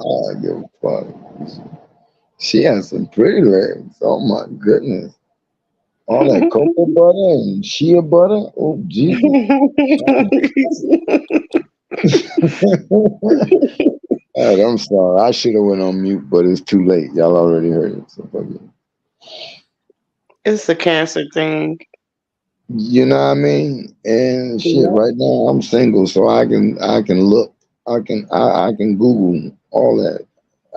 I give a fuck. She has some pretty legs. Oh my goodness. All that cocoa butter and shea butter. Oh Jesus. Alright, I'm sorry. I should have went on mute, but it's too late. Y'all already heard it. So fuck it. It's a cancer thing. You know what I mean? And shit, Yeah. right now I'm single, so I can look. I can Google all that.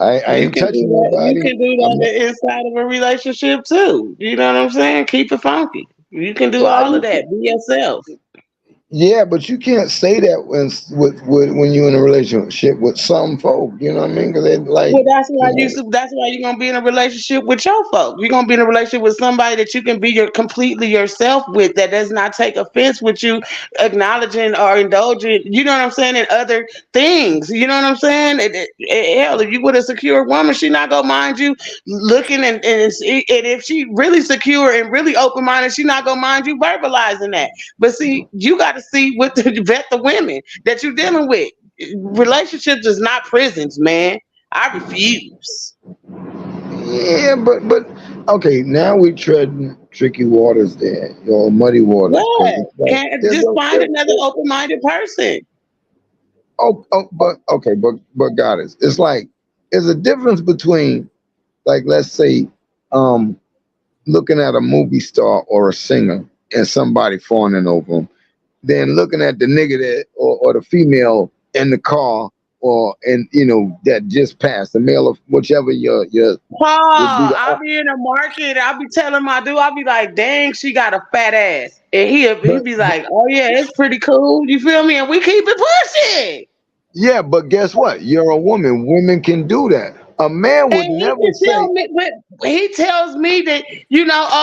I You ain't can do touching that. You nobody. can do I'm not, that inside of a relationship too. You know what I'm saying? Keep it funky. You can do yeah, all of that. Be yourself. yeah, but you can't say that when you're in a relationship with some folk. You know what I mean? Because they like, Well, that's why you know, that's why you're gonna be in a relationship with your folk. You're gonna be in a relationship with somebody that you can be completely yourself with, that does not take offense with you acknowledging or indulging, you know what I'm saying, in other things. You know what I'm saying? Hell, if you with a secure woman, she not gonna mind you looking and if she really secure and really open minded, she not gonna mind you verbalizing that. But see, you got to see what vet the women that you're dealing with. Relationships is not prisons, man. I refuse. yeah, but okay, now we treading tricky waters there, muddy waters, because Yeah, it's like can't just find another open-minded person. but okay, but goddess, it's like there's a difference between, like, let's say, um looking at a movie star or a singer and somebody fawning over them, then looking at the nigga that or the female in the car, or that just passed, the male of whichever your would be Paul, the I'll be in the market. I'll be telling my dude, I'll be like, dang, she got a fat ass. And he'll but be like, oh yeah, it's pretty cool. You feel me? And we keep it pushing. yeah, but guess what? You're a woman. Women can do that. A man would And he never can say, tell me, but he tells me that,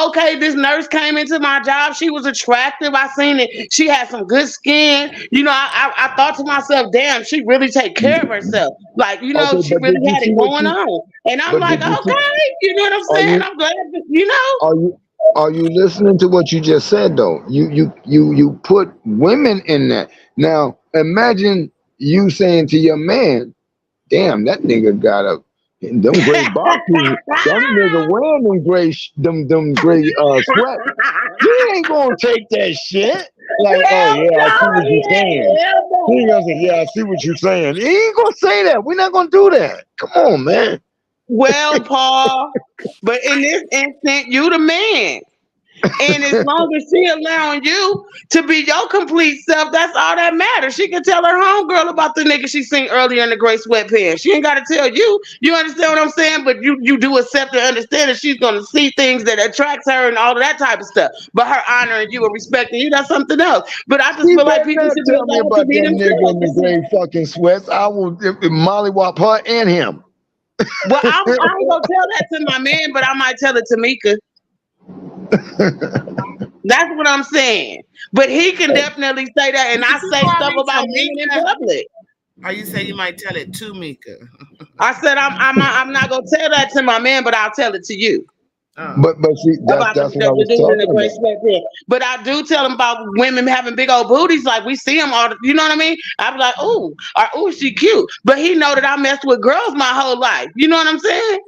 okay, this nurse came into my job. She was attractive. I seen it. She had some good skin. I thought to myself, damn, she really take care of herself. Like, okay, she really had it going on. And I'm but like, did you see, okay, you know what I'm are saying? you I'm glad, that. are you are you listening to what you just said though? You put women in that. Now imagine you saying to your man, damn, that nigga got them gray boxes. Them nigga wearing them gray sweats. He ain't gonna take that shit. Like, oh Hell yeah, I see no, what you're saying. hell He no. ain't gonna say, yeah, I see what you're saying. He ain't gonna say that. We're not gonna do that. Come on, man. Well, Paul, but in this instant, you the man. And as long as she allowing you to be your complete self, that's all that matters. She can tell her homegirl about the nigga she seen earlier in the gray sweatpants. She ain't got to tell you. You understand what I'm saying? But you do accept and understand that she's going to see things that attracts her and all of that type of stuff. But her honoring you and respecting you, that's something else. But I just He feel like better people not should be tell me allowed to about be that nigga in the themselves. gray fucking sweats. I will mollywop her and him. Well, I ain't going to tell that to my man, but I might tell it to Mika. That's what I'm saying. But he can definitely say that, and I You say call stuff me about women in Tamika? public. Or you say you might tell it to Mika? I said I'm not gonna tell that to my man, but I'll tell it to you Oh. But see, about that's what I the was dude in the talking gray about. sweatpants. But I do tell him about women having big old booties, like we see them all. You know what I mean? I be like, ooh, or ooh, she cute. But he know that I messed with girls my whole life. You know what I'm saying?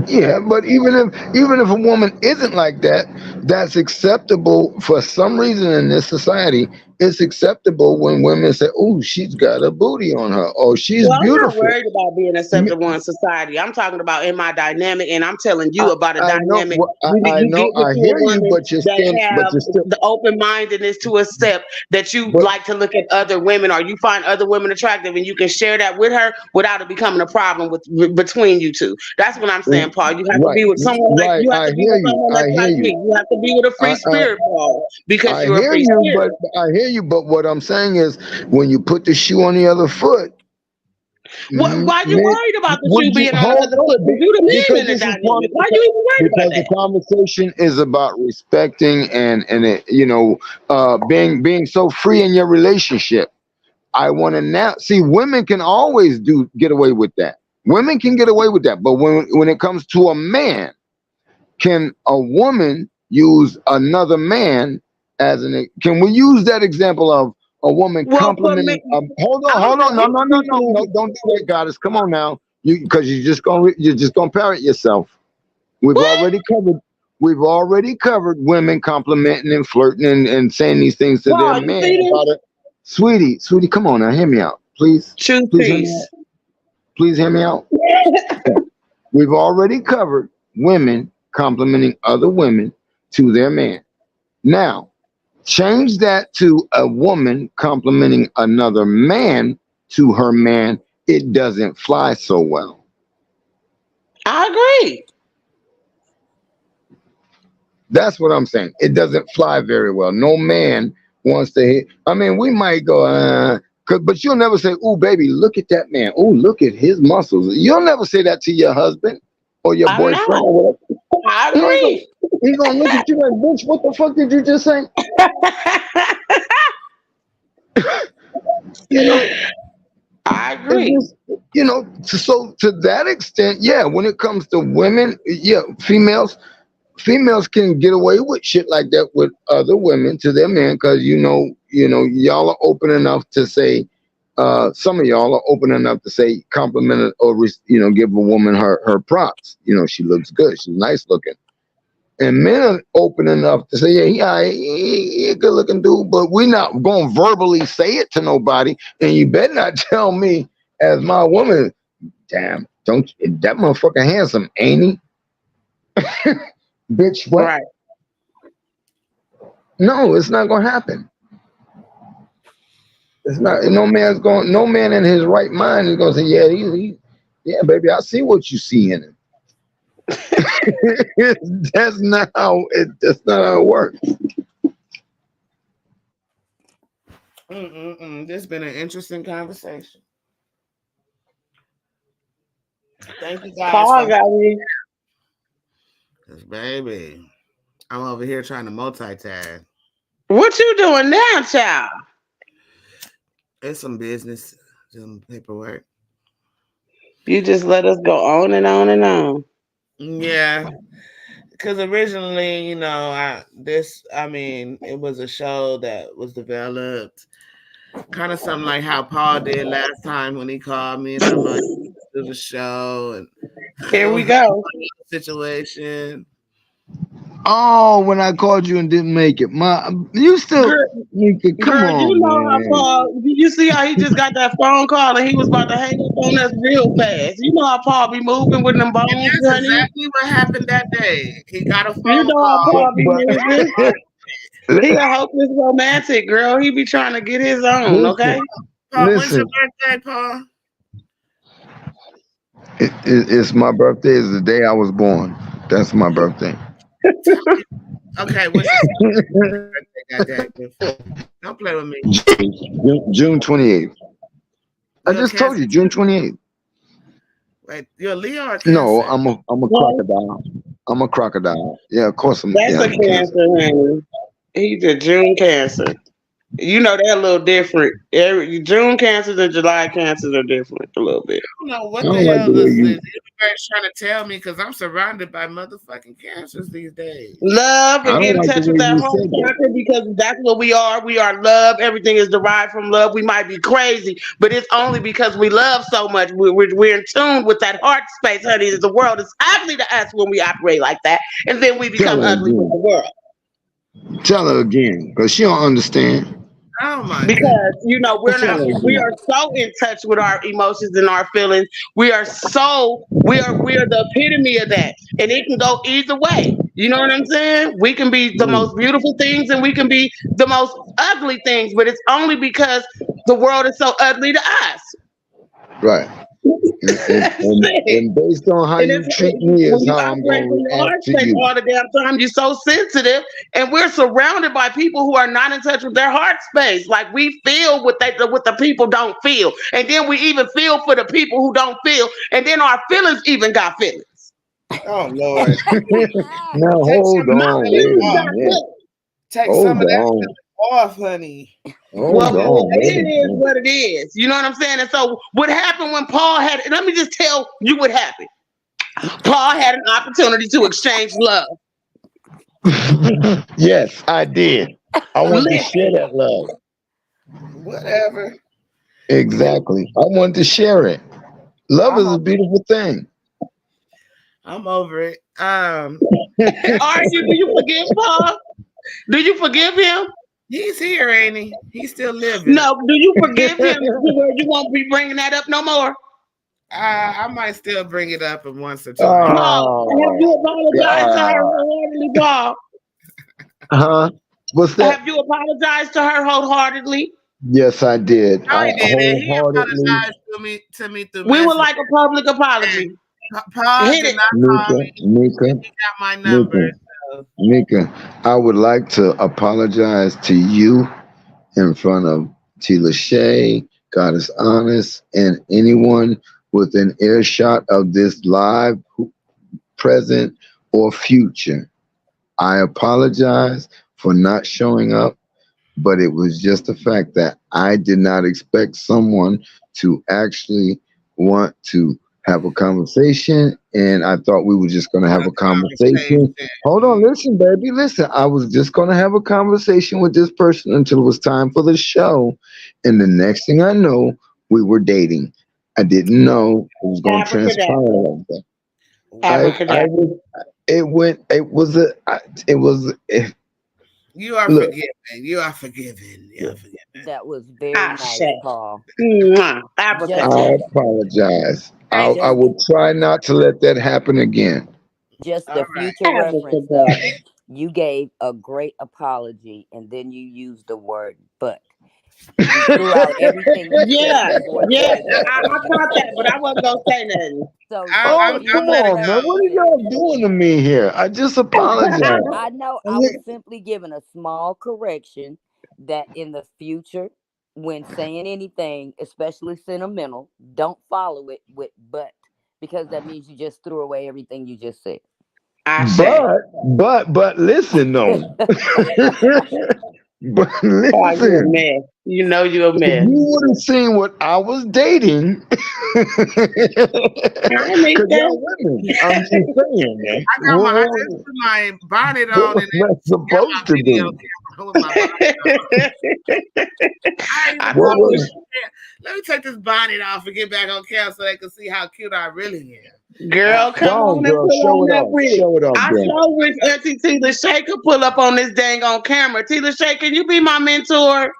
Yeah, but even if a woman isn't like that, that's acceptable for some reason in this society. it's acceptable when women say, "Oh, she's got a booty on her," or "She's Well, I'm not beautiful." worried about being acceptable in society. I'm talking about in my dynamic, and I'm telling I, you about a I know, dynamic. I You know, get with I you a hear you, woman that but have you're still, the open mindedness to accept that you but like to look at other women, or you find other women attractive, and you can share that with her without it becoming a problem between you two. That's what I'm saying, Paul. You have to right, be with someone like right. you have I to be hear with you. someone I that's hear like you. me. You have to be with a I, free spirit, Paul, because I you're a hear free you, spirit. but I hear you. But what I'm saying is, when you put the shoe on the other foot, Why you men, worried about the would shoe you being on the hold other foot? on? Because you the man Because in the this is part dynamic. of Why you even worried about because the that? conversation is about respecting and it, being so free in your relationship. I want to now see women can always get away with that. Women can get away with that, but when it comes to a man, can a woman use another man as can we use that example of a woman Well, for me, complimenting hold on, I'm just no, no, no, no, speaking. no, don't do that, goddess. Come on now. Because you're just gonna parrot yourself. We've What? already covered women complimenting and flirting and saying these things to their Paul, you men see about this? it. Sweetie, come on now, hear me out. Please. Choose Please hear me out. peace. Please hear me out. We've already covered women complimenting other women to their man. Now, change that to a woman complimenting another man to her man. It doesn't fly so well. I agree. That's what I'm saying. It doesn't fly very well. No man wants to hit. I mean, we might go, but you'll never say, "Oh, baby, look at that man. Oh, look at his muscles." You'll never say that to your husband or your I'm boyfriend not. or whatever. I He ain't gonna, agree. he gonna look at you like, "Bitch, what the fuck did you just say?" You know, I it's agree. just, so to that extent, yeah. When it comes to women, yeah, females can get away with shit like that with other women to their men because y'all are open enough to say, some of y'all are open enough to say compliment it or give a woman her props. She looks good, she's nice looking, and men are open enough to say, yeah, he a good looking dude, but we're not going to verbally say it to nobody, and you better not tell me as my woman, damn, don't that motherfucker handsome, ain't he? Bitch, what? Right. No, it's not gonna happen. It's not. No man in his right mind is gonna say, yeah, yeah, baby, I see what you see in him. That's not how it works. This has been an interesting conversation. Thank you guys Paul for, got me. cause baby, I'm over here trying to multitask. What you doing now, child? It's some business, some paperwork. You just let us go on and on and on. Yeah, because originally, it was a show that was developed, kind of something like how Paul did last time when he called me, and I'm like, do the show, and Here it we was go. a situation. Oh, when I called you and didn't make it, you still, Girl, Nika, come girl, you on, know how man. Paul. You see how he just got that phone call and he was about to hang up on us real fast. You know how Paul be moving with them And bones, that's honey. exactly what happened that day. He got a You phone know how call. Paul be moving. But He a hopeless romantic, girl. He be trying to get his own, listen, okay? Paul, when's your listen. birthday, Paul? It's my birthday. Is the day I was born. That's my birthday. Okay, what's your birthday? Goddamn. Don't play with me. June 28th. I You're a just told Cancer. you, June 28th. Wait, you're a Leo or No, Cancer? I'm a Well, crocodile. I'm a crocodile. Yeah, of course that's a I'm a cancer. cancer, honey. He's a June cancer. You know they're a little different. June cancers and July cancers are different a little bit. I don't know I what the don't like hell the way this you universe trying to tell me because I'm surrounded by motherfucking cancers these days. Love I and don't get in like the touch with way that you heart said that. chakra because that's what we are. We are love. Everything is derived from love. We might be crazy, but it's only because we love so much. We're in tune with that heart space, honey. The world is ugly to us when we operate like that, and then we Tell become her ugly with again. the world. Tell her again, because she don't understand. Oh my goodness. because we are so in touch with our emotions and our feelings. We are the epitome of that, and it can go either way. You know what I'm saying? We can be the Mm, most beautiful things and we can be the most ugly things, but it's only because the world is so ugly to us. right. And based on how And you it's treat me when is you how I'm operate going from to your react heart to space you. all the damn time, you're so sensitive, and we're surrounded by people who are not in touch with their heart space. Like we feel what the people don't feel, and then we even feel for the people who don't feel, and then our feelings even got feelings. Oh Lord. Now Take some hold of My that on, feeling wait a feelings off. got minute. feelings. Take some Hold of that on, feeling off, honey. hold Well, on, wait it a is minute. what it is. You know what I'm saying? And so, what happened when Paul had? Let me just tell you what happened. Paul had an opportunity to exchange love. Yes, I did. I want to share Listen, that love. Whatever. Exactly. I want to share it. Love I'm is a beautiful thing. I'm over it. are you? Do you forgive Paul? Do you forgive him? He's here, ain't he? He's still living. No. Do you forgive him to where you won't be bringing that up no more? I might still bring it up in once or twice. Paul, have Oh, you apologized to her God. wholeheartedly, Paul? Huh? What's that? Have you apologized to her wholeheartedly? Yes, I did. No, I he didn't. He wholeheartedly, apologized to me through We would message. like a public And apology. Paul Hit did it. not call Mika, me. Mika, He got my number. Mika, So Mika. I would like to apologize to you in front of Tila Shay, God is honest, and anyone within earshot of this live, present, or future. I apologize for not showing up, but it was just the fact that I did not expect someone to actually want to have a conversation, and I thought we were just going to have a a conversation. conversation. Hold on, listen, baby, listen. I was just going to have a conversation with this person until it was time for the show, and the next thing I know, we were dating. I didn't know it was going to transpire Abracadabra. like that. I Abracadabra. was. It went. It was a. It was. You are Look. forgiven. You are forgiven. You are forgiven. That was very Ah, nice, shit. Paul. Mwah. Just I Abracadabra. apologize. Thank I just you. will try not to let that happen again. just All the right. future reference though. Abracadabra. You gave a great apology and then you used the word but. You threw out everything you said Yeah, before yeah. saying I whatever you caught that, said. but I wasn't gonna say nothing. So I, just Oh, I'm come I'm let use it on, man. what go. you What are said. y'all doing to me here? I just apologize. I know I I was mean, simply giving a small correction that in the future, when saying anything, especially sentimental, don't follow it with but because that means you just threw away everything you just said. I say. but listen though. But Oh, you a listen, mess. You know you a if mess. you would have seen what I was dating, I because Mika. y'all women, I'm just saying, man. I just put my bonnet What on was and that got my supposed to video be? camera with my bonnet on. I ain't even I What thought told to you, was? share. Let me take this bonnet off and get back on camera so they can see how cute I really am. Uh, girl, come Go on, on and girl. pull Show on it up off. with it. Show it off, I girl. sure wish Auntie Tila Shay could pull up on this dang on camera. Tila Shay, can you be my mentor?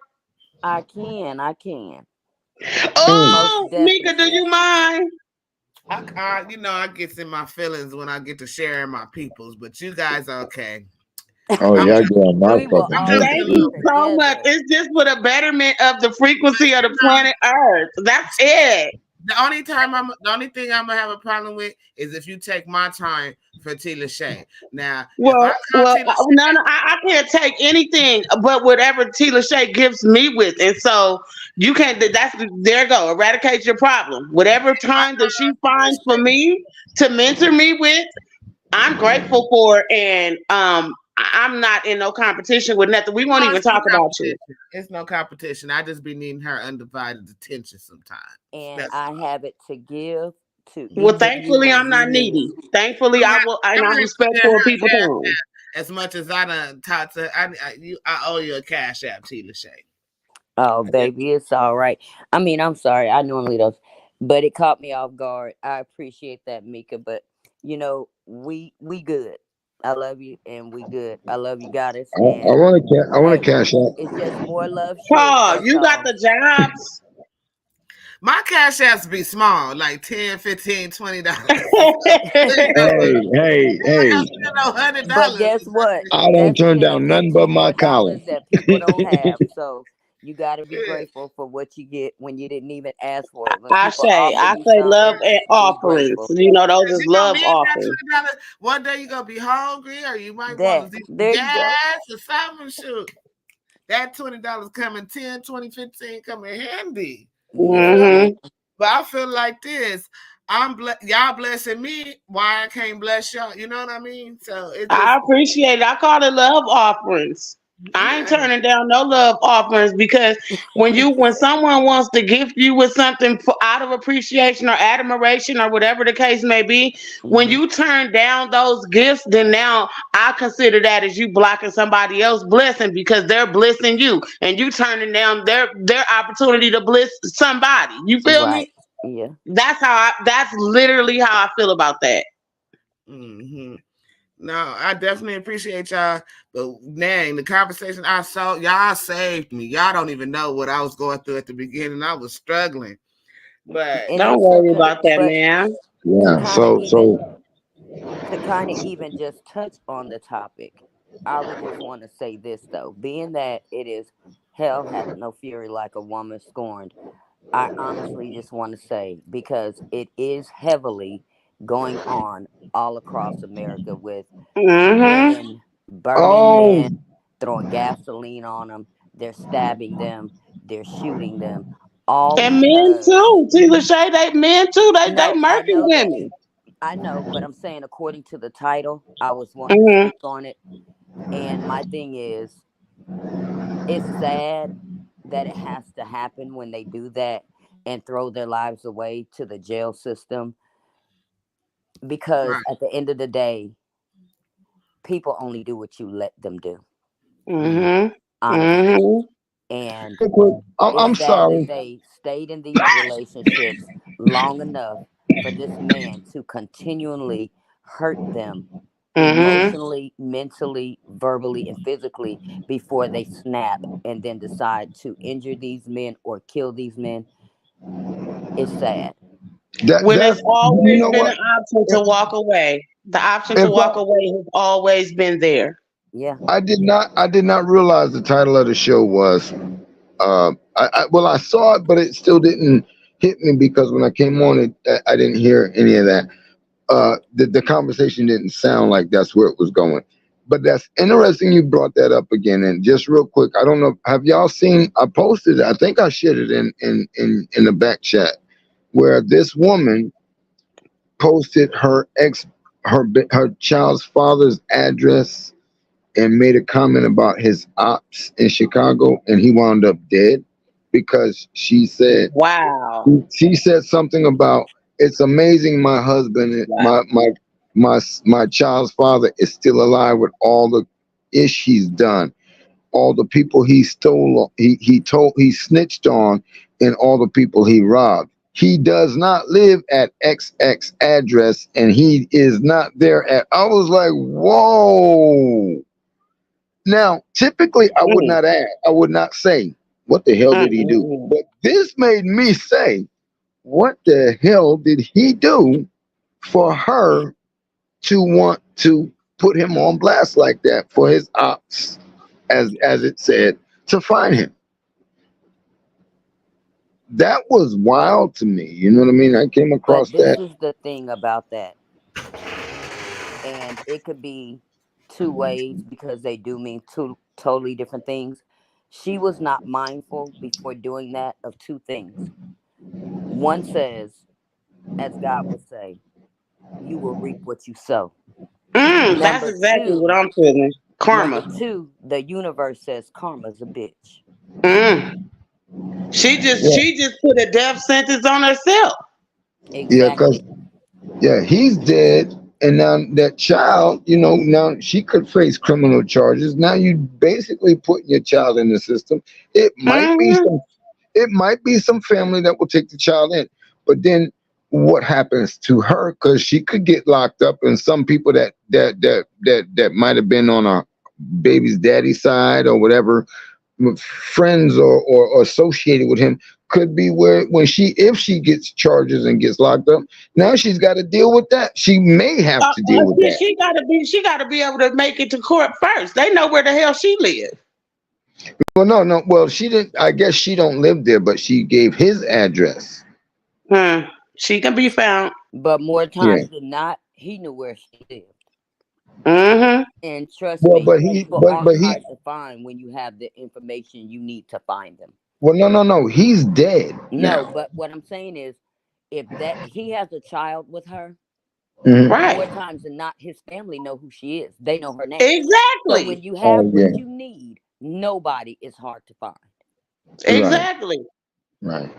I can. Mm. Most Oh, Mika, do definitely. you mind? I gets in my feelings when I get to sharing my peoples, but you guys are okay. Oh, I'm yeah, just, girl, my We will fucking I'm all just nerves. in Thank a stick you little, so much. together. It's just for the betterment of the but frequency of the planet Earth. That's it. the only thing I'm gonna have a problem with is if you take my time for Tila Shay. Now, if I call Tila No, Shay, no, I can't take anything but whatever Tila Shay gives me with, and so you can't. That's there. Go eradicate your problem. Whatever if I time that she call Tila finds for Shay, me to mentor me with, I'm grateful for, and I'm not in no competition with nothing. We won't no, even it's no talk about you. competition. It's no competition. I just be needing her undivided attention sometimes. And That's I have it to give to Well, each of you thankfully, when I'm you not need it. needy. Thankfully, I will, and I'm I'm sending respectful of her people's cash time. app as much as I done talked to. I owe you a cash app, Tila Shay. Oh, I just baby, it's all right. I mean, I'm sorry. I normally don't, but it caught me off guard. I appreciate that, Mika. But we good. I love you, and we good. I love you, goddess. I And want to hey, cash out. it's just more love shared. Paul, That's you got all. the jobs. My cash has to be small, like 10, 15, $20. Hey. I spend no But $100. guess what? I don't That's turn ten and down nothing but fifteen my more collar. dollars that people don't have. So you got to be grateful for what you get when you didn't even ask for it. When people offer I you say love something, and be offerings. grateful. You know, those is You know, love me and that offerings. $20, one day you're gonna be hungry, or you might want That to do some there you go. gas or something. Shoot, that $20 coming 10, 20, 15 coming handy. You Yes, feel me? ma'am. But I feel like this. Y'all blessing me. Why I can't bless y'all? You know what I mean? So it I just appreciate it. I call it love offerings. I ain't yeah. turning down no love offerings because when someone wants to gift you with something out of appreciation or admiration or whatever the case may be, when Hmm. you turn down those gifts, then now I consider that as you blocking somebody else's blessing because they're blessing you and you turning down their opportunity to bless somebody. You feel me? Right. Yeah. That's literally how I feel about that. hmm No, I definitely appreciate y'all. But dang, the conversation I saw, y'all saved me. Y'all don't even know what I was going through at the beginning. I was struggling. But And Don't it's worry okay. about that, But man. to Yeah. kind of So even just touch on the topic, I would just want to say this though, being that it is hell hath no fury like a woman scorned. I honestly just want to say because it is heavily going on all across America with Mm-hmm. women burning oh men, throwing gasoline on them, they're stabbing them, they're shooting them, all And men because too. T. Lachey, they men too. They no, I murking know that. women. I know, but I'm saying according to the title, I was wanting to Mm-hmm. speak on it. And my thing is, it's sad that it has to happen when they do that and throw their lives away to the jail system because right. at the end of the day, people only do what you let them do, Mm. Mm-hmm. honestly. Mm-hmm. And real quick, it's I'm sad that sorry. they stayed in these relationships long enough for this man to continually hurt them Mm-hmm. emotionally, mentally, verbally, and physically before they snap and then decide to injure these men or kill these men. It's sad. When That it's you always know been what? an option to walk away. The option to If walk away has always been there. Yeah. I did not realize the title of the show was well, I saw it, but it still didn't hit me because when I came on it, I didn't hear any of that. The conversation didn't sound like that's where it was going. But that's interesting you brought that up again. And just real quick, I don't know, have y'all seen? I posted it. I think I shared it in the back chat where this woman posted her child's father's address and made a comment about his ops in Chicago, and he wound up dead because Wow. she said something about it's amazing my husband Wow. my child's father is still alive with all the ish he's done, all the people he stole, he snitched on, and all the people he robbed. He does not live at XX address, and he is not there at. I was like, whoa. Now, typically, I would Mm, not ask. I would not say, what the hell mm, did he mm, do? mm. But this made me say, what the hell did he do for her to want to put him on blast like that for his ops, as it said, to find him? That was wild to me. You know what I mean? I came But across this that. is the thing about that. And it could be two ways because they do mean two totally different things. She was not mindful before doing that of two things. One says, as God would say, you will reap what you sow. That's Number exactly what two, I'm feeling. Karma. the universe says karma's a bitch. Mm. Yeah, She just put a death sentence on herself. yeah, because Exactly. yeah, he's dead, and now that child, now she could face criminal charges. Now you basically putting your child in the system. It might be Mm-hmm. some, it might be some family that will take the child in, but then what happens to her, because she could get locked up, and some people that might have been on a baby's daddy side or whatever, friends or associated with him, could be where when if she gets charges and gets locked up, now she's got to deal with that. She may have to deal with that. She gotta be able to make it to court first. They know where the hell she lives. Well, no. Well, she didn't. I guess she don't live there, but she gave his address. She can be found. But more times than not, he knew where she lived. And trust Well, me, people are hard to find when you have the information you need to find them. Well, no. He's dead. No, but what I'm saying is, if that he has a child with her, right, more times than not, his family know who she is. They know her name. Exactly. So when you have what you need, nobody is hard to find. Exactly. Right.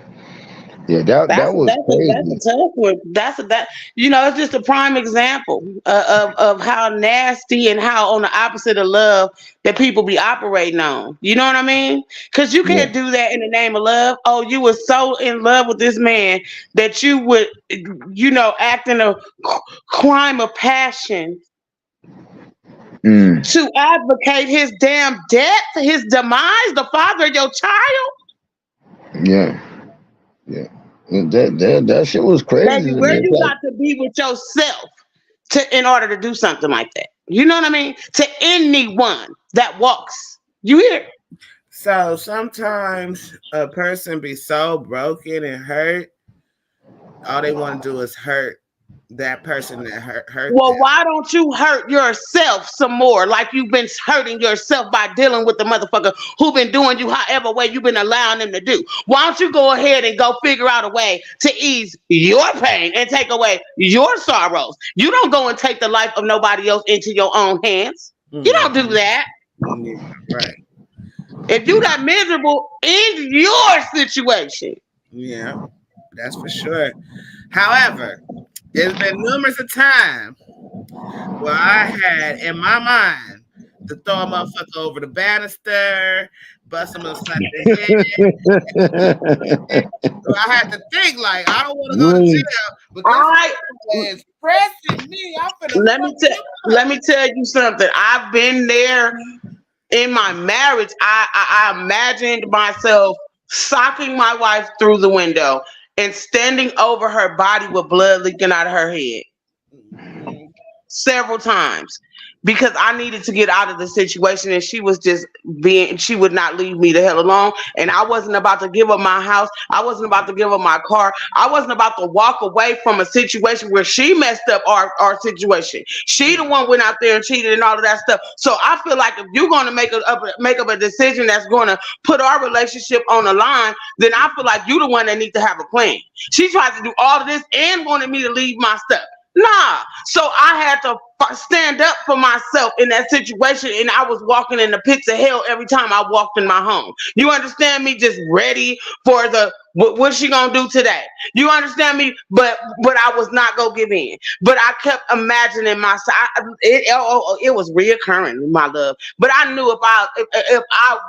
Yeah, that was crazy. That's a tough one. It's just a prime example of how nasty and how on the opposite of love that people be operating on. You know what I mean? Because you can't do that in the name of love. Oh, you were so in love with this man that you would, act in a crime of passion to advocate his damn death, his demise, the father of your child. Yeah. That shit was crazy. Baby, where you got to be with yourself in order to do something like that? You know what I mean? To anyone that walks. You hear? So sometimes a person be so broken and hurt, all they want to do is hurt that person that hurt well them. Why don't you hurt yourself some more, like you've been hurting yourself by dealing with the motherfucker who been doing you however way you've been allowing them to do? Why don't you go ahead and go figure out a way to ease your pain and take away your sorrows? You don't go and take the life of nobody else into your own hands. You don't do that. Yeah, right. If you got miserable in your situation. Yeah, that's for sure. However, there's been numerous of times where I had in my mind to throw a motherfucker over the banister, bust him upside the head. So I had to think, like, I don't want to go to jail because it's pressing me. Let me tell you something. I've been there in my marriage. I imagined myself socking my wife through the window and standing over her body with blood leaking out of her head several times because I needed to get out of the situation, and she was just she would not leave me the hell alone. And I wasn't about to give up my house. I wasn't about to give up my car. I wasn't about to walk away from a situation where she messed up our situation. She the one went out there and cheated and all of that stuff. So I feel like if you're going to make up a decision that's going to put our relationship on the line, then I feel like you're the one that needs to have a plan. She tried to do all of this and wanted me to leave my stuff. Nah. So I had to stand up for myself in that situation, and I was walking in the pits of hell every time I walked in my home. You understand me? Just ready for what's she gonna do today? You understand me? But I was not gonna give in. But I kept imagining myself. It was reoccurring, my love. But I knew if I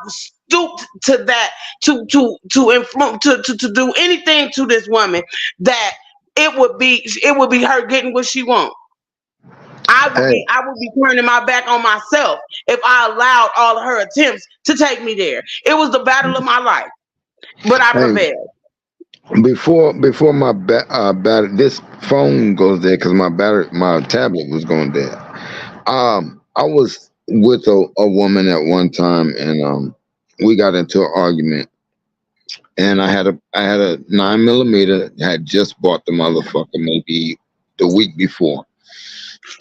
stooped to that to influence to do anything to this woman, that it would be her getting what she wants. I would be turning my back on myself if I allowed all of her attempts to take me there. It was the battle of my life, but I prevailed. Before my battery, this phone goes dead because my tablet was going dead. I was with a woman at one time, and we got into an argument. And I had a 9mm. Had just bought the motherfucker maybe the week before,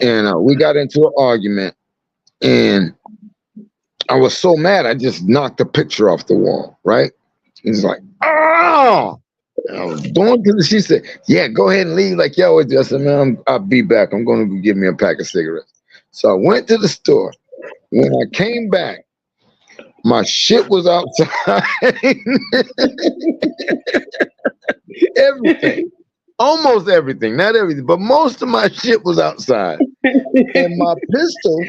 and we got into an argument, and I was so mad I just knocked the picture off the wall. Right? He's like, oh! I was going to she said, yeah, go ahead and leave like y'all was just. I said, man, I'll be back. I'm going to give me a pack of cigarettes. So I went to the store. When I came back, my shit was outside. Everything. Almost everything. Not everything, but most of my shit was outside. And my pistol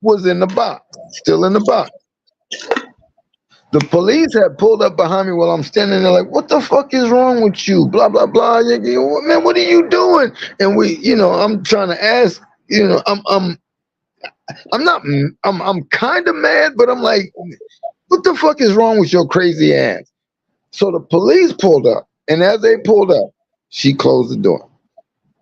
was in the box. Still in the box. The police had pulled up behind me while I'm standing there, like, "What the fuck is wrong with you?" Blah blah blah. Man, what are you doing? And I'm trying to ask. I'm not. I'm kind of mad, but I'm like, "What the fuck is wrong with your crazy ass?" So the police pulled up, and as they pulled up, she closed the door.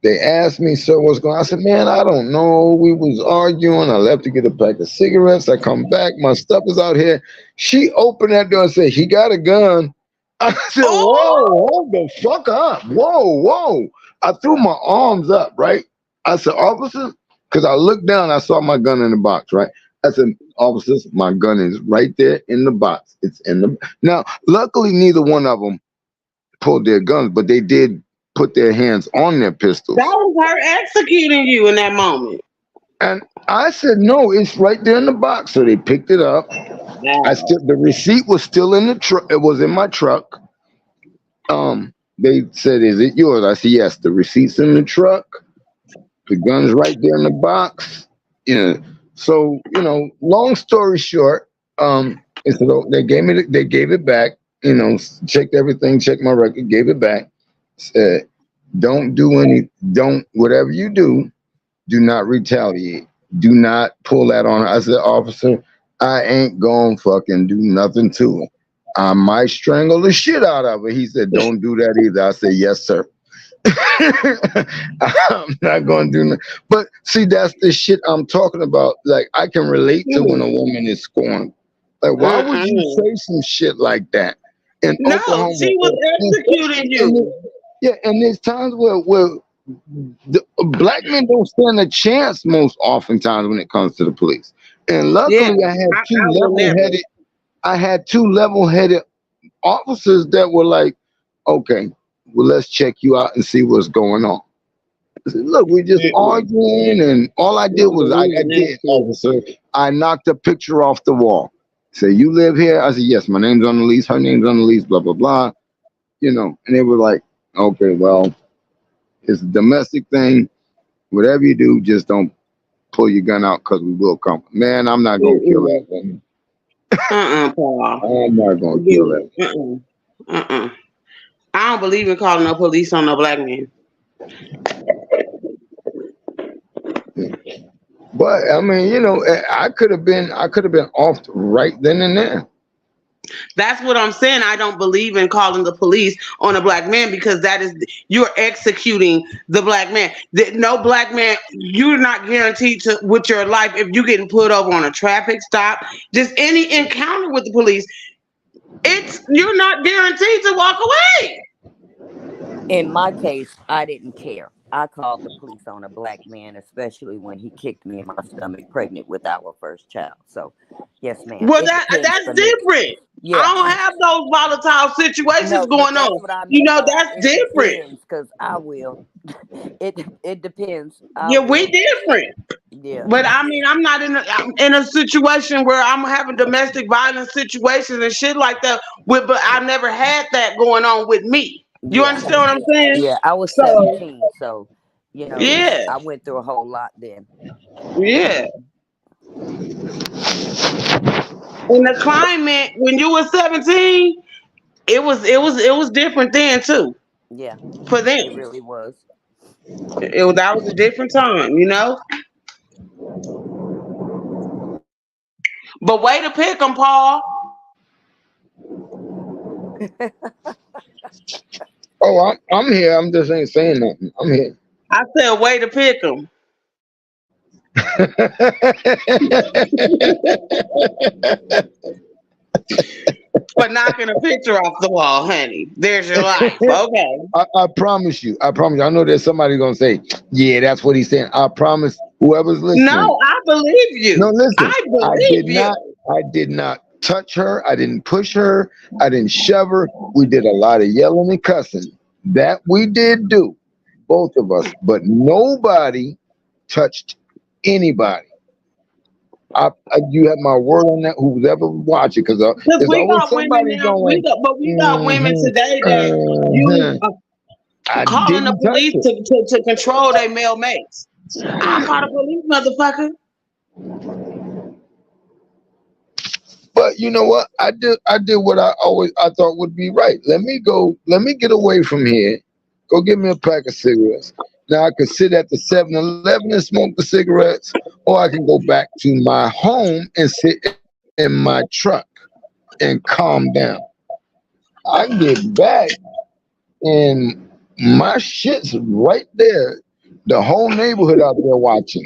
They asked me, "Sir, what's going on?" I said, "Man, I don't know. We was arguing. I left to get a pack of cigarettes. I come back. My stuff is out here." She opened that door and said, "He got a gun." I said, "Whoa, hold the fuck up. Whoa, whoa." I threw my arms up, right? I said, "Officer," because I looked down, I saw my gun in the box, right? I said, "Officers, my gun is right there in the box. It's in the..." Now, luckily, neither one of them pulled their guns, but they did put their hands on their pistols. That was her executing you in that moment. And I said, "No, it's right there in the box." So they picked it up. The receipt was still in the truck. It was in my truck. They said, "Is it yours?" I said, "Yes." The receipt's in the truck. The gun's right there in the box. So long story short, they gave it back. Checked everything, checked my record, gave it back. Said, whatever you do not retaliate. Do not pull that on her. I said, "Officer, I ain't gonna fucking do nothing to her. I might strangle the shit out of her." He said, "Don't do that either." I said, "Yes, sir." I'm not gonna do nothing. But see, that's the shit I'm talking about. Like, I can relate to when a woman is scorned. Like, why would you say some shit like that? In Oklahoma, she was executing you. And there's times where the black men don't stand a chance most oftentimes when it comes to the police. And luckily, I had two level-headed officers that were like, "Okay, well, let's check you out and see what's going on." I said, "Look, we're just arguing, and all I did was officer, I knocked a picture off the wall. Say, you live here?" I said, "Yes, my name's on the lease, her name's on the lease, blah, blah, blah." And they were like, "Okay, well, it's a domestic thing. Whatever you do, just don't pull your gun out because we will come." Man, I'm not going to kill that woman. Paul. I'm not going to kill that. I don't believe in calling the police on no black man. But I mean, I could have been off right then and there. That's what I'm saying. I don't believe in calling the police on a black man because you're executing the black man. No black man, you're not guaranteed to with your life if you're getting pulled over on a traffic stop, just any encounter with the police. You're not guaranteed to walk away. In my case, I didn't care. I called the police on a black man, especially when he kicked me in my stomach pregnant with our first child. So, yes, ma'am. Well, that's different. Yeah. I don't have those volatile situations going on. That's different. Because I will. It depends. We different. Yeah. But I mean, I'm not in a situation where I'm having domestic violence situations and shit like that. But I never had that going on with me. You understand what I'm saying? Yeah, I was 17, so I went through a whole lot then. Yeah. In the climate, when you were 17, it was different then too. Yeah. For them. It really was. That was a different time, But way to pick them, Paul. Oh, I'm here. I'm just ain't saying nothing. I'm here. I said, way to pick them. For knocking a picture off the wall, honey. There's your life. Okay. I promise you. I know there's somebody gonna say, "Yeah, that's what he's saying." I promise whoever's listening. No, I believe you. No, listen. I believe you. I did not touch her. I didn't push her. I didn't shove her. We did a lot of yelling and cussing. That we did do, both of us. But nobody touched anybody. You have my word on that. Who's ever watching? Because we got women now. We got women today that calling the police to control their male mates. I call the police, motherfucker. But you know what? I did what I thought would be right. Let me get away from here. Go get me a pack of cigarettes. Now I could sit at the 7-Eleven and smoke the cigarettes, or I can go back to my home and sit in my truck and calm down. I get back and my shit's right there. The whole neighborhood out there watching.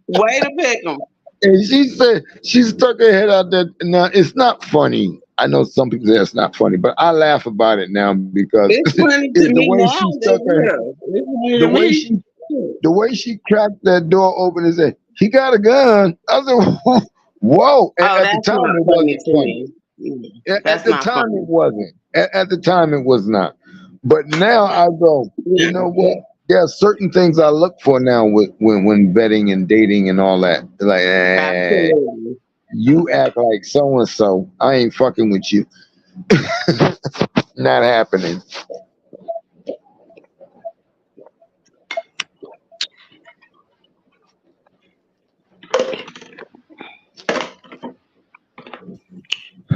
Way to pick them. And she said she stuck her head out there. Now it's not funny. I know some people say it's not funny, but I laugh about it now because It's funny it's to the me way now. she stuck her head, It's funny the to way me. she cracked that door open and said, "He got a gun." I said, "Whoa!" And Oh, at the that's time, not it funny wasn't to funny. me. At That's the not time, funny. it wasn't. At the time, it was not. But now I go, you Yeah, know what? There are certain things I look for now with when vetting and dating and all that. Like, absolutely. you act like so and so. I ain't fucking with you. Not happening.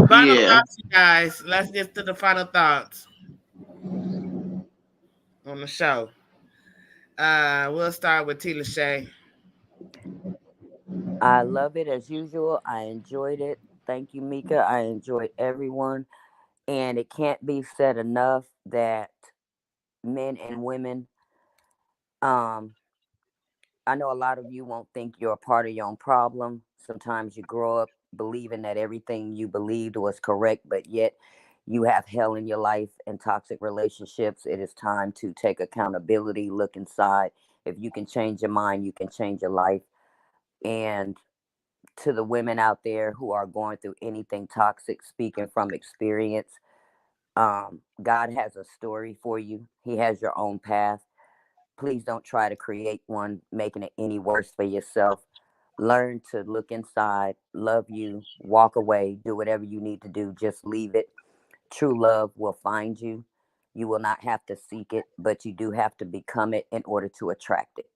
Final Yeah. thoughts, you guys. Let's get to the final thoughts on the show. We'll start with T. Lachey. I love it as usual. I enjoyed it. Thank you, Mika. I enjoyed everyone. And it can't be said enough that men and women, um, I know a lot of you won't think you're a part of your own problem. Sometimes you grow up believing that everything you believed was correct, but yet you have hell in your life and toxic relationships. It is time to take accountability, look inside. If you can change your mind, you can change your life. And to the women out there who are going through anything toxic, speaking from experience, God has a story for you. He has your own path. Please don't try to create one, making it any worse for yourself. Learn to look inside, love you, walk away, do whatever you need to do. Just leave it. True love will find you. You will not have to seek it, but you do have to become it in order to attract it.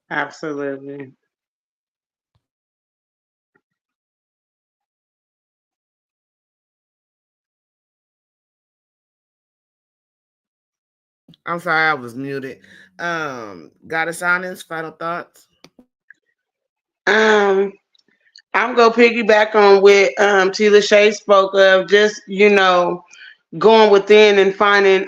Absolutely. I'm sorry, I was muted. Goddess Honest, final thoughts. Um, I'm gonna piggyback on what Tila Shay spoke of. Just going within and finding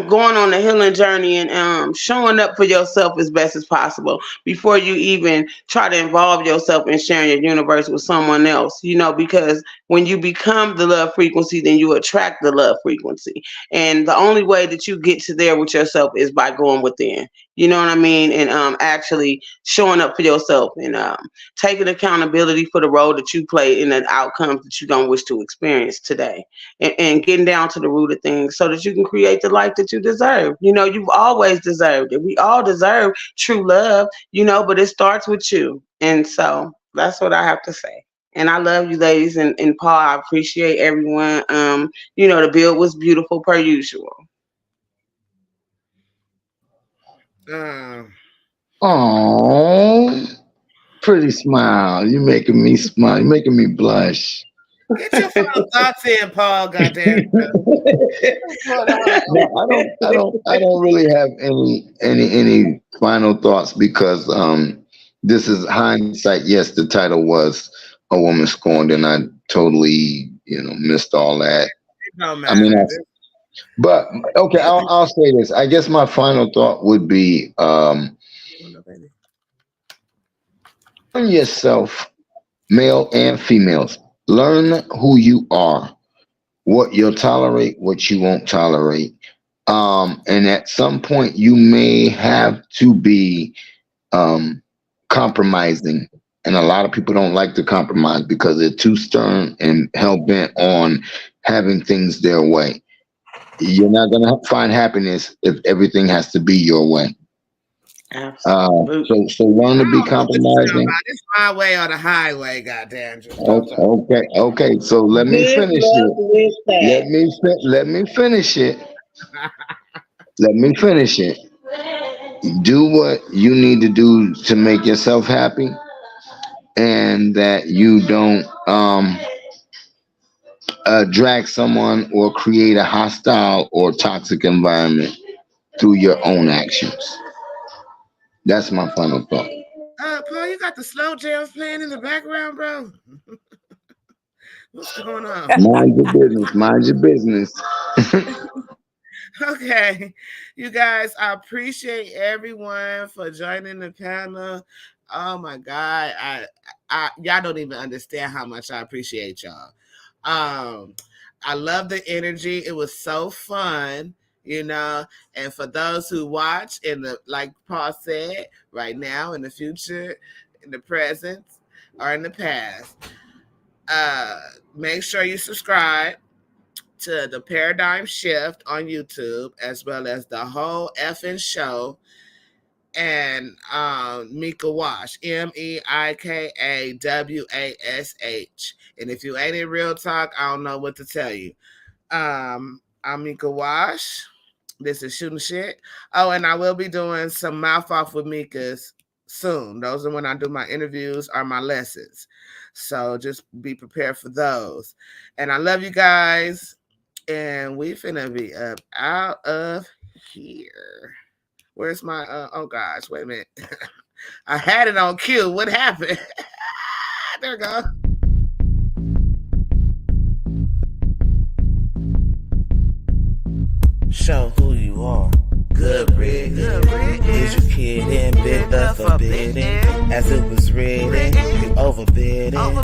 going on a healing journey and showing up for yourself as best as possible before you even try to involve yourself in sharing your universe with someone else, because when you become the love frequency, then you attract the love frequency, and the only way that you get to there with yourself is by going within, you know what I mean, and actually showing up for yourself and taking accountability for the role that you play in the outcomes that you don't wish to experience today, and getting down to the root of things so that you can create the life that you deserve. You've always deserved it. We all deserve true love, but it starts with you. And so that's what I have to say. And I love you ladies, and Paul, I appreciate everyone. The build was beautiful per usual. Um, Oh, pretty smile. You making me smile. You making me blush. get your final thoughts in, Paul. Goddamn. What's going No, on? I don't really have any final thoughts because this is hindsight. Yes, the title was "A Woman Scorned," and I totally missed all that. It don't I mean, matter. but okay, I'll say this. I guess my final thought would be learn yourself, male and females. Learn who you are, what you'll tolerate, what you won't tolerate. And at some point, you may have to be um, compromising. And a lot of people don't like to compromise because they're too stern and hell bent on having things their way. You're not going to find happiness if everything has to be your way. Absolutely. So learn to I be don't know what you're talking compromising. about. It's my way or the highway. Goddamn. Just stop Okay, talking. okay. So let me Good finish luck it. with that. Let me finish it. Let me finish it. Do what you need to do to make yourself happy. and that you don't drag someone or create a hostile or toxic environment through your own actions. That's my final thought. Paul, you got the slow jams playing in the background, bro. What's going on? Mind your business. Mind your business. Okay, you guys, I appreciate everyone for joining the panel. Oh my God, I y'all don't even understand how much I appreciate y'all. I love the energy. It was so fun, you know. And for those who watch in the, like Paul said, right now, in the future, in the present, or in the past, make sure you subscribe to the Paradigm Shift on YouTube, as well as the whole effing show, and Mika Wash, MEIKAWASH. And if you ain't in real talk, I don't know what to tell you. I'm Mika Wash. This is Shooting Shit. Oh, and I will be doing some mouth off with Mika's soon. Those are when I do my interviews or my lessons. So just be prepared for those. And I love you guys. And we finna be up out of here. Where's my oh gosh, wait a minute. I had it on cue. What happened? There we go. Show who you are. Good Rick is your kid and bit the forbidden. As it was written, you overbidding.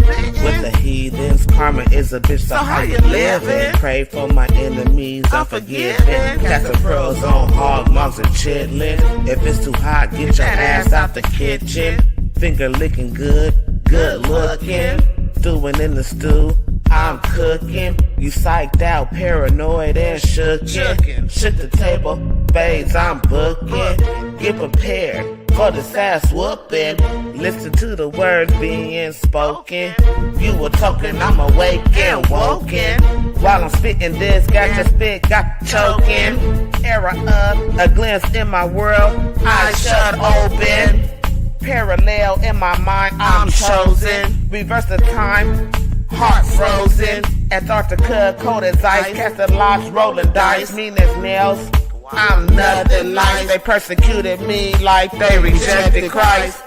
With the heathens, karma is a bitch, so how you living? Pray for my enemies, unforgiving. Cast the pearls on hog moms and chitlin'. If it's too hot, get your ass out the kitchen. Finger licking good, good looking. Stewing in the stew, I'm cooking. You psyched out, paranoid and shookin'. Shook the table, spades I'm booking. Get prepared for this ass whooping. Listen to the words being spoken. You were talking, I'm awake and woken. While I'm spitting this, got your spit, got choking. Era up, a glimpse in my world, eyes shut open. Parallel in my mind, I'm chosen. Reverse the time, heart frozen. Antarctica, cold as ice. Casting locks, rolling dice. Mean as nails, I'm nothing nice. They persecuted me like they rejected Christ.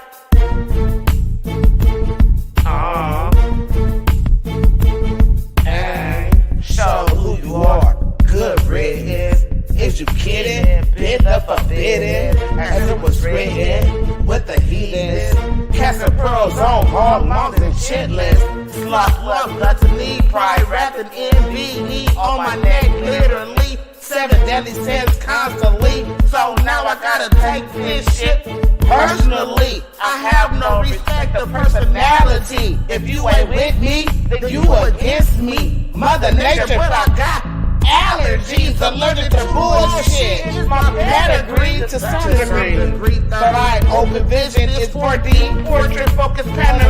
Hey, show who you are. Good riddance. Is you kidding? Bit the forbidden. As it was written, with the heathens. Casting pearls on hog moms and chitlins. Sloth, love, gluttony, pride, wrath, and envy on my neck, literally. 7 deadly sins constantly. So now I gotta take this shit personally. I have no respect of personality. If you ain't with me, then you against me. Mother Nature, but I got allergies, allergic to bullshit. My pedigree to some degree. But I open vision is 4D, portrait focus panorama.